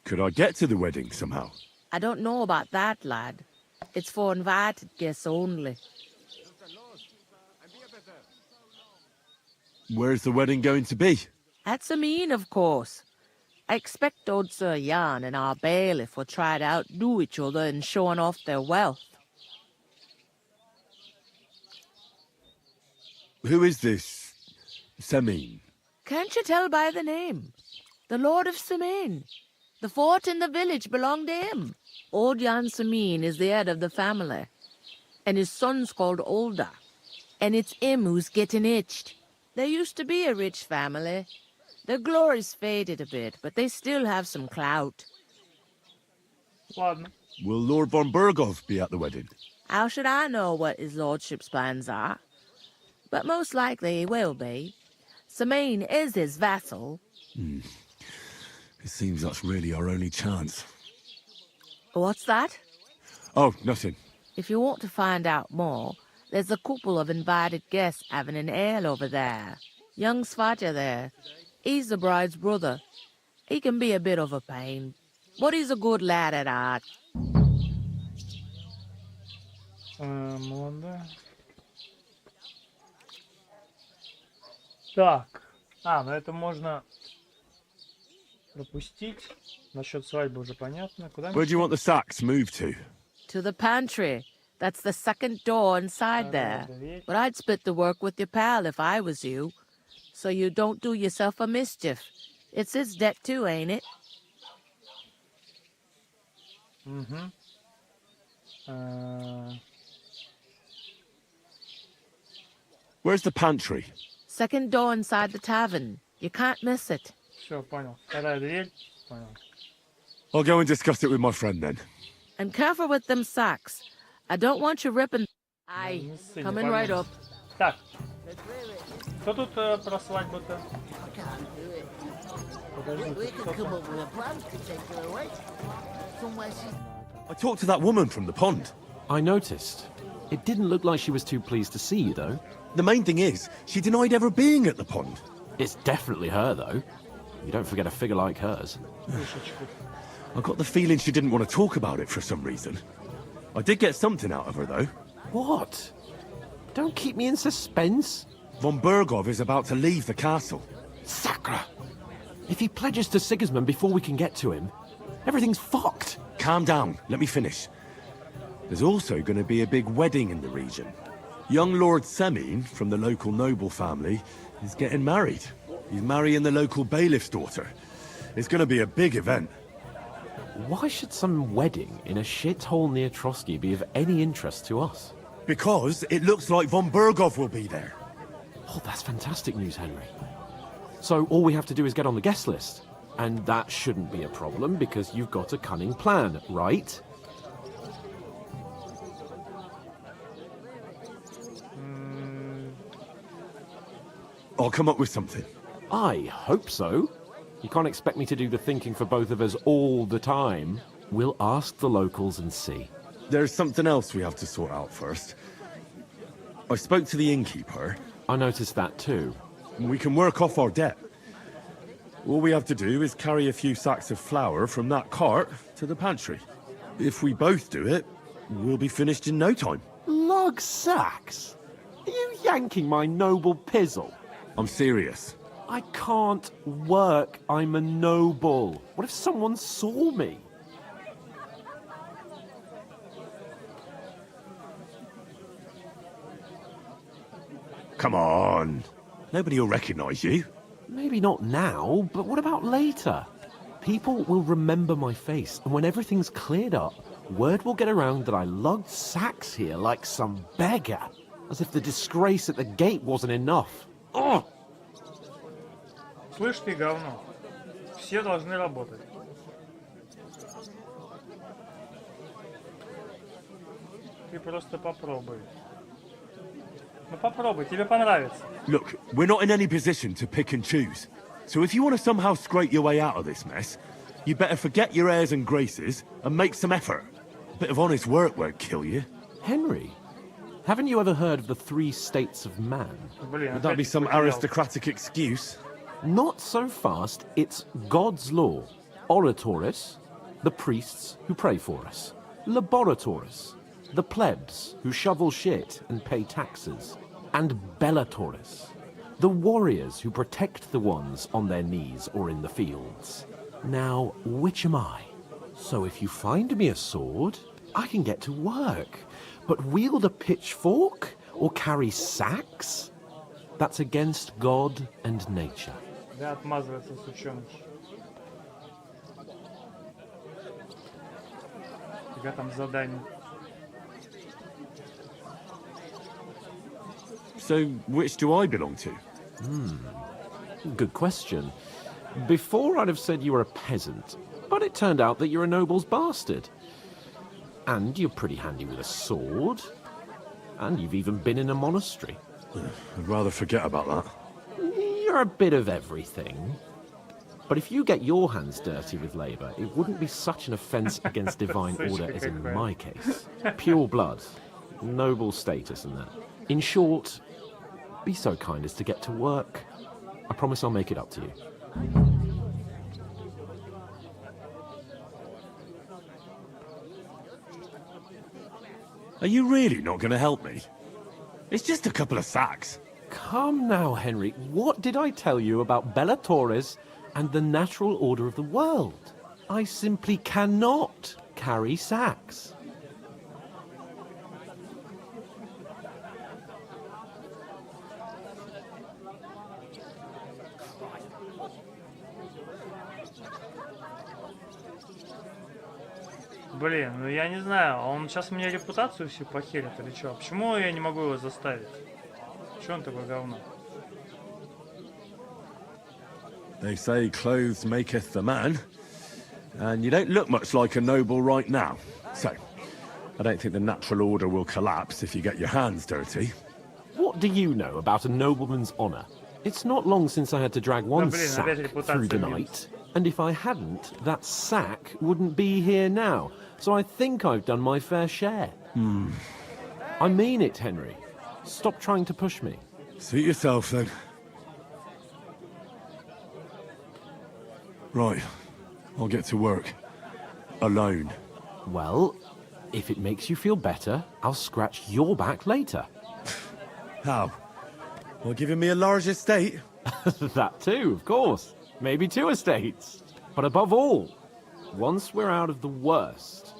Could I get to the wedding somehow? I don't know about that, lad. It's for invited guests only. Where's the wedding going to be? At Samin, of course. I expect old Sir Jan and our bailiff will try to outdo each other in showing off their wealth. Who is this Samin? Can't you tell by the name? The Lord of Samin. The fort in the village belonged to him. Old Jan Samin is the head of the family, and his son's called Olda, and it's him who's getting itched. There used to be a rich family. Their glory's faded a bit, but they still have some clout. Will Lord von Burgov be at the wedding? How should I know what his lordship's plans are? But most likely he will be. Samin is his vassal. It seems that's really our only chance. What's that? Oh, nothing. If you want to find out more, there's a couple of invited guests having an ale over there. Young Svatja there. He's the bride's brother. He can be a bit of a pain, but he's a good lad at heart. Так. Ну это можно пропустить. Насчет свадьбы уже понятно. Куда Where do you want the sacks moved to? To the pantry. That's the second door inside there. But I'd split the work with your pal if I was you, so you don't do yourself a mischief. It's his debt too, ain't it? Where's the pantry? Second door inside the tavern. You can't miss it. Все, понял. Вторая дверь. Понял. I'll go and discuss it with my friend then. And careful with them sacks. I don't want you ripping... Aye, coming right up. Так. Кто тут про свадьбу-то? I talked to that woman from the pond. I noticed. It didn't look like she was too pleased to see you, though. The main thing is, she denied ever being at the pond. It's definitely her, though. You don't forget a figure like hers. I got the feeling she didn't want to talk about it for some reason. I did get something out of her, though. What? Don't keep me in suspense. Von Burgov is about to leave the castle. Sacra! If he pledges to Sigismund before we can get to him, everything's fucked. Calm down, let me finish. There's also going to be a big wedding in the region. Young Lord Semin, from the local noble family, is getting married. He's marrying the local bailiff's daughter. It's going to be a big event. Why should some wedding in a shithole near Trotsky be of any interest to us? Because it looks like von Burgov will be there. Oh, that's fantastic news, Henry. So all we have to do is get on the guest list. And that shouldn't be a problem because you've got a cunning plan, right? I'll come up with something. I hope so. You can't expect me to do the thinking for both of us all the time. We'll ask the locals and see. There's something else we have to sort out first. I spoke to the innkeeper. I noticed that too. We can work off our debt. All we have to do is carry a few sacks of flour from that cart to the pantry. If we both do it, we'll be finished in no time. Lug sacks? Are you yanking my noble pizzle? I'm serious. I can't work. I'm a noble. What if someone saw me? Come on. Nobody will recognize you. Maybe not now, but what about later? People will remember my face, and when everything's cleared up, word will get around that I lugged sacks here like some beggar. As if the disgrace at the gate wasn't enough. Oh! Слышь ты, говно. Все должны работать. Ты просто попробуй. Ну попробуй, тебе понравится. Look, we're not in any position to pick and choose. So if you want to somehow scrape your way out of this mess, you better forget your airs and graces and make some effort. A bit of honest work won't kill you. Henry, haven't you ever heard of the 3 states of man? Would that be some aristocratic excuse? Not so fast. It's God's law. Oratoris, the priests who pray for us. Laboratoris, the plebs who shovel shit and pay taxes. And Bellatoris, the warriors who protect the ones on their knees or in the fields. Now, which am I? So if you find me a sword, I can get to work. But wield a pitchfork or carry sacks? That's against God and nature. Да, отмазывается, сучёныш. У тебя там задание. So, which do I belong to? Good question. Before I'd have said you were a peasant, but it turned out that you're a noble's bastard. And you're pretty handy with a sword. And you've even been in a monastery. I'd rather forget about that. You're a bit of everything. But if you get your hands dirty with labour, it wouldn't be such an offence against divine order as in my case. Pure blood, noble status and that. In short, be so kind as to get to work. I promise I'll make it up to you. Are you really not going to help me? It's just a couple of sacks. Come now, Henry. What did I tell you about Bellatoris and the natural order of the world? I simply cannot carry sacks. Блин, ну я не знаю, он сейчас мне репутацию всю похерит или что? Почему я не могу его заставить? Чё он такой говно? They say clothes maketh the man, and you don't look much like a noble right now. So, I don't think the natural order will collapse if you get your hands dirty. What do you know about a nobleman's honour? It's not long since I had to drag one sack through the night, and if I hadn't, that sack wouldn't be here now. So I think I've done my fair share. I mean it, Henry. Stop trying to push me. Suit yourself, then. Right. I'll get to work. Alone. Well, if it makes you feel better, I'll scratch your back later. How? Well, giving me a large estate? That too, of course. Maybe 2 estates. But above all, once we're out of the worst,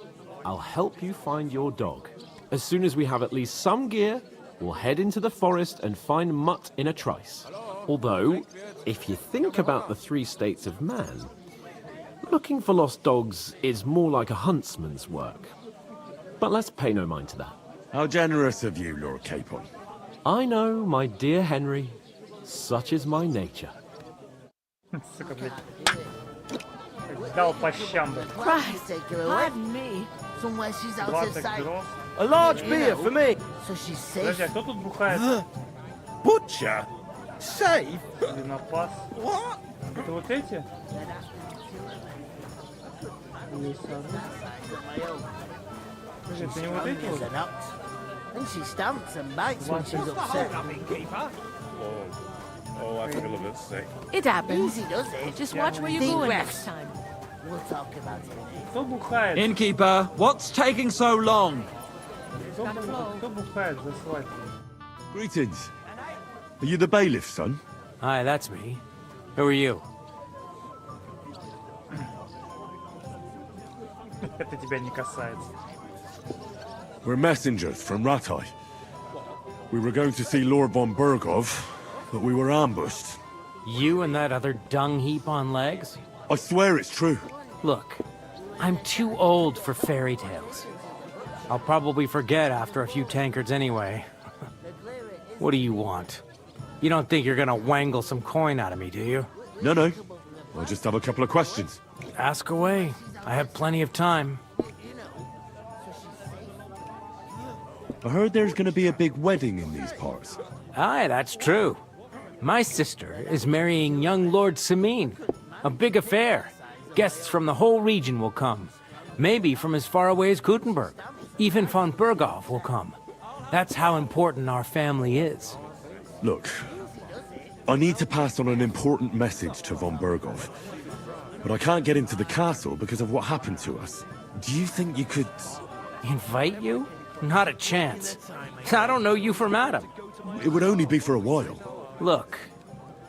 I'll help you find your dog. As soon as we have at least some gear, we'll head into the forest and find Mutt in a trice. Although, if you think about the 3 states of man, looking for lost dogs is more like a huntsman's work. But let's pay no mind to that. How generous of you, Lord Capon. I know, my dear Henry. Such is my nature. Сука, блядь. Дал по щам, блядь. Pardon me. Somewhere she's out of 20 sight. дров. A large beer for me. So she's safe. Подожди, а кто тут бухает? Butcher? Safe? Винопас. What? Это вот эти? Подожди, это не вот эти вот? And she stamps and bites when she's upset. Oh, I feel a bit sick. It happens. Easy does it. Just watch where you're Deep going breaths. next time. We'll talk about it later. Кто бухает? Innkeeper, what's taking so long? Кто бухает за свадьбу? Greetings. Are you the bailiff, son? Hi, that's me. Who are you? Это тебя не касается. We're messengers from Ratai. We were going to see Lord von Bergov, but we were ambushed. You and that other dung heap on legs? I swear it's true. Look, I'm too old for fairy tales. I'll probably forget after a few tankards anyway. What do you want? You don't think you're gonna wangle some coin out of me, do you? No. I just have a couple of questions. Ask away. I have plenty of time. I heard there's gonna be a big wedding in these parts. Aye, that's true. My sister is marrying young Lord Samin. A big affair. Guests from the whole region will come. Maybe from as far away as Gutenberg. Even von Berghoff will come. That's how important our family is. Look, I need to pass on an important message to von Berghoff. But I can't get into the castle because of what happened to us. Do you think you could... Invite you? Not a chance. I don't know you from Adam. It would only be for a while. Look,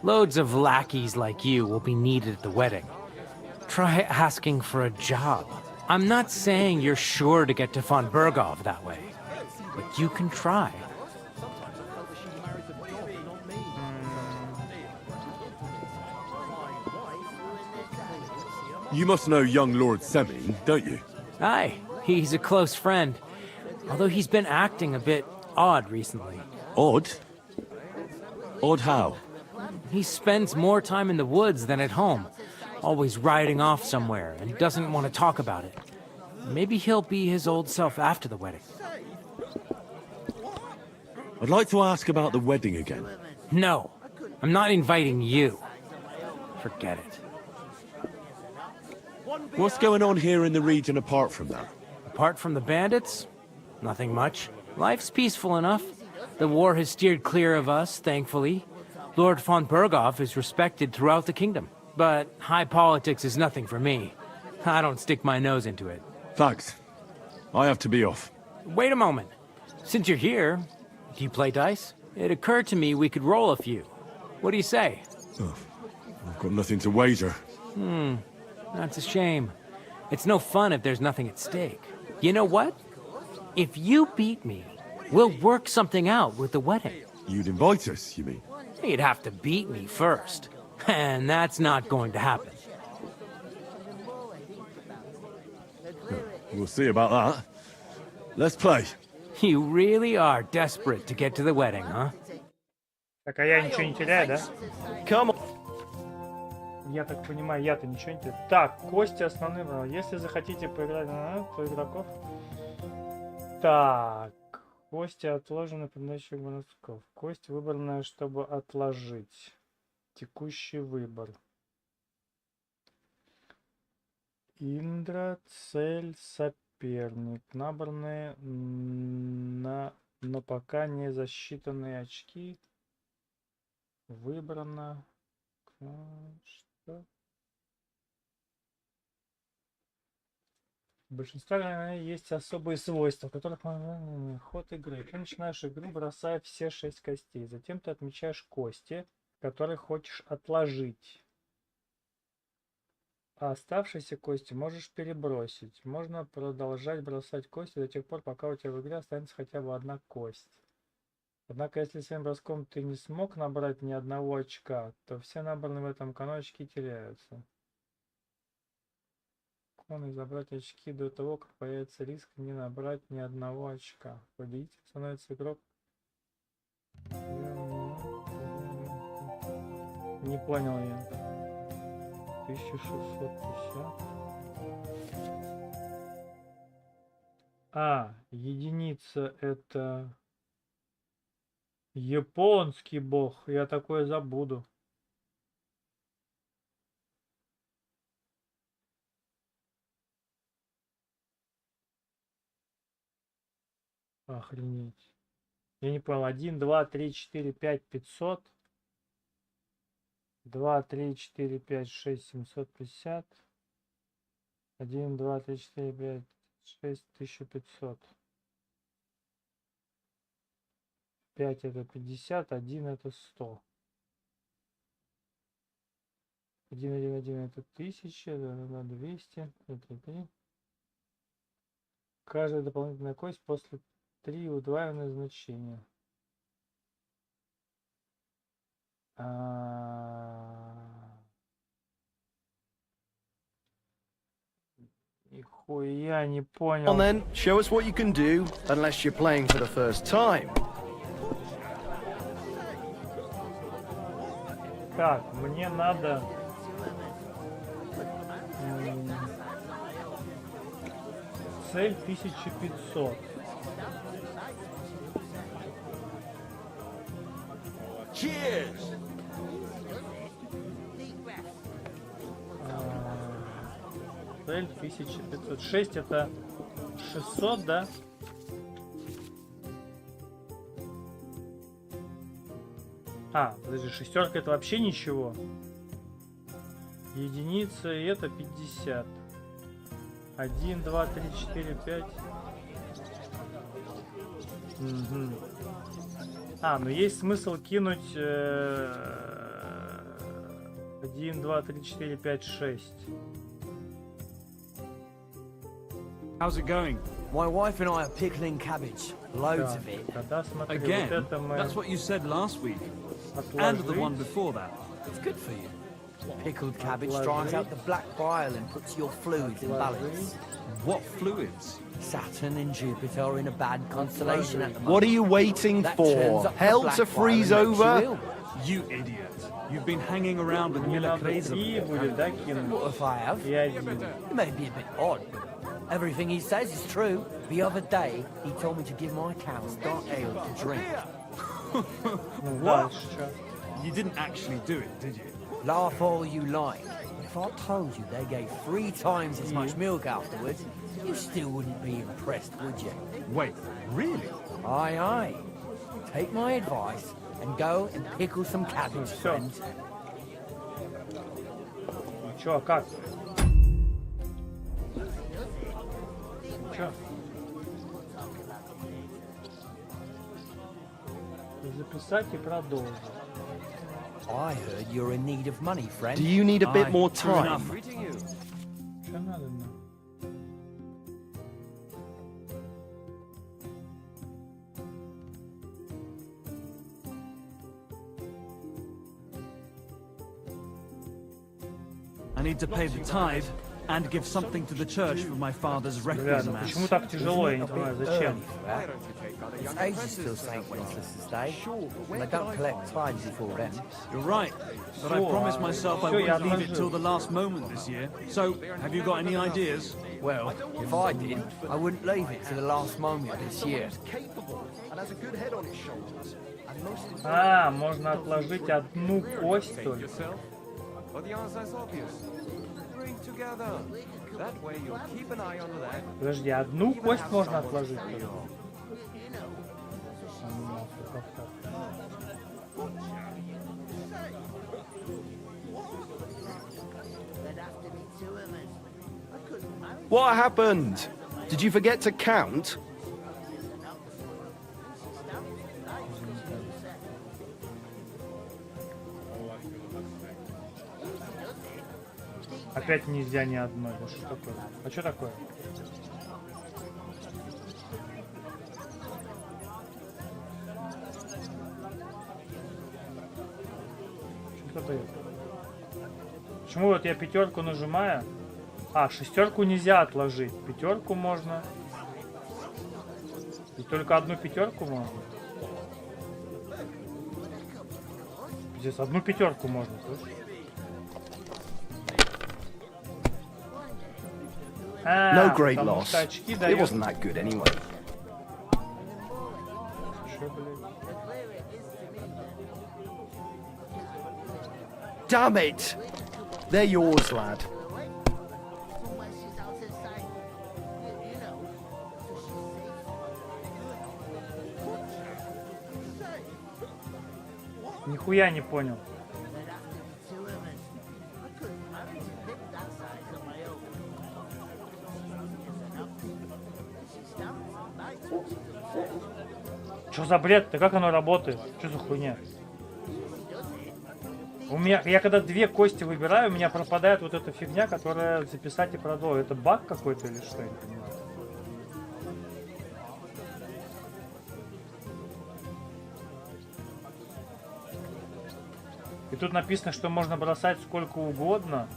loads of lackeys like you will be needed at the wedding. Try asking for a job. I'm not saying you're sure to get to von Berghoff that way, but you can try. You must know young Lord Semin, don't you? Aye, he's a close friend. Although he's been acting a bit odd recently. Odd? Odd how? He spends more time in the woods than at home. Always riding off somewhere and doesn't want to talk about it. Maybe he'll be his old self after the wedding. I'd like to ask about the wedding again. No, I'm not inviting you. Forget it. What's going on here in the region apart from that? Apart from the bandits? Nothing much. Life's peaceful enough. The war has steered clear of us, thankfully. Lord von Berghoff is respected throughout the kingdom. But high politics is nothing for me. I don't stick my nose into it. Thanks. I have to be off. Wait a moment. Since you're here, do you play dice? It occurred to me we could roll a few. What do you say? Oh, I've got nothing to wager. That's a shame. It's no fun if there's nothing at stake. You know what? If you beat me, we'll work something out with the wedding. You'd invite us, you mean? You'd have to beat me first. And that's not going to happen. We'll see about that. Let's play. You really are desperate to get to the wedding, huh? Так, а я ничего не теряю, да? Come on. Я так понимаю, я-то ничего не теряю. Так, кости основные. Если захотите поиграть то игроков... Так, кости отложены под наличием бонусков. Кость выбранная, чтобы отложить. Текущий выбор. Индра, цель, соперник. Набранные но пока не засчитанные очки. Выбрано. Что? У большинства есть особые свойства, которых ход игры. Ты начинаешь игру, бросая все 6 костей. Затем ты отмечаешь кости, которые хочешь отложить. А оставшиеся кости можешь перебросить. Можно продолжать бросать кости до тех пор, пока у тебя в игре останется хотя бы одна кость. Однако, если своим броском ты не смог набрать ни одного очка, то все набранные в этом канале очки теряются. Главное забрать очки до того, как появится риск не набрать ни одного очка. Победитель становится игрок. Не понял я. 1650. Единица это японский бог. Я такое забуду. Охренеть. Я не понял. 1, 2, 3, 4, 5, 500. 2, 3, 4, 5, 6, 750. 1, 2, 3, 4, 5, 6, 1500. 5 это 50, 1 это 100. 1, 1, 1 это 1000, 200, 3, 3. Каждая дополнительная кость после 3 удваиванное значение. Нихуя не понял. On then, show us what you can do, unless you're playing for the first time. Так, мне надо... Цель 1500. Cheers! Цель 1500. 6 это 600, да? Подожди, шестерка это вообще ничего. Единица и это 50. 1, 2, 3, 4, 5. Угу. Ну есть смысл кинуть 1, 2, 3, 4, 5, 6. How's it going? My wife and I are pickling cabbage. Loads of it. Again? That's what you said last week. And the one before that. It's good for you. Pickled cabbage dries out the black bile and puts your fluids in balance. What fluids? Saturn and Jupiter are in a bad constellation at the moment. What are you waiting for? Hell to freeze over? You idiot. You've been hanging around with Miller crazy. What if I have? It may be a bit odd, but everything he says is true. The other day, he told me to give my cows dark ale to drink. What? You didn't actually do it, did you? Laugh all you like. If I told you they gave 3 times as much milk afterwards, you still wouldn't be impressed, would you? Wait, really? Aye, aye. Take my advice and go and pickle some cabbage, friends. Чё, как? Чё? Записать и продолжить. I heard you're in need of money, friend. Do you need a bit more time? Чё надо мне? I need to pay the tithe and give something to the church for my father's requiem mass. Почему так тяжело? Я не понимаю, зачем? It's ages till St. Wenceslas Day, and I don't collect tithes before then. You're right, but I promised myself I wouldn't leave it till the last moment this year. So, have you got any ideas? Well, if I did, I wouldn't leave it to the last moment this year. Можно отложить одну кость только. Подожди, одну кость можно отложить только? What happened? Did you forget to count? Опять нельзя ни одной. Да что такое? А что такое? Что дает? Почему вот я пятерку нажимаю? Шестерку нельзя отложить. Пятерку можно. И только одну пятерку можно. Здесь одну пятерку можно, слышишь? No great loss. It wasn't that good anyway. Damn it! They're yours, lad. Нихуя не понял. Что за бред-то? Как оно работает? Что за хуйня? У меня, я когда 2 кости выбираю, у меня пропадает вот эта фигня, которая записать и продолжить. Это баг какой-то или что? Я не понимаю. И тут написано, что можно бросать сколько угодно.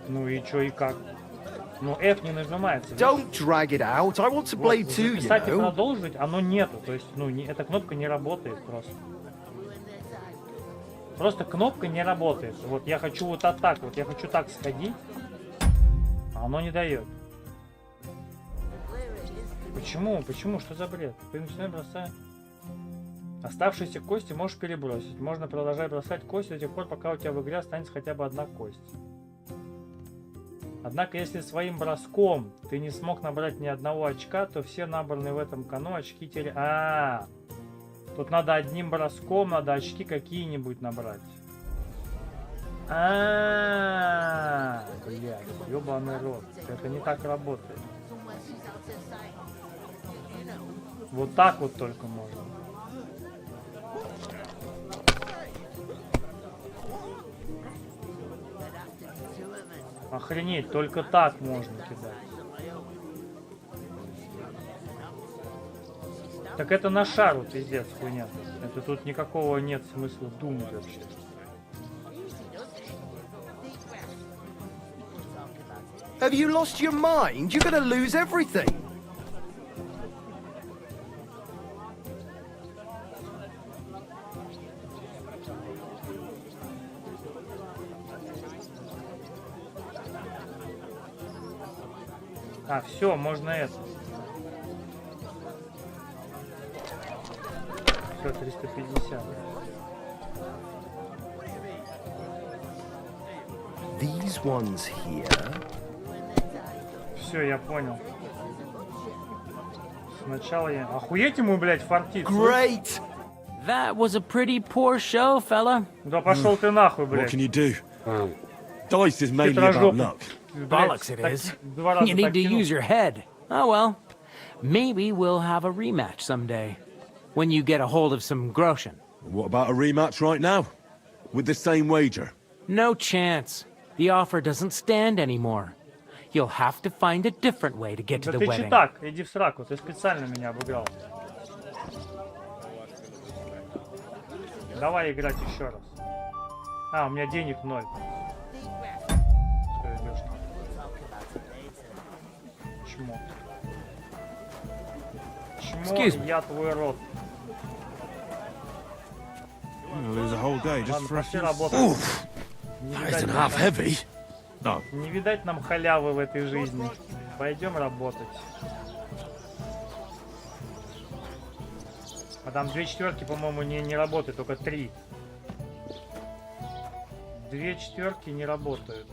Ну и чё, и как? Ну, F не нажимается. Don't drag it out. I want to play Вот, too, you записать и know. продолжить, оно нету. То есть, ну, эта кнопка не работает просто. Просто кнопка не работает. Вот я хочу вот так вот, я хочу так сходить, а оно не дает. Почему? Почему? Что за бред? Ты начинаешь бросать. Оставшиеся кости можешь перебросить. Можно продолжать бросать кости до тех пор, пока у тебя в игре останется хотя бы 1 кость. Однако, если своим броском ты не смог набрать ни 1 очка, то все набранные в этом кону очки теряют. Тут надо одним броском, надо очки какие-нибудь набрать. Блядь, ёбаный рот. Это не так работает. Вот так вот только можно. Охренеть, только так можно кидать. Так это на шару, пиздец, хуйня. Это тут никакого нет смысла думать вообще. Have you lost your mind? You're gonna lose everything. А, все, можно это. Все, 350. These ones here. Все, я понял. Сначала я... Охуеть ему, блядь, фартит. Great. That was a pretty poor show, fella. Да пошел ты нахуй, блядь. What can you do? Dice is mainly about luck. Bollocks it is. You need to use your head. Oh well. Maybe we'll have a rematch someday. When you get a hold of some groschen. What about a rematch right now? With the same wager? No chance. The offer doesn't stand anymore. You'll have to find a different way to get to Да the ты wedding. читак, иди в сраку, ты специально меня обыграл. Давай играть еще раз. А, у меня денег 0. Что идешь там? Чмо. Чмо, я твой рот. Lose a whole day just Ладно, for a пошли few... работать. Isn't half heavy. No. Не видать нам халявы в этой жизни. Пойдем работать. А там 2 четверки, по-моему, не работают, только 3. 2 четверки не работают.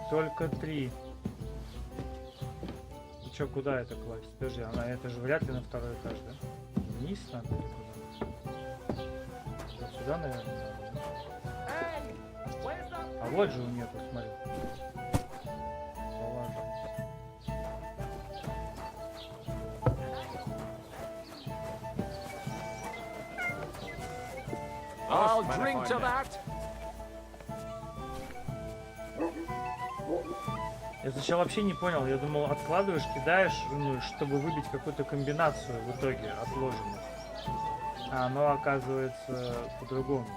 Только 3. Ну чё, куда это класть? Подожди, это же вряд ли на 2-й этаж, да? Вниз надо или куда? Вот сюда, наверное, надо. А вот же у нее тут, смотри. Положим. I'll drink to that. Я сначала вообще не понял, я думал, откладываешь, кидаешь, ну, чтобы выбить какую-то комбинацию в итоге отложенную. А оно оказывается по-другому.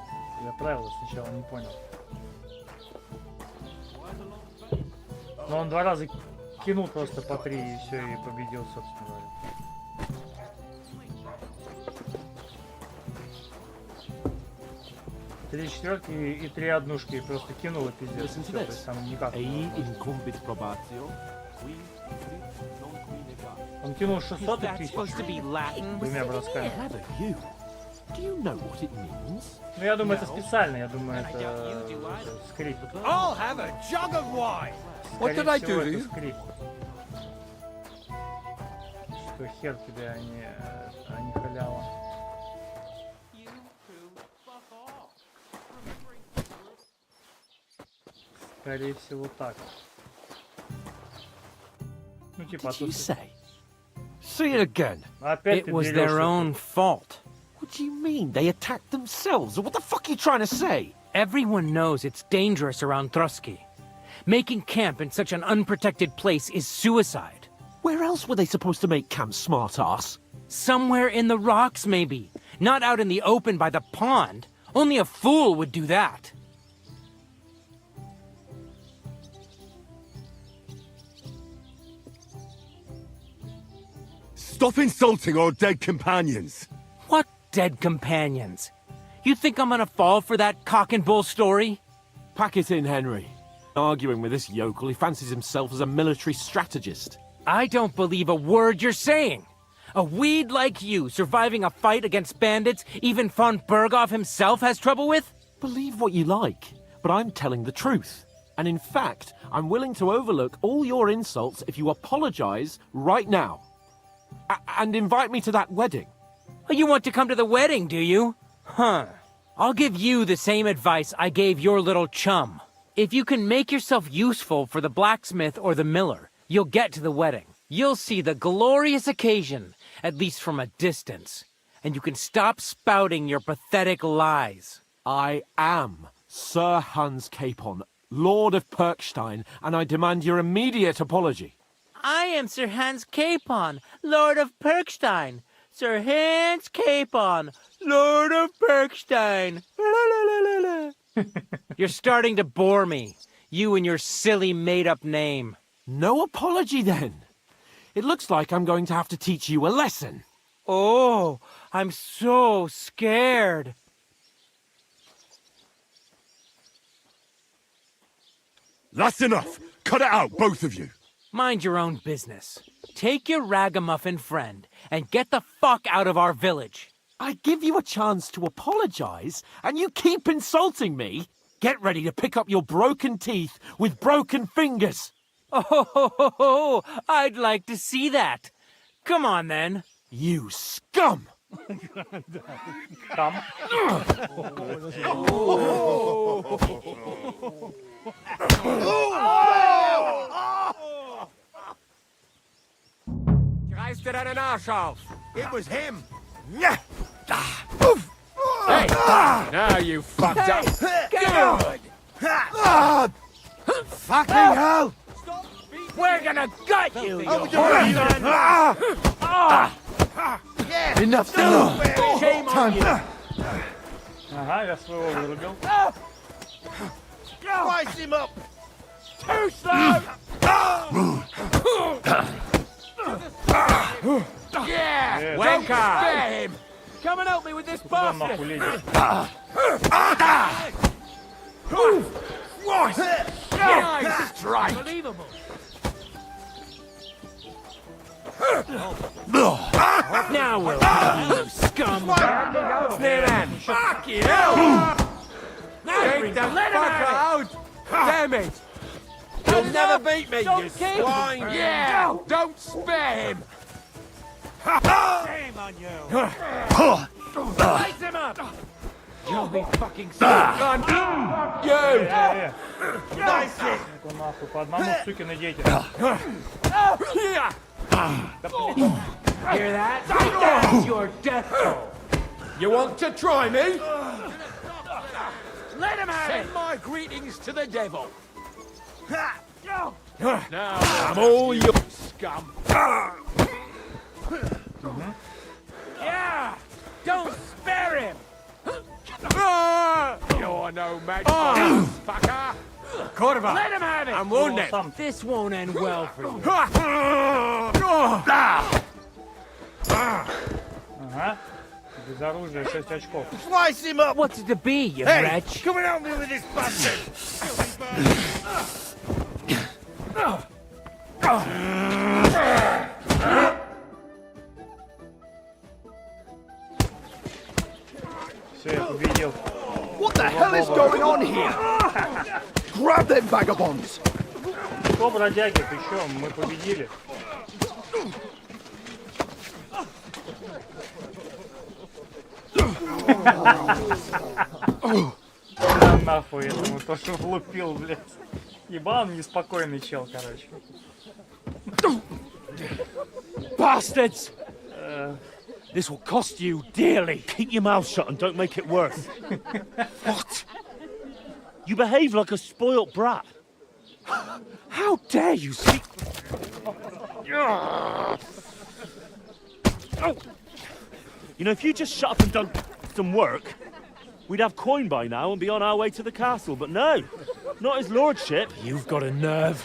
Я правила сначала не понял. Но он 2 раза кинул просто по 3 и все, и победил, собственно говоря. Три четверки и 3 однушки и просто кинул и пиздец. Всё, то есть там никак. Он кинул 600 тысяч 2 бросками. Ну я думаю, это специально, я думаю, это скрипт. I'll have a jug of wine. What Скорее did I всего, do to это you? скрипт. Что хер тебе, а не халява. Скорее всего, так. Ну, типа, What did you тут... say? Say it again. Опять It ты was берёшь their это. own fault. What do you mean? They attacked themselves? What the fuck are you trying to say? Everyone knows it's dangerous around Trotsky. Making camp in such an unprotected place is suicide. Where else were they supposed to make camp, smart-ass? Somewhere in the rocks, maybe. Not out in the open by the pond. Only a fool would do that. Stop insulting our dead companions. What dead companions? You think I'm gonna fall for that cock and bull story? Pack it in, Henry. Arguing with this yokel, he fancies himself as a military strategist. I don't believe a word you're saying. A weed like you surviving a fight against bandits even von Berghoff himself has trouble with? Believe what you like, but I'm telling the truth. And in fact, I'm willing to overlook all your insults if you apologize right now. And invite me to that wedding. Oh, you want to come to the wedding, do you? Huh. I'll give you the same advice I gave your little chum. If you can make yourself useful for the blacksmith or the miller, you'll get to the wedding. You'll see the glorious occasion, at least from a distance. And you can stop spouting your pathetic lies. I am Sir Hans Capon, Lord of Perkstein, and I demand your immediate apology. I am Sir Hans Capon, Lord of Perkstein. Sir Hans Capon, Lord of Perkstein. You're starting to bore me. You and your silly made-up name. No apology, then. It looks like I'm going to have to teach you a lesson. Oh, I'm so scared. That's enough. Cut it out, both of you. Mind your own business. Take your ragamuffin friend and get the fuck out of our village. I give you a chance to apologize, and you keep insulting me. Get ready to pick up your broken teeth with broken fingers. Oh, I'd like to see that. Come on, then. You scum! Come. Reißt dir deinen Arsch auf. It was him. Hey, now you fucked up. Good. Fucking hell! We're gonna gut you. Enough enough. Shame on you. Ага, я своего вырубил. Slice him up. Too slow. Yeah, don't spare him. Come and help me with this Куда bastard. нахуй лезешь? Nice strike. Unbelievable. Now we'll have you, scum. Near end. Fuck you. Take the fucker out. Damn it. You'll never beat me, you swine. Yeah, don't spare him. Shame on you. Light him up. You'll be fucking sick. You. Nice hit. Ну нахуй, по одному сукины дети. Here. Hear that? That's your death toll. You want to try me? Let him have it. Send my greetings to the devil. Now I'm all your scum. Yeah! Don't spare him! You're no match for this, fucker. Cordova, Let him have it! I'm wounded. This won't end well for you. Ага. Без оружия 6 очков. Slice him up. What's it to be, you Hey, wretch? come and help me with this bastard. Все, я победил. What the hell is going on here? Grab them vagabonds! Что, бродяги, ты чё? Мы победили. Нахуй, я думаю, то, что влупил, блядь. Ебан неспокойный чел, короче. Bastards! This will cost you dearly. Keep your mouth shut and don't make it worse. What? You behave like a spoilt brat. How dare you speak... You know, if you just shut up and done some work, we'd have coin by now and be on our way to the castle, but no, not his lordship. You've got a nerve.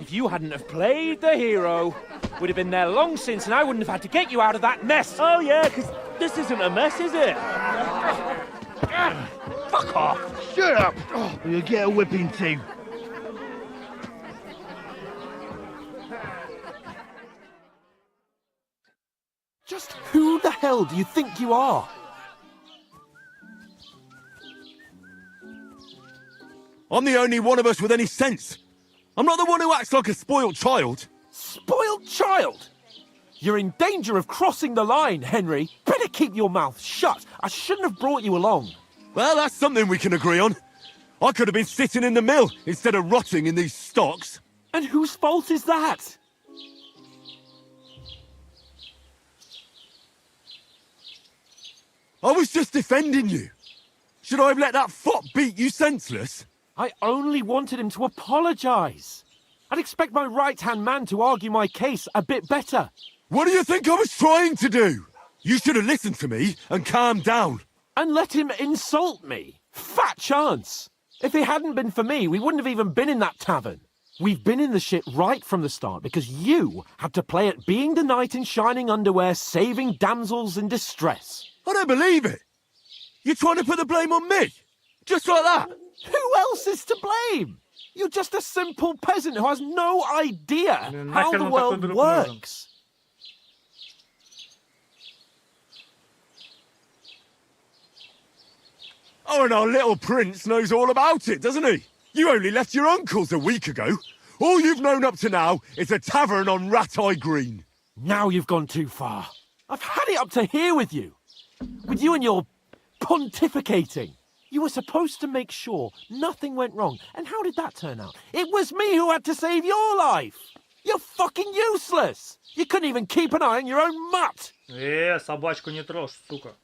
If you hadn't have played the hero, we'd have been there long since and I wouldn't have had to get you out of that mess. Oh yeah, because this isn't a mess, is it? Fuck off. Shut up, or you'll get a whipping too. Just who the hell do you think you are? I'm the only one of us with any sense. I'm not the one who acts like a spoiled child. Spoiled child? You're in danger of crossing the line, Henry. Better keep your mouth shut. I shouldn't have brought you along. Well, that's something we can agree on. I could have been sitting in the mill instead of rotting in these stocks. And whose fault is that? I was just defending you. Should I have let that fop beat you senseless? I only wanted him to apologise. I'd expect my right-hand man to argue my case a bit better. What do you think I was trying to do? You should have listened to me and calmed down. And let him insult me. Fat chance. If it hadn't been for me, we wouldn't have even been in that tavern. We've been in the shit right from the start because you had to play at being the knight in shining underwear, saving damsels in distress. I don't believe it. You're trying to put the blame on me? Just like that? Who else is to blame? You're just a simple peasant who has no idea how the world works. Oh, and our little prince knows all about it, doesn't he? You only left your uncle's a week ago. All you've known up to now is a tavern on Rat-Eye Green. Now you've gone too far. I've had it up to here with you. With you and your pontificating. You were supposed to make sure nothing went wrong. And how did that turn out? It was me who had to save your life. You're fucking useless. You couldn't even keep an eye on your own mutt. Собачку не трожь, сука.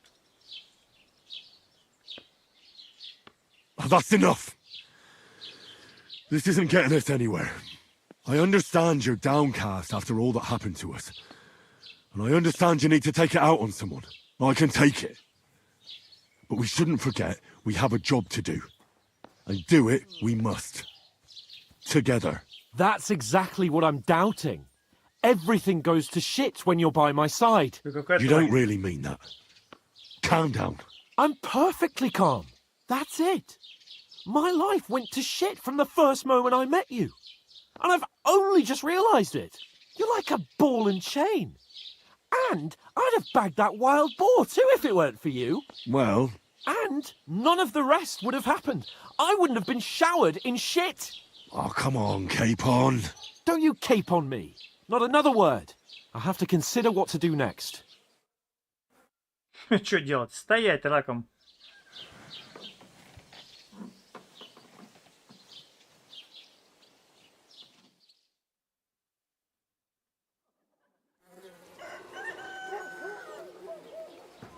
Oh, that's enough. This isn't getting us anywhere. I understand you're downcast after all that happened to us. And I understand you need to take it out on someone. I can take it. But we shouldn't forget we have a job to do. And do it we must. Together. That's exactly what I'm doubting. Everything goes to shit when you're by my side. You don't really mean that. Calm down. I'm perfectly calm. That's it. My life went to shit from the first moment I met you. And I've only just realised it. You're like a ball and chain. And I'd have bagged that wild boar too if it weren't for you. Well... And none of the rest would have happened. I wouldn't have been showered in shit. Oh, come on, Capon. Don't you cape on me. Not another word. I'll have to consider what to do next. Что делать? Стоять раком.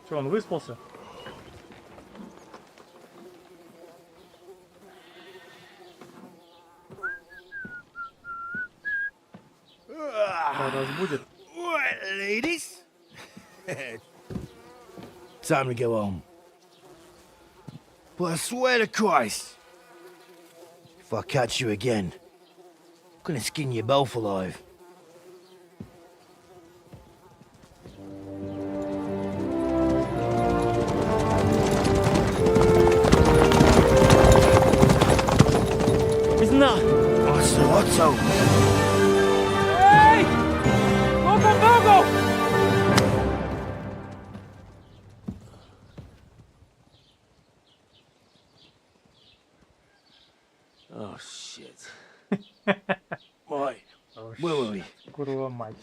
Что, он выспался? Разбудит. Right, ladies. Time to go home. But I swear to Christ, if I catch you again, I'm gonna skin you both alive. Isn't that? Otto. Hey! Go! Oh, shit. Right. Where were we? Kurwa mать.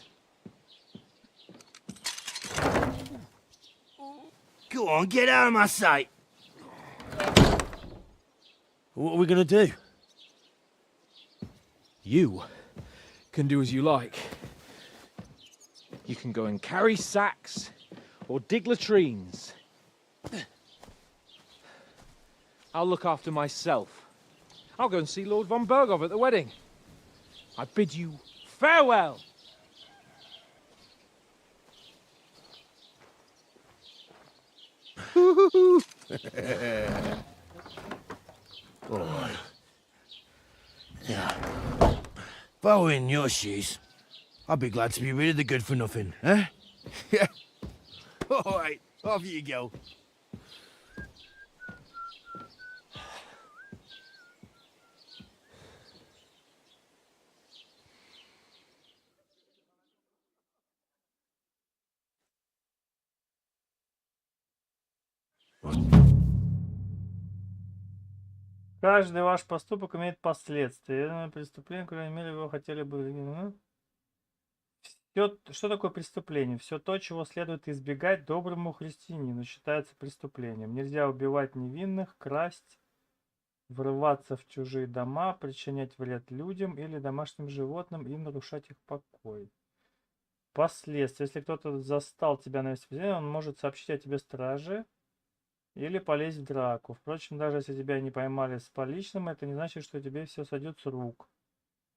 Go on, get out of my sight. What are we gonna do? You can do as you like. You can go and carry sacks or dig latrines. I'll look after myself. I'll go and see Lord von Berghoff at the wedding. I bid you farewell. Alright. Yeah. If I were in your shoes, I'd be glad to be rid of the good for nothing, eh? Yeah. Alright, off you go. Каждый ваш поступок имеет последствия. Преступление, по крайней мере, вы хотели бы... Что такое преступление? Все то, чего следует избегать доброму христианину, считается преступлением. Нельзя убивать невинных, красть, врываться в чужие дома, причинять вред людям или домашним животным и нарушать их покой. Последствия. Если кто-то застал тебя на месте, он может сообщить о тебе страже или полезть в драку. Впрочем, даже если тебя не поймали с поличным, это не значит, что тебе все сойдет с рук.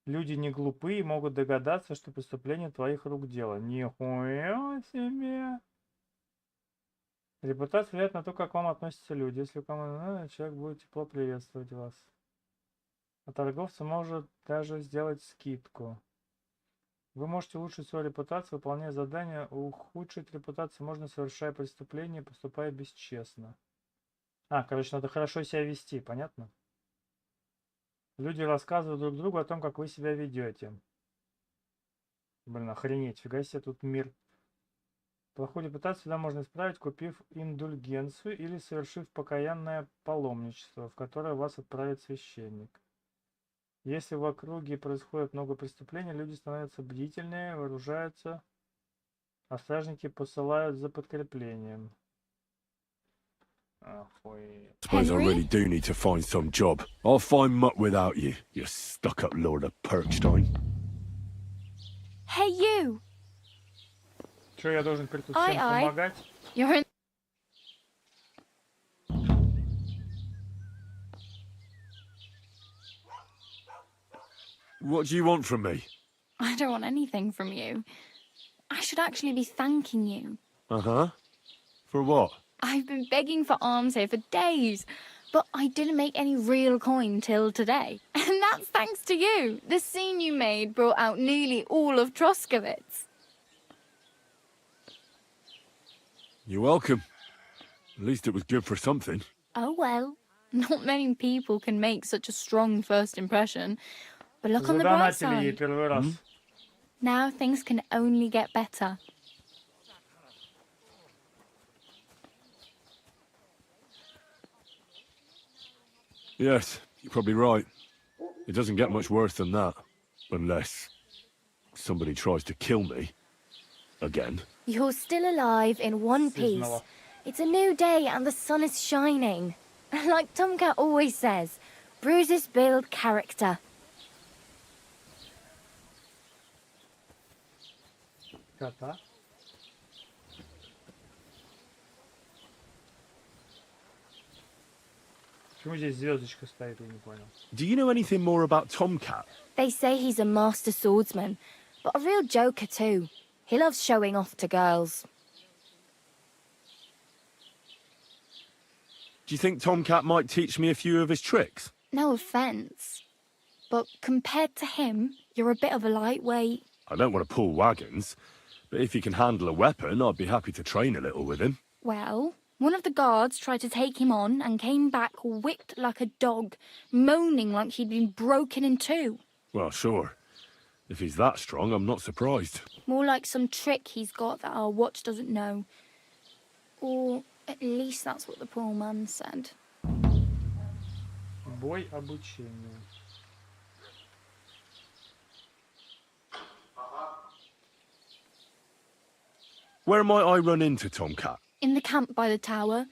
Люди не глупые и могут догадаться, что преступление твоих рук дело. Нихуя себе! Репутация влияет на то, как к вам относятся люди. Если к вам человек будет тепло приветствовать вас. А торговцы может даже сделать скидку. Вы можете улучшить свою репутацию, выполняя задания. Ухудшить репутацию можно, совершая преступление, поступая бесчестно. Короче, надо хорошо себя вести, понятно? Люди рассказывают друг другу о том, как вы себя ведете. Блин, охренеть, фига себе тут мир. Плохую репутацию всегда можно исправить, купив индульгенцию или совершив покаянное паломничество, в которое вас отправит священник. Если в округе происходит много преступлений, люди становятся бдительнее, вооружаются, а стражники посылают за подкреплением. Suppose I really do need to find some job. I'll find mutt without you, you stuck-up lord of Perkstein. Hey, you! Что, я должен теперь тут всем помогать? You're in... What do you want from me? I don't want anything from you. I should actually be thanking you. Uh-huh. For what? I've been begging for alms here for days, but I didn't make any real coin till today. And that's thanks to you. The scene you made brought out nearly all of Troskowitz. You're welcome. At least it was good for something. Oh well, not many people can make such a strong first impression. But look on the bright side. Now things can only get better. Yes, you're probably right. It doesn't get much worse than that. Unless somebody tries to kill me. Again. You're still alive in one piece. It's a new day and the sun is shining. Like Tomcat always says, bruises build character. Кота. Почему здесь звездочка стоит, я не понял. Do you know anything more about Tomcat? They say he's a master swordsman, but a real joker too. He loves showing off to girls. Do you think Tomcat might teach me a few of his tricks? No offence, but compared to him, you're a bit of a lightweight. I don't want to pull wagons, but if he can handle a weapon, I'd be happy to train a little with him. Well, one of the guards tried to take him on and came back whipped like a dog, moaning like he'd been broken in two. Well, sure. If he's that strong, I'm not surprised. More like some trick he's got that our watch doesn't know. Or at least that's what the poor man said. Бой обучения. Where might I run into Tomcat? In the camp by the tower.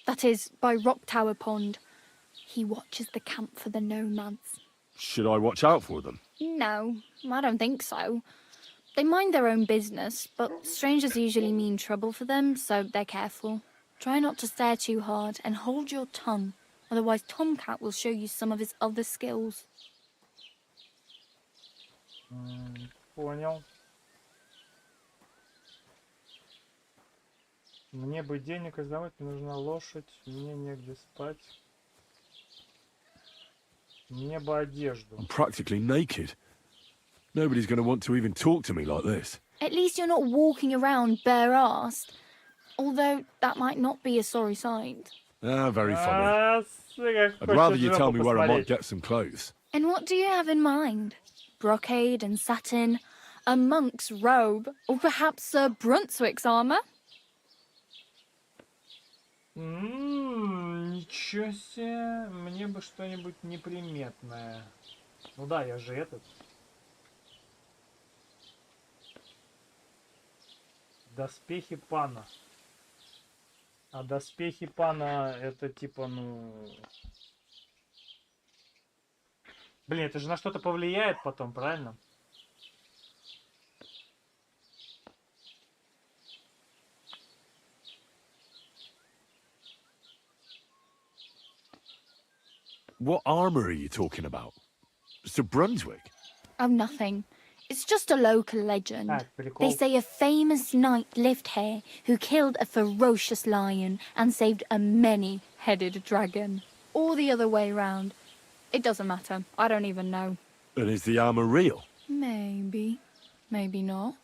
That is, by Rock Tower Pond. He watches the camp for the nomads. Should I watch out for them? No, I don't think so. They mind their own business, but strangers usually mean trouble for them, so they're careful. Try not to stare too hard and hold your tongue, otherwise Tomcat will show you some of his other skills. Понял. Мне бы денег раздавать, мне нужна лошадь, мне негде спать. Мне бы одежду. I'm practically naked. Nobody's going to want to even talk to me like this. At least you're not walking around bare-assed. Although, that might not be a sorry sight. Ah, very funny. I'd rather you tell me where I might get some clothes. And what do you have in mind? Brocade and satin, a monk's robe, or perhaps Sir Brunswick's armour? Ничего себе. Мне бы что-нибудь неприметное. Ну да, я же этот. Доспехи пана. А доспехи пана это типа, ну... Блин, это же на что-то повлияет потом, правильно? What armour are you talking about? Sir Brunswick? Oh, nothing. It's just a local legend. They say a famous knight lived here who killed a ferocious lion and saved a many-headed dragon. Or the other way round. It doesn't matter. I don't even know. And is the armour real? Maybe. Maybe not.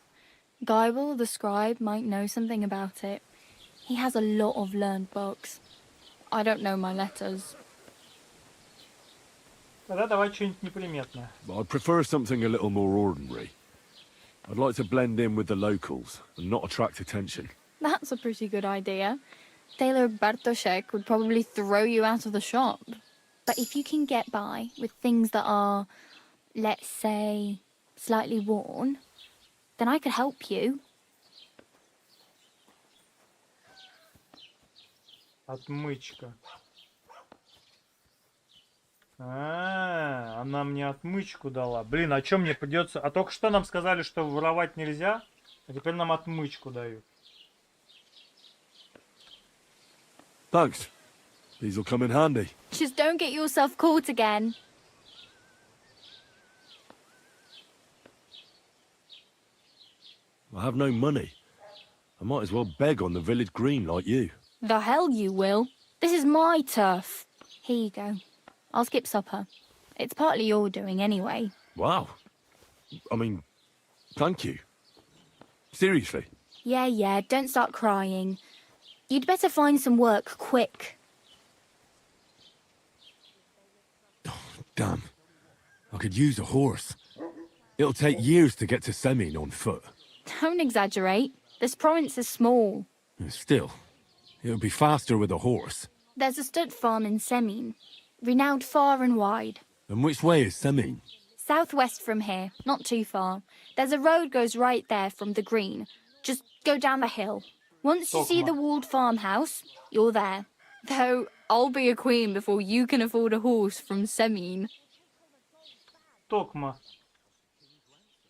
Geibel, the scribe, might know something about it. He has a lot of learned books. I don't know my letters. Тогда давай что-нибудь неприметное. I'd prefer something a little more ordinary. I'd like to blend in with the locals and not attract attention. That's a pretty good idea. Tailor Bartoszek would probably throw you out of the shop. But if you can get by with things that are, let's say, slightly worn, then I could help you. Отмычка. Она мне отмычку дала. Блин, а чё мне придется? А только что нам сказали, что воровать нельзя, а теперь нам отмычку дают. Thanks. These'll come in handy. Just don't get yourself caught again. I have no money. I might as well beg on the village green like you. The hell you will. This is my turf. Here you go. I'll skip supper. It's partly your doing anyway. Wow. I mean, thank you. Seriously. Yeah, don't start crying. You'd better find some work quick. Damn. I could use a horse. It'll take years to get to Semin on foot. Don't exaggerate. This province is small. Still, it'll be faster with a horse. There's a stud farm in Semin, renowned far and wide. And which way is Semin? Southwest from here, not too far. There's a road goes right there from the green. Just go down the hill. Once you see the walled farmhouse, you're there. Though, I'll be a queen before you can afford a horse from Semin. Tokma.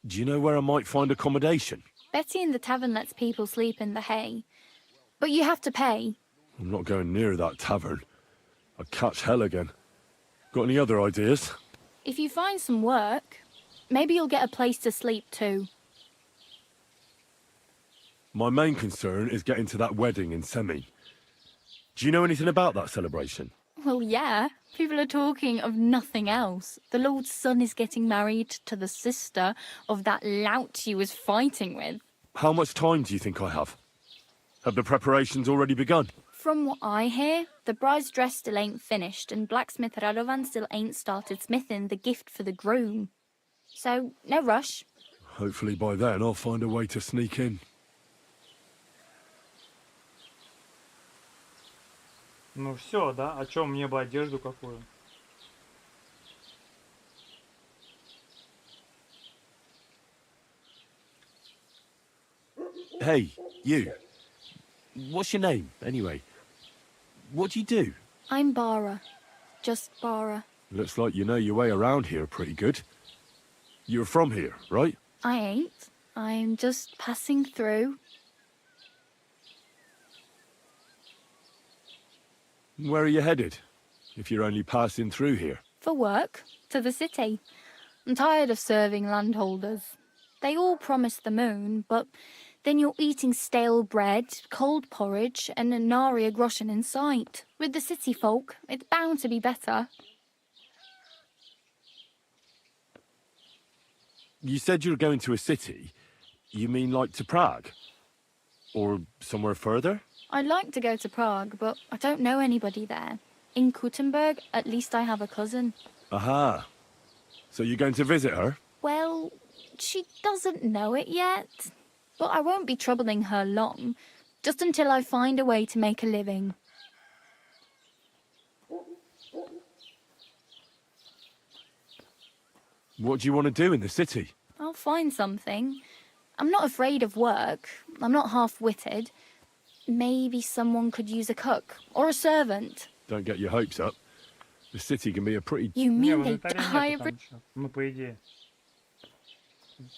Do you know where I might find accommodation? Betty in the tavern lets people sleep in the hay. But you have to pay. I'm not going near that tavern. I'd catch hell again. Got any other ideas? If you find some work, maybe you'll get a place to sleep too. My main concern is getting to that wedding in Semin. Do you know anything about that celebration? Well, yeah. People are talking of nothing else. The Lord's son is getting married to the sister of that lout he was fighting with. How much time do you think I have? Have the preparations already begun? From what I hear, the bride's dress still ain't finished, and blacksmith Radovan still ain't started smithing the gift for the groom. So, no rush. Hopefully by then I'll find a way to sneak in. Ну все, да? А чё, мне бы одежду какую? Hey, you. What's your name, anyway? What do you do? I'm Bara. Just Bara. Looks like you know your way around here pretty good. You're from here, right? I ain't. I'm just passing through. Where are you headed, if you're only passing through here? For work. To the city. I'm tired of serving landholders. They all promise the moon, but then you're eating stale bread, cold porridge, and a nary a groschen in sight. With the city folk, it's bound to be better. You said you're going to a city. You mean like to Prague? Or somewhere further? I'd like to go to Prague, but I don't know anybody there. In Kuttenberg, at least I have a cousin. Aha. So you're going to visit her? Well, she doesn't know it yet. But I won't be troubling her long, just until I find a way to make a living. What do you want to do in the city? I'll find something. I'm not afraid of work. I'm not half-witted. Maybe someone could use a cook or a servant. Don't get your hopes up. The city can be a pretty... You mean they die every... Мы, по идее.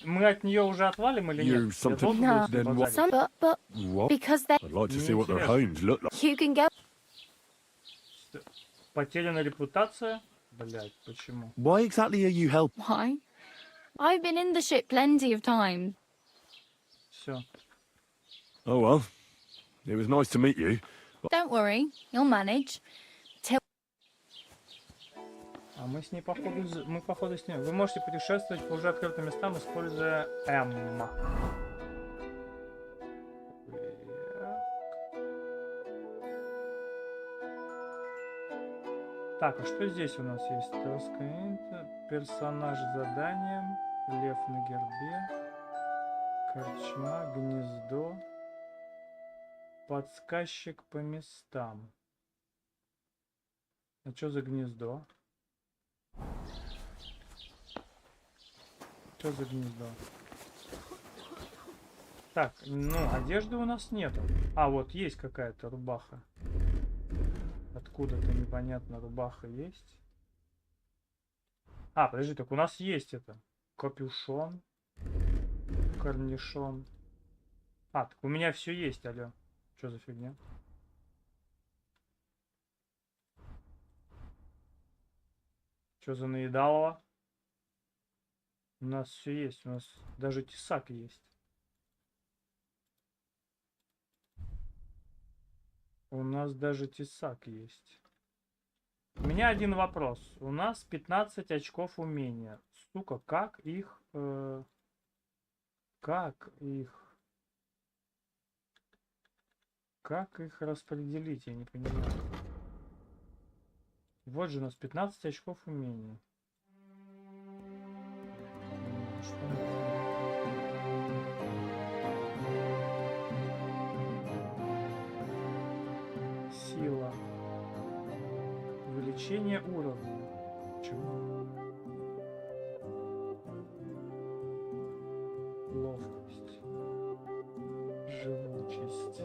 Мы от нее уже отвалим или нет? No. But What? because they... I'd like to see what their homes look like. You can go... Потеряна репутация? Блять, почему? Why exactly are you helping? Why? I've been in the ship plenty of times. Все. Oh well. It was nice to meet you. Don't worry, you'll manage. А мы с ней походу с ней. Вы можете путешествовать по уже открытым местам, используя М. Так, а что здесь у нас есть? Персонаж с заданием, лев на гербе, корчма, гнездо, подсказчик по местам. А что за гнездо? Что за гнездо? Так, ну, одежды у нас нету. А, вот есть какая-то рубаха. Откуда-то непонятно рубаха есть. А, подожди, так у нас есть это. Капюшон. Корнишон. А, так у меня все есть, алё. Что за фигня? Что за наедалово? У нас все есть. У нас даже тесак есть. У нас даже тесак есть. У меня один вопрос. У нас 15 очков умения. Сука, как их... Как их распределить? Я не понимаю. Вот же у нас 15 очков умения. Сила. Увеличение уровня. Чего? Ловкость. Живучесть.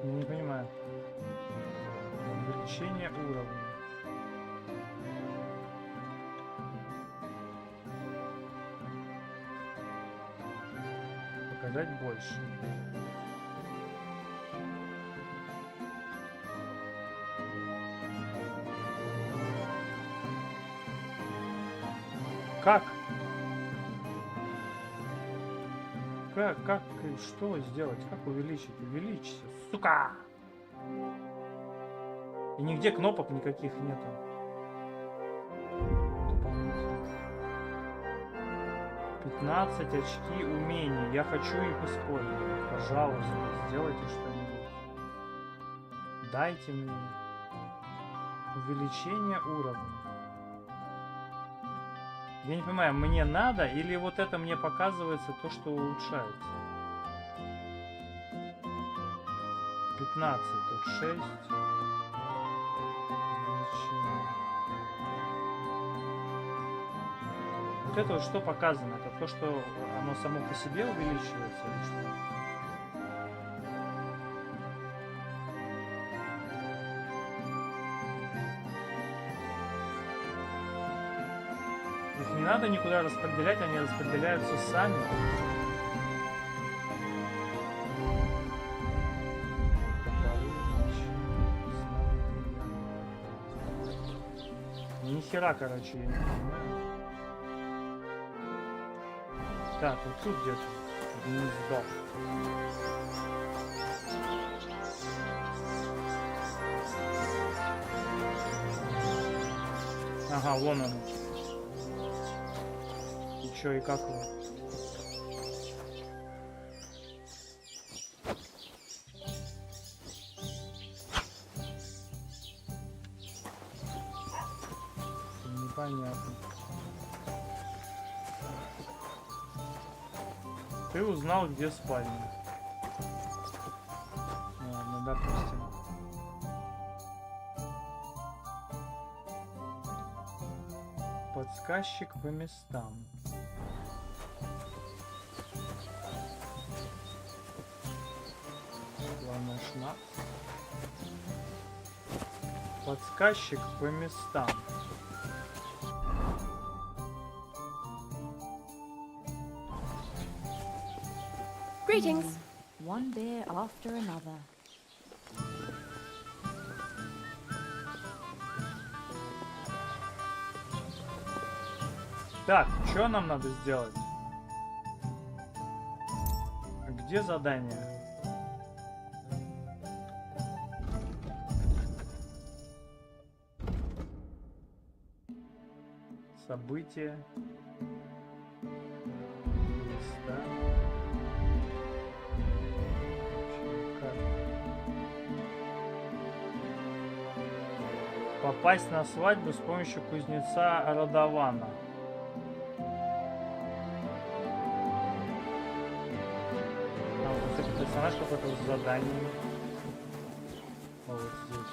Не понимаю. Увеличение уровня. Показать больше. Как? Как, что сделать? Как увеличить? Увеличься, сука! И нигде кнопок никаких нету. 15 очки умений. Я хочу их использовать. Пожалуйста, сделайте что-нибудь. Дайте мне. Увеличение уровня. Я не понимаю, мне надо или вот это мне показывается то, что улучшается? 15, тут 6. Увеличение. Вот это вот что показано? Это то, что оно само по себе увеличивается или что? Их не надо никуда распределять, они распределяются сами. Ни хера, короче, я не понимаю. Так, вот тут где-то гнездо. Ага, вон оно. И чё, и как его? Непонятно. Ты узнал, где спальня. Ладно, допустим. Подсказчик по местам. Главное, шнапс. Подсказчик по местам. Greetings. One beer after another. Так, что нам надо сделать? Где задание? События. Листа. Попасть на свадьбу с помощью кузнеца Радована. Вот это персонаж какой-то с заданием. Вот здесь.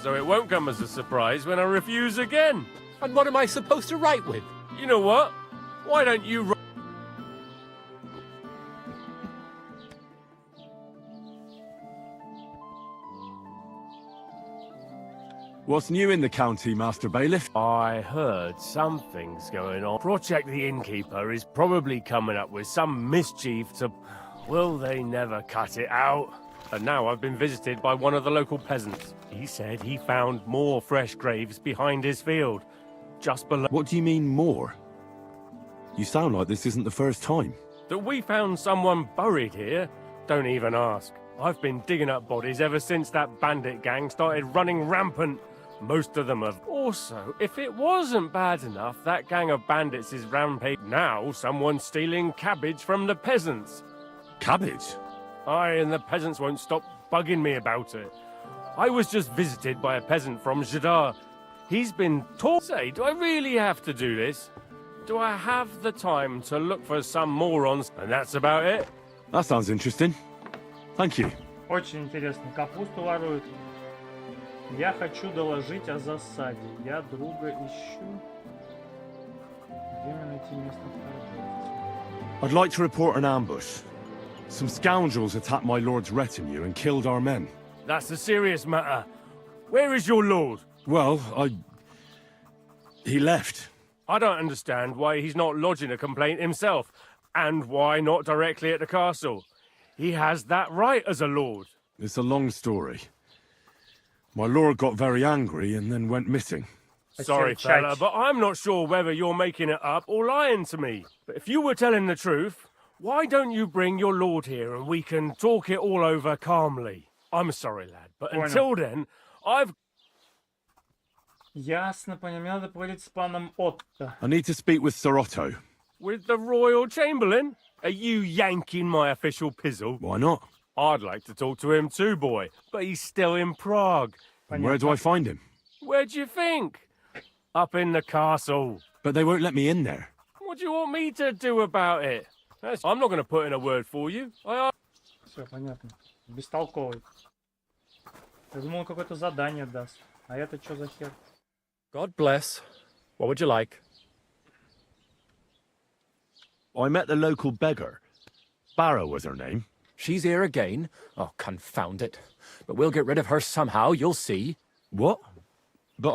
So it won't come as a surprise when I refuse again. And what am I supposed to write with? You know what? Why don't you... What's new in the county, Master Bailiff? I heard something's going on. Project the Innkeeper is probably coming up with some mischief to... Will they never cut it out? And now I've been visited by one of the local peasants. He said he found more fresh graves behind his field, just below... What do you mean, more? You sound like this isn't the first time. That we found someone buried here? Don't even ask. I've been digging up bodies ever since that bandit gang started running rampant. Most of them have. Also, if it wasn't bad enough, that gang of bandits is rampage. Now someone's stealing cabbage from the peasants. Cabbage? Aye, and the peasants won't stop bugging me about it. I was just visited by a peasant from Jadar. He's been taught. Say, do I really have to do this? Do I have the time to look for some morons? And that's about it. That sounds interesting. Thank you. Очень интересно. Капусту воруют. Я хочу доложить о засаде. Я друга ищу. Где мне найти место торговца? I'd like to report an ambush. Some scoundrels attacked my lord's retinue and killed our men. That's a serious matter. Where is your lord? Well, he left. I don't understand why he's not lodging a complaint himself, and why not directly at the castle. He has that right as a lord. It's a long story. My lord got very angry and then went missing. Sorry, fella, but I'm not sure whether you're making it up or lying to me. But if you were telling the truth, why don't you bring your lord here and we can talk it all over calmly? I'm sorry, lad, but until then, I've... Ясно, понял. Мне надо поговорить с паном Отто. I need to speak with Sir Otto. With the Royal Chamberlain? Are you yanking my official pizzle? Why not? I'd like to talk to him too, boy, but he's still in Prague. And where do I find him? Where do you think? Up in the castle. But they won't let me in there. What do you want me to do about it? I'm not going to put in a word for you. Все, понятно. Бестолковый. Я думал, он какое-то задание даст. А это что за хер? God bless. What would you like? I met the local beggar. Barrow was her name. She's here again. Oh, confound it. But we'll get rid of her somehow, you'll see. What? But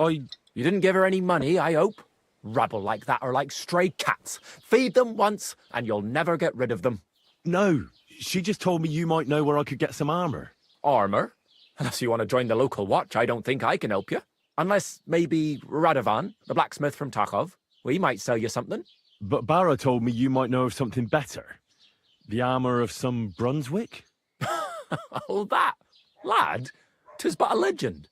You didn't give her any money, I hope? Rabble like that are like stray cats. Feed them once, and you'll never get rid of them. No, she just told me you might know where I could get some armor. Armor? Unless you want to join the local watch, I don't think I can help you. Unless maybe Radovan, the blacksmith from Tarkov. We might sell you something. But Barrow told me you might know of something better. The armor of some Brunswick? Oh, that. Lad, 'tis but a legend.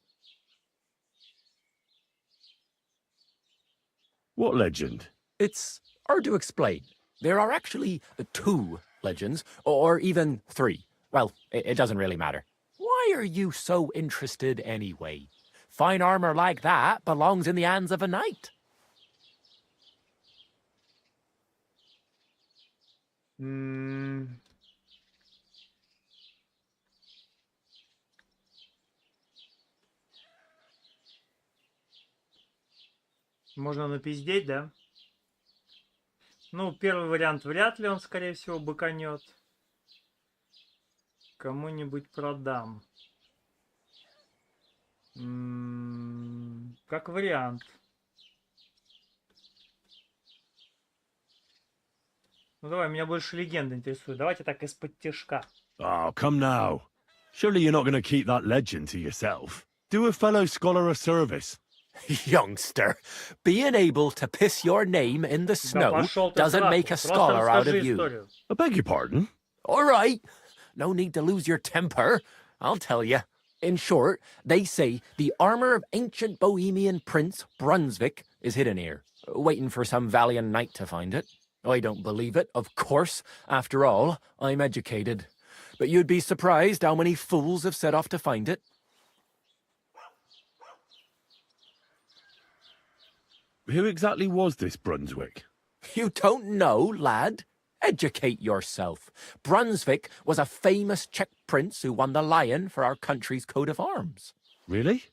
What legend? It's hard to explain. There are actually 2 legends, or even 3. Well, it doesn't really matter. Why are you so interested anyway? Fine armor like that belongs in the hands of a knight. Можно напиздеть, да? Ну, первый вариант вряд ли он, скорее всего, быканет. Кому-нибудь продам. Как вариант. Ну давай, меня больше легенда интересует. Давайте так из-под тишка. Oh, come now. Surely you're not going to keep that legend to yourself. Do a fellow scholar a service. Youngster, being able to piss your name in the snow doesn't make a scholar out of you. I beg your pardon? All right. No need to lose your temper. I'll tell you. In short, they say the armor of ancient Bohemian Prince Brunswick is hidden here, waiting for some valiant knight to find it. I don't believe it, of course. After all, I'm educated. But you'd be surprised how many fools have set off to find it. Who exactly was this Brunswick? You don't know, lad? Educate yourself. Brunswick was a famous Czech prince who won the lion for our country's coat of arms. Really?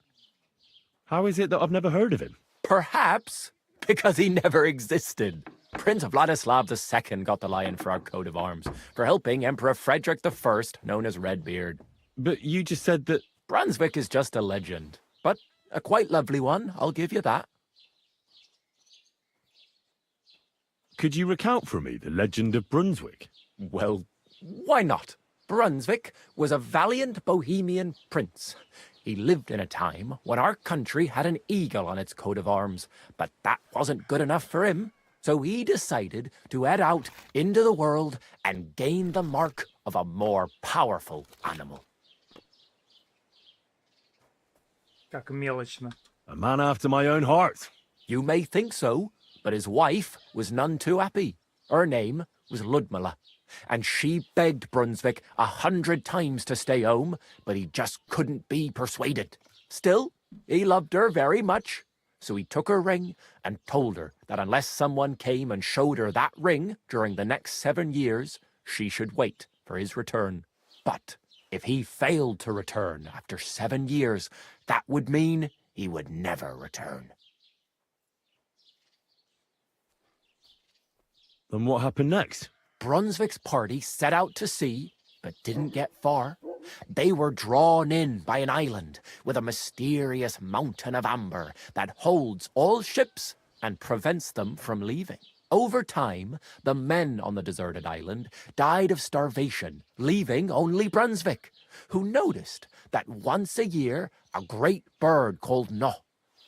How is it that I've never heard of him? Perhaps because he never existed. Prince Vladislav II got the lion for our coat of arms for helping Emperor Frederick I, known as Redbeard. But you just said that... Brunswick is just a legend, but a quite lovely one, I'll give you that. Could you recount for me the legend of Brunswick? Well, why not? Brunswick was a valiant Bohemian prince. He lived in a time when our country had an eagle on its coat of arms, but that wasn't good enough for him. So he decided to head out into the world and gain the mark of a more powerful animal. Как мелочно. A man after my own heart. You may think so, but his wife was none too happy. Her name was Ludmilla, and she begged Brunswick 100 times to stay home, but he just couldn't be persuaded. Still, he loved her very much, so he took her ring and told her that unless someone came and showed her that ring during the next 7 years, she should wait for his return. But if he failed to return after 7 years, that would mean he would never return. Then what happened next? Brunswick's party set out to sea, but didn't get far. They were drawn in by an island with a mysterious mountain of amber that holds all ships and prevents them from leaving. Over time, the men on the deserted island died of starvation, leaving only Brunswick, who noticed that once a year a great bird called No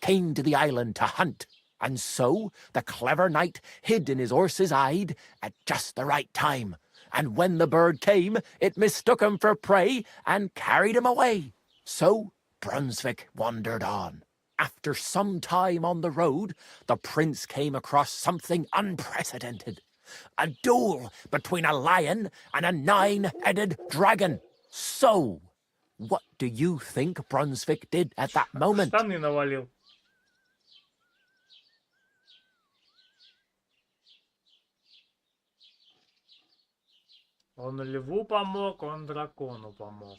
came to the island to hunt. And so the clever knight hid in his horse's hide at just the right time. And when the bird came, it mistook him for prey and carried him away. So Brunswick wandered on. After some time on the road, the prince came across something unprecedented. A duel between a lion and a 9-headed dragon. So, what do you think Brunswick did at that moment? Штаны навалил. Он льву помог, он дракону помог.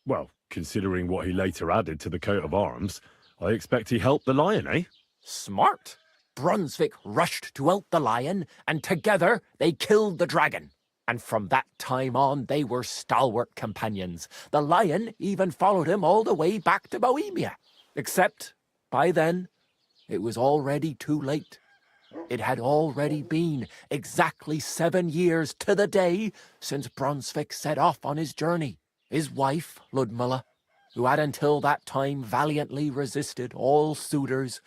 Well, considering what he later added to the coat of arms, I expect he helped the lion, eh? Smart. Brunswick rushed to help the lion, and together they killed the dragon. And from that time on, they were stalwart companions. The lion even followed him all the way back to Bohemia. Except, by then, it was already too late. It had already been exactly 7 years to the day since Brunswick set off on his journey. His wife, Ludmilla, who had until that time valiantly resisted all suitors,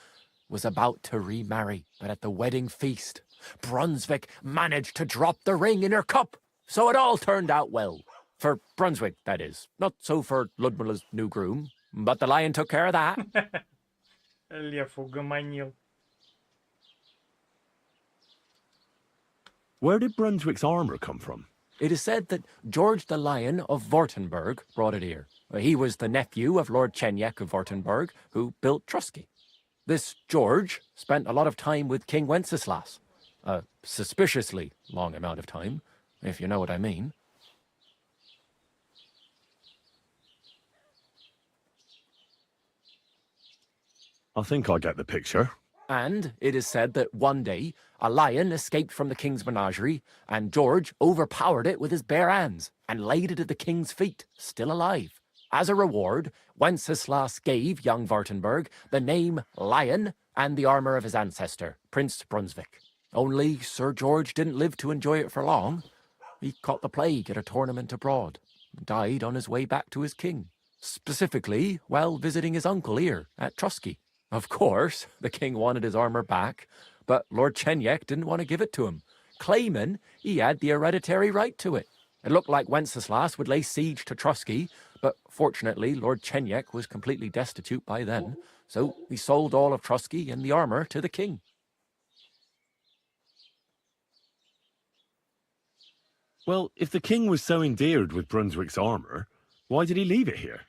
was about to remarry. But at the wedding feast, Brunswick managed to drop the ring in her cup, so it all turned out well. For Brunswick, that is. Not so for Ludmilla's new groom, but the lion took care of that. Лев угомонил. Where did Brunswick's armor come from? It is said that George the Lion of Württemberg brought it here. He was the nephew of Lord Chenjek of Württemberg, who built Trusky. This George spent a lot of time with King Wenceslas. A suspiciously long amount of time, if you know what I mean. I think I get the picture. And it is said that one day, a lion escaped from the king's menagerie, and George overpowered it with his bare hands and laid it at the king's feet, still alive. As a reward, Wenceslas gave young Württemberg the name Lion and the armor of his ancestor, Prince Brunswick. Only Sir George didn't live to enjoy it for long. He caught the plague at a tournament abroad, and died on his way back to his king, specifically while visiting his uncle here at Trusky. Of course, the king wanted his armor back, but Lord Chenjek didn't want to give it to him, claiming he had the hereditary right to it. It looked like Wenceslas would lay siege to Trusky, but fortunately Lord Chenjek was completely destitute by then, so he sold all of Trusky and the armor to the king. Well, if the king was so endeared with Brunswick's armor, why did he leave it here?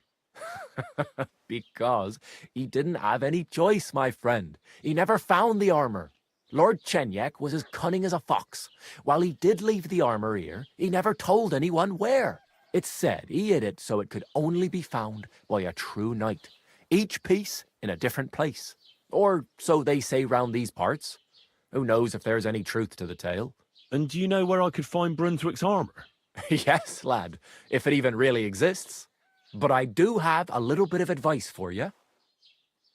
Because he didn't have any choice, my friend. He never found the armor. Lord Chenjek was as cunning as a fox. While he did leave the armor here, he never told anyone where. It's said he hid it so it could only be found by a true knight, each piece in a different place. Or so they say round these parts. Who knows if there's any truth to the tale? And do you know where I could find Brunswick's armor? Yes, lad, if it even really exists. But I do have a little bit of advice for you.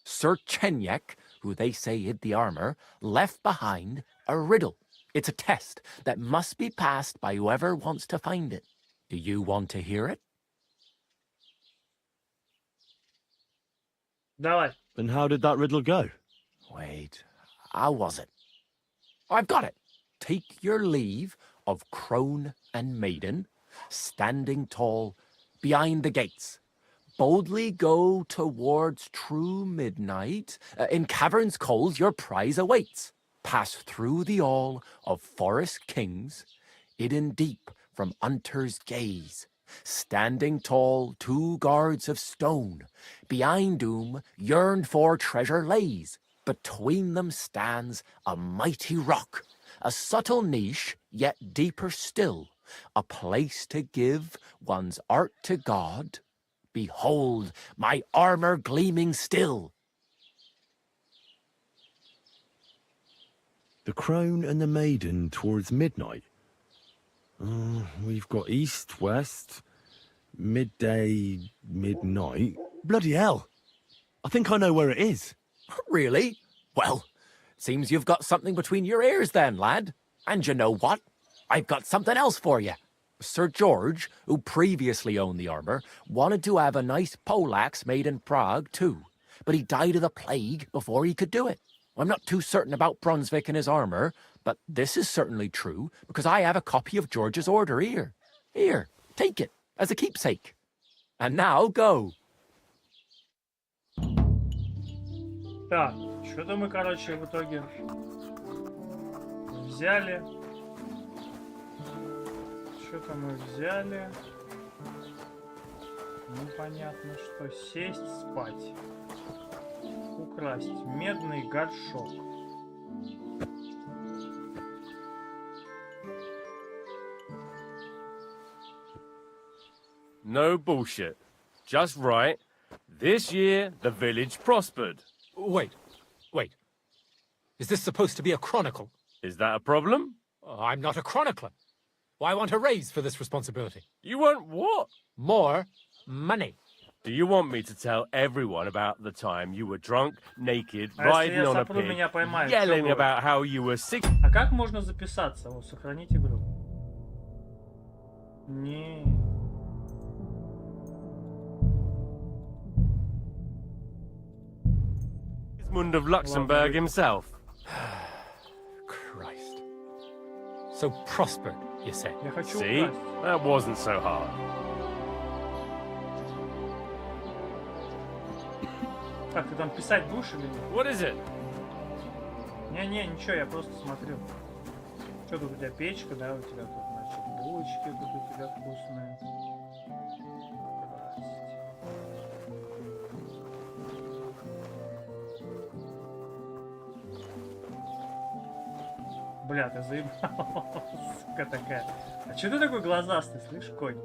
Sir Chenjek, who they say hid the armor, left behind a riddle. It's a test that must be passed by whoever wants to find it. Do you want to hear it? Давай. And how did that riddle go? Wait, how was it? I've got it. Take your leave of crone and maiden, standing tall behind the gates. Boldly go towards true midnight. In caverns cold your prize awaits. Pass through the all of forest kings, hidden deep from hunter's gaze. Standing tall, 2 guards of stone. Behind whom yearned for treasure lays. Between them stands a mighty rock. A subtle niche, yet deeper still. A place to give one's art to God. Behold, my armor gleaming still. The crone and the maiden towards midnight. We've got east, west, midday, midnight. Bloody hell! I think I know where it is. Really? Well, seems you've got something between your ears then, lad. And you know what? I've got something else for you. Sir George, who previously owned the armor, wanted to have a nice poleaxe made in Prague too, but he died of the plague before he could do it. I'm not too certain about Brunswick and his armor, but this is certainly true because I have a copy of George's order here. Here, take it as a keepsake. And now go. Так, что-то мы, короче, в итоге взяли. Что-то мы взяли. Непонятно что. Сесть, спать. украсть? Медный горшок. No bullshit. Just right. This year, the village prospered. Wait. Is this supposed to be a chronicle? Is that a problem? I'm not a chronicler. Well, I want a raise for this responsibility. You want what? More money. Do you want me to tell everyone about the time you were drunk, naked, riding on a pig, yelling about how you were sick? А как можно записаться? Вот, сохранить игру. Не. Mund of Luxembourg himself. Christ. So prospered, you say? See? That wasn't so hard. Так, ты там писать будешь или нет? What is it? Не, ничего, я просто смотрю. Что тут у тебя печка, да, у тебя тут, значит, булочки тут у тебя вкусные. Бля, ты заебал, сука такая. А че ты такой глазастый, слышь, конь?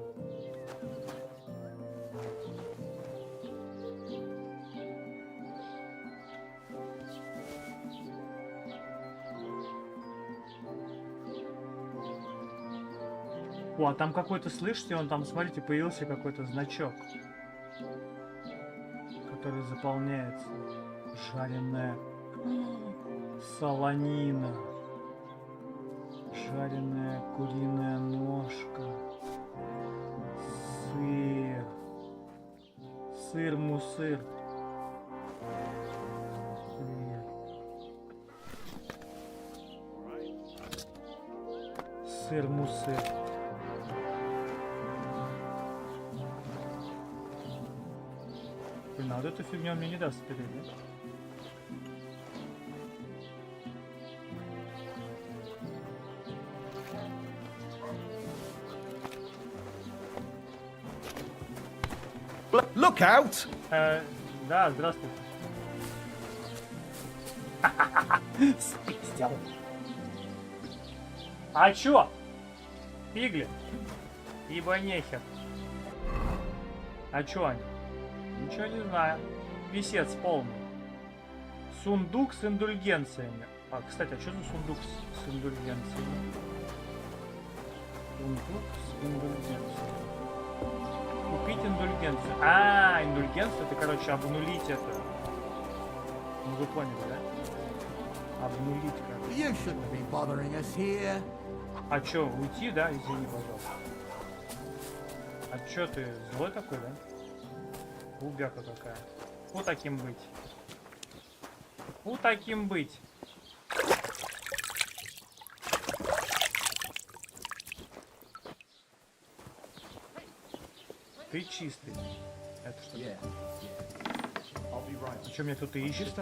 О, а там какой-то, слышите, он там, смотрите, появился какой-то значок, который заполняется. Жареная солонина. Жареная куриная ножка. Сыр. Сыр-мусыр. Сыр-мусыр. Блин, а вот эту фигню он мне не даст теперь, да? Look out! Да, здравствуйте. Спиздил. А чё? Пигли? Ибо нехер. А чё они? Ничего не знаю. Писец полный. Сундук с индульгенциями. А, кстати, а что за сундук с индульгенциями? Сундук с индульгенциями. Купить индульгенцию. А, индульгенцию это, короче, обнулить это. Ну вы поняли, да? Обнулить, короче. А чё, уйти, да? Извини, пожалуйста. А чё ты, злой такой, да? Убяка какая. Вот таким быть. Вот таким быть. Ты чистый. Это что? А что меня кто-то ищет?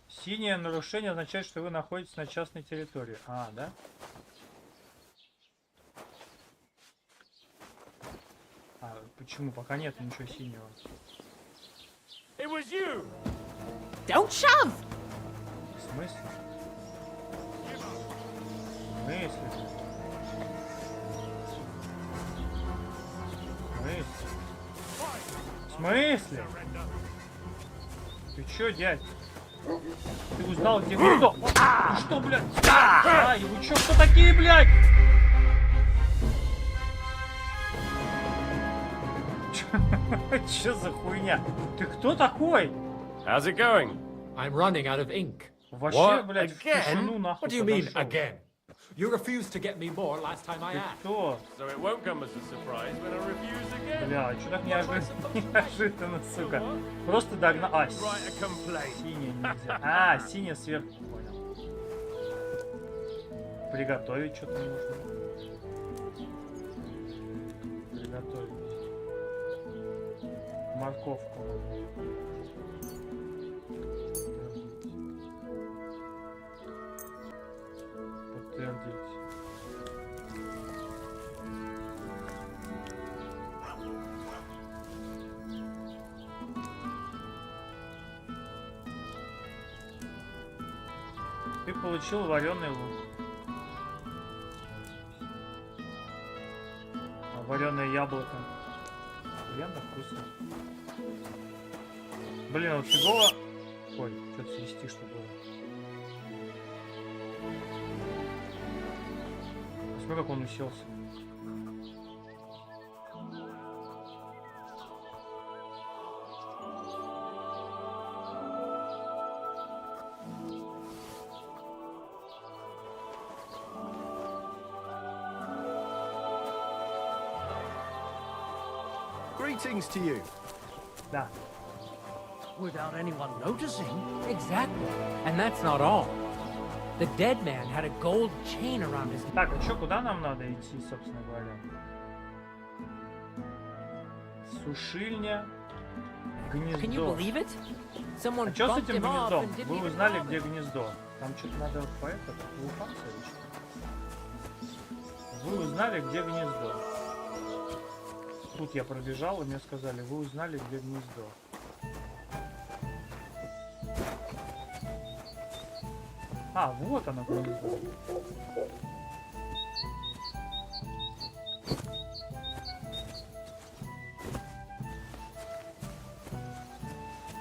Синее нарушение означает, что вы находитесь на частной территории. А, да? А, почему? Пока нет ничего синего. It was you. Don't shove! В смысле? В смысле? В смысле? Ты чё, дядь? Ты узнал, где кто? Ты что, блядь? А, вы чё, кто такие, блядь? Чё за хуйня? Ты кто такой? How's it going? I'm running out of ink. Вообще, блядь, в тишину нахуй What do you mean, подошёл. again? You refused to get me more last time I asked. Кто? So it won't come as a surprise when I refuse again. Бля, чё так неожиданно, сука. Просто догнал. А, Write a complaint. синий нельзя. А, синий сверху, понял. Приготовить что-то нужно. Приготовить. Морковку. Подтвердить. Ты получил вареный лук. Вареное яблоко. Реально вкусно. Блин, вот фигово. Ой, что-то свести, что было. Посмотри, как он уселся. Greetings to you. Да. Without anyone noticing. Exactly. And that's not all. The dead man had a gold chain around his neck. Так, а чё, куда нам надо идти, собственно говоря? Сушильня, гнездо. Can you believe it? Someone А чё с bumped этим him off гнездом? and didn't Вы even узнали, bother. где гнездо? Там что-то надо по этому, лупаться или что? Вы узнали, где гнездо? Тут я пробежал, и мне сказали, вы узнали, где гнездо. А, вот оно гнездо.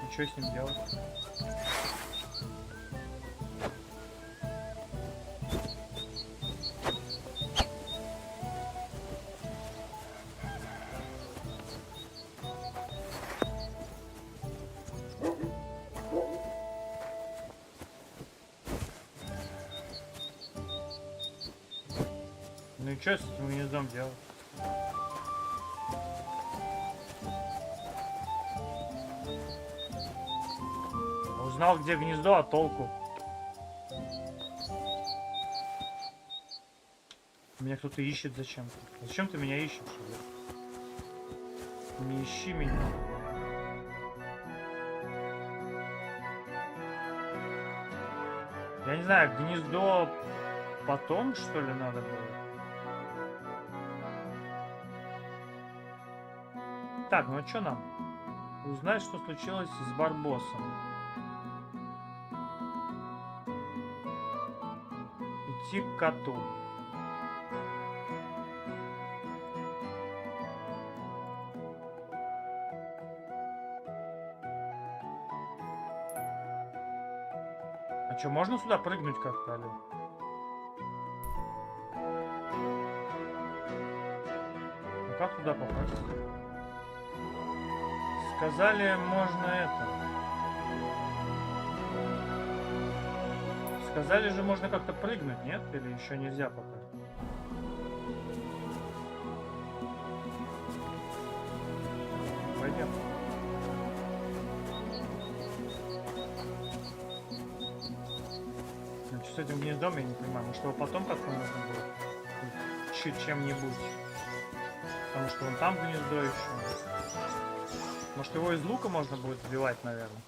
И что с ним делать? Ну и что с этим гнездом делать? Узнал, где гнездо, а толку? Меня кто-то ищет зачем-то. Зачем ты меня ищешь? Не ищи меня. Я не знаю, гнездо потом, что ли, надо было? Так, ну а что нам? Узнать, что случилось с Барбосом. Идти к коту. А что, можно сюда прыгнуть как-то, алё? Ну как туда попасть? Сказали, можно это. Сказали же, можно как-то прыгнуть, нет? Или еще нельзя пока? Пойдем. Значит, с этим гнездом я не понимаю. Может, его потом как-то можно будет чуть чем-нибудь. Потому что вон там гнездо еще. Может, его из лука можно будет сбивать, наверное.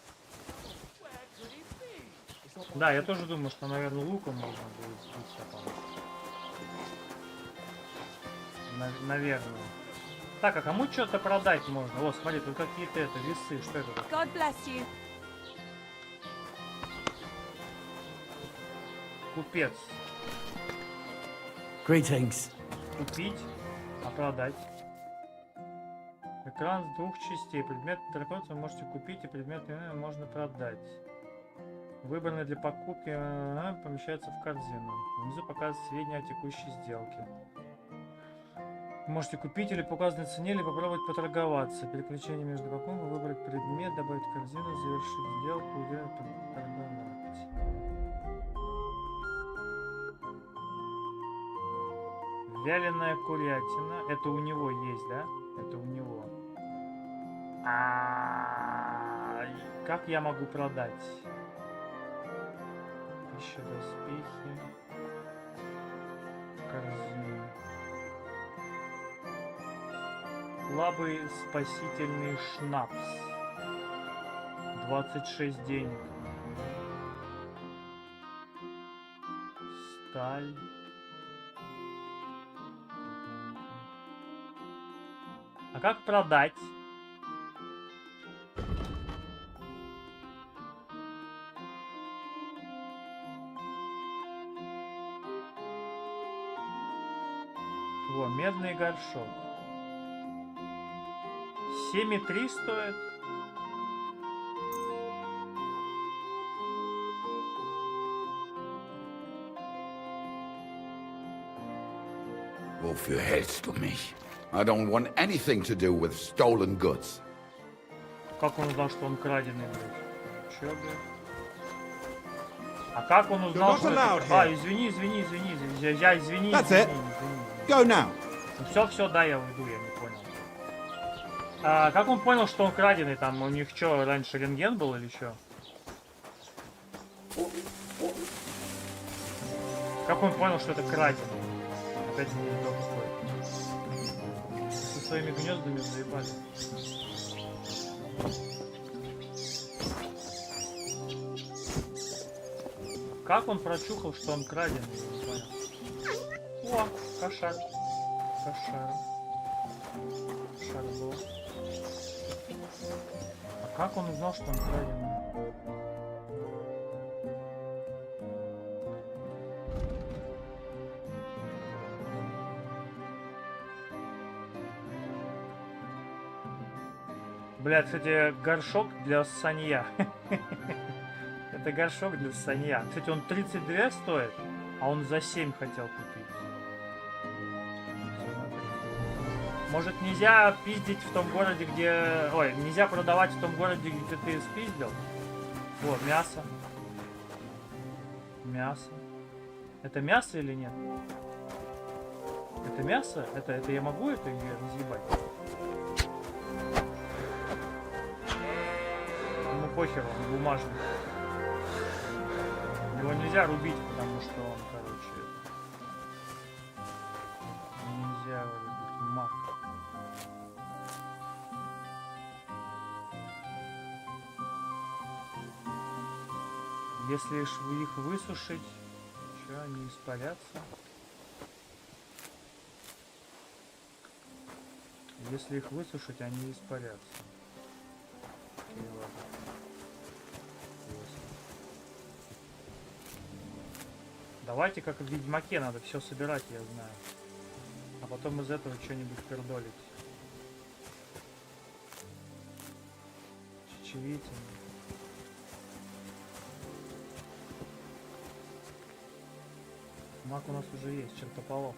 Да, я тоже думаю, что, наверное, луком можно будет сбить потом. Наверное. Так, а кому что-то продать можно? Вот, смотри, тут какие-то это весы. Что это? God bless you. Купец. Greetings. Купить, а продать. Экран с двух частей. Предмет драконца вы можете купить, и предметы можно продать. Выбранные для покупки помещаются в корзину. Внизу показывают сведения о текущей сделке. Вы можете купить или по указанной цене, или попробовать поторговаться. Переключение между покупками, выбрать предмет, добавить в корзину, завершить сделку, или торговать. Вяленая курятина. Это у него есть, да? Это у него. Как я могу продать? Пища, доспехи. Корзина. Слабый спасительный шнапс. 26 денег. Сталь. А как продать? Во, медный горшок. 7,3 стоит. Wofür hältst du mich? I don't want anything to do with stolen goods. Как он узнал, что он краденый, блядь? Чё, блядь? А как он узнал, что это... А, извини. Я извини. Go now. Все, да, я уйду, я не понял. А как он понял, что он краденый? Там у них что, раньше рентген был или что? Как он понял, что это краденый? Опять не видел какой. Со своими гнездами заебали. Как он прочухал, что он краденый? Я не понял. О, кошар. Кошар был. А как он узнал, что он краденый? Бля, кстати, горшок для ссанья. Это горшок для ссанья. Кстати, он 32 стоит, а он за 7 хотел купить. Может, нельзя пиздить в том городе, где... Ой, нельзя продавать в том городе, где ты спиздил? Вот, мясо. Мясо. Это мясо или нет? Это мясо? Это я могу это разъебать? Ему похер, он бумажный. Его нельзя рубить, потому что он, короче... Нельзя его рубить. Мак. Если их высушить, что они испарятся? Если их высушить, они испарятся. Окей, ладно. Давайте, как в Ведьмаке, надо все собирать, я знаю. А потом из этого что-нибудь пердолить. Чечевицами. Мак у нас уже есть, чертополох.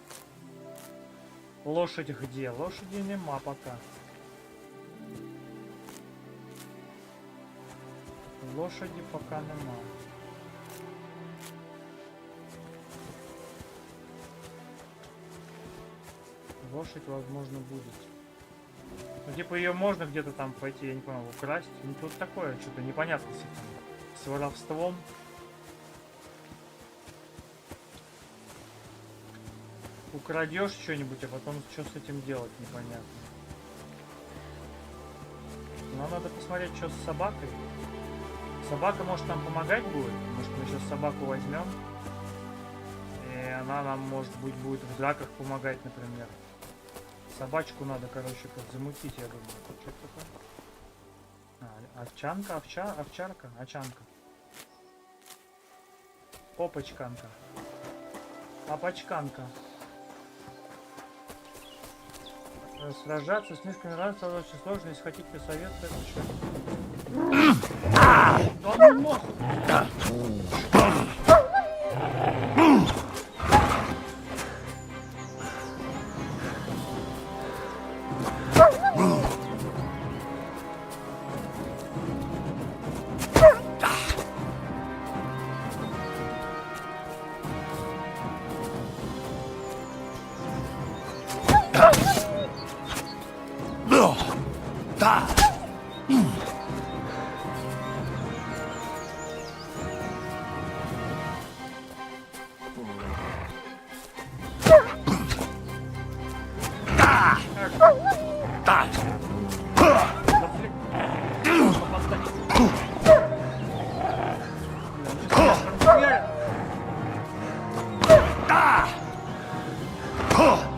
Лошадь где? Лошади нема пока. Лошади пока нема. Лошадь, возможно, будет. Ну, типа, ее можно где-то там пойти, я не понял, украсть. Ну, тут такое, что-то непонятно с этим. С воровством. Украдешь что-нибудь, а потом что с этим делать, непонятно. Но надо посмотреть, что с собакой. Собака, может, нам помогать будет? Может, мы сейчас собаку возьмем? И она нам, может быть, будет в драках помогать, например. Собачку надо, короче, как замутить, я думаю. Что такое? Овчанка, овчарка, очанка. Опачканка. Опачканка. Сражаться с мишками раньше очень сложно, если хотите совет, это что? Да он мог!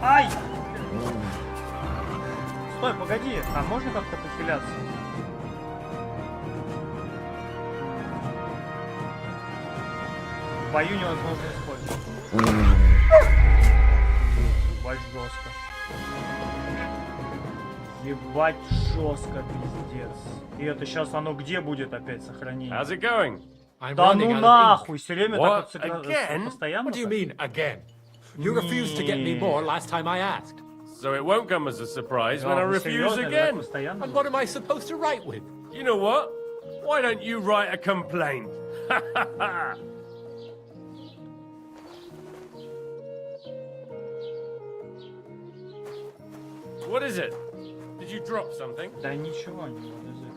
Ай! Стой, погоди, а можно как-то похиляться? В бою невозможно использовать. Ебать жестко. Ебать жестко, пиздец. И это сейчас оно где будет опять сохранение? How's it going? Да ну нахуй, все время так вот постоянно. What do you mean again? You refused to get me more last time I asked. So it won't come as a surprise when I refuse again. And what am I supposed to write with? You know what? Why don't you write a complaint? What is it? Did you drop something? Да ничего не язык.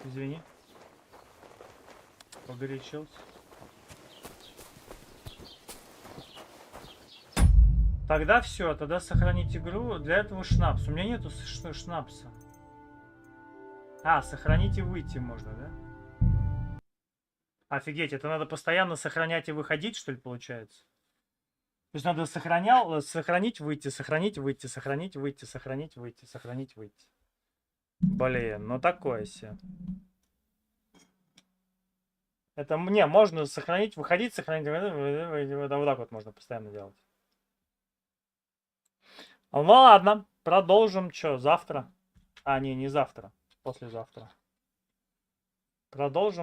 Извини. Погорячился. Тогда все, тогда сохранить игру. Для этого шнапс. У меня нету шнапса. А, сохранить и выйти можно, да? Офигеть, это надо постоянно сохранять и выходить, что ли, получается? То есть надо сохранить, выйти, сохранить, выйти, сохранить, выйти, сохранить, выйти, сохранить, выйти. Блин, ну такое себе. Это мне можно сохранить, выходить, сохранить, вот так вот можно постоянно делать. Ну ладно, продолжим. Что, завтра? А, не завтра. Послезавтра. Продолжим.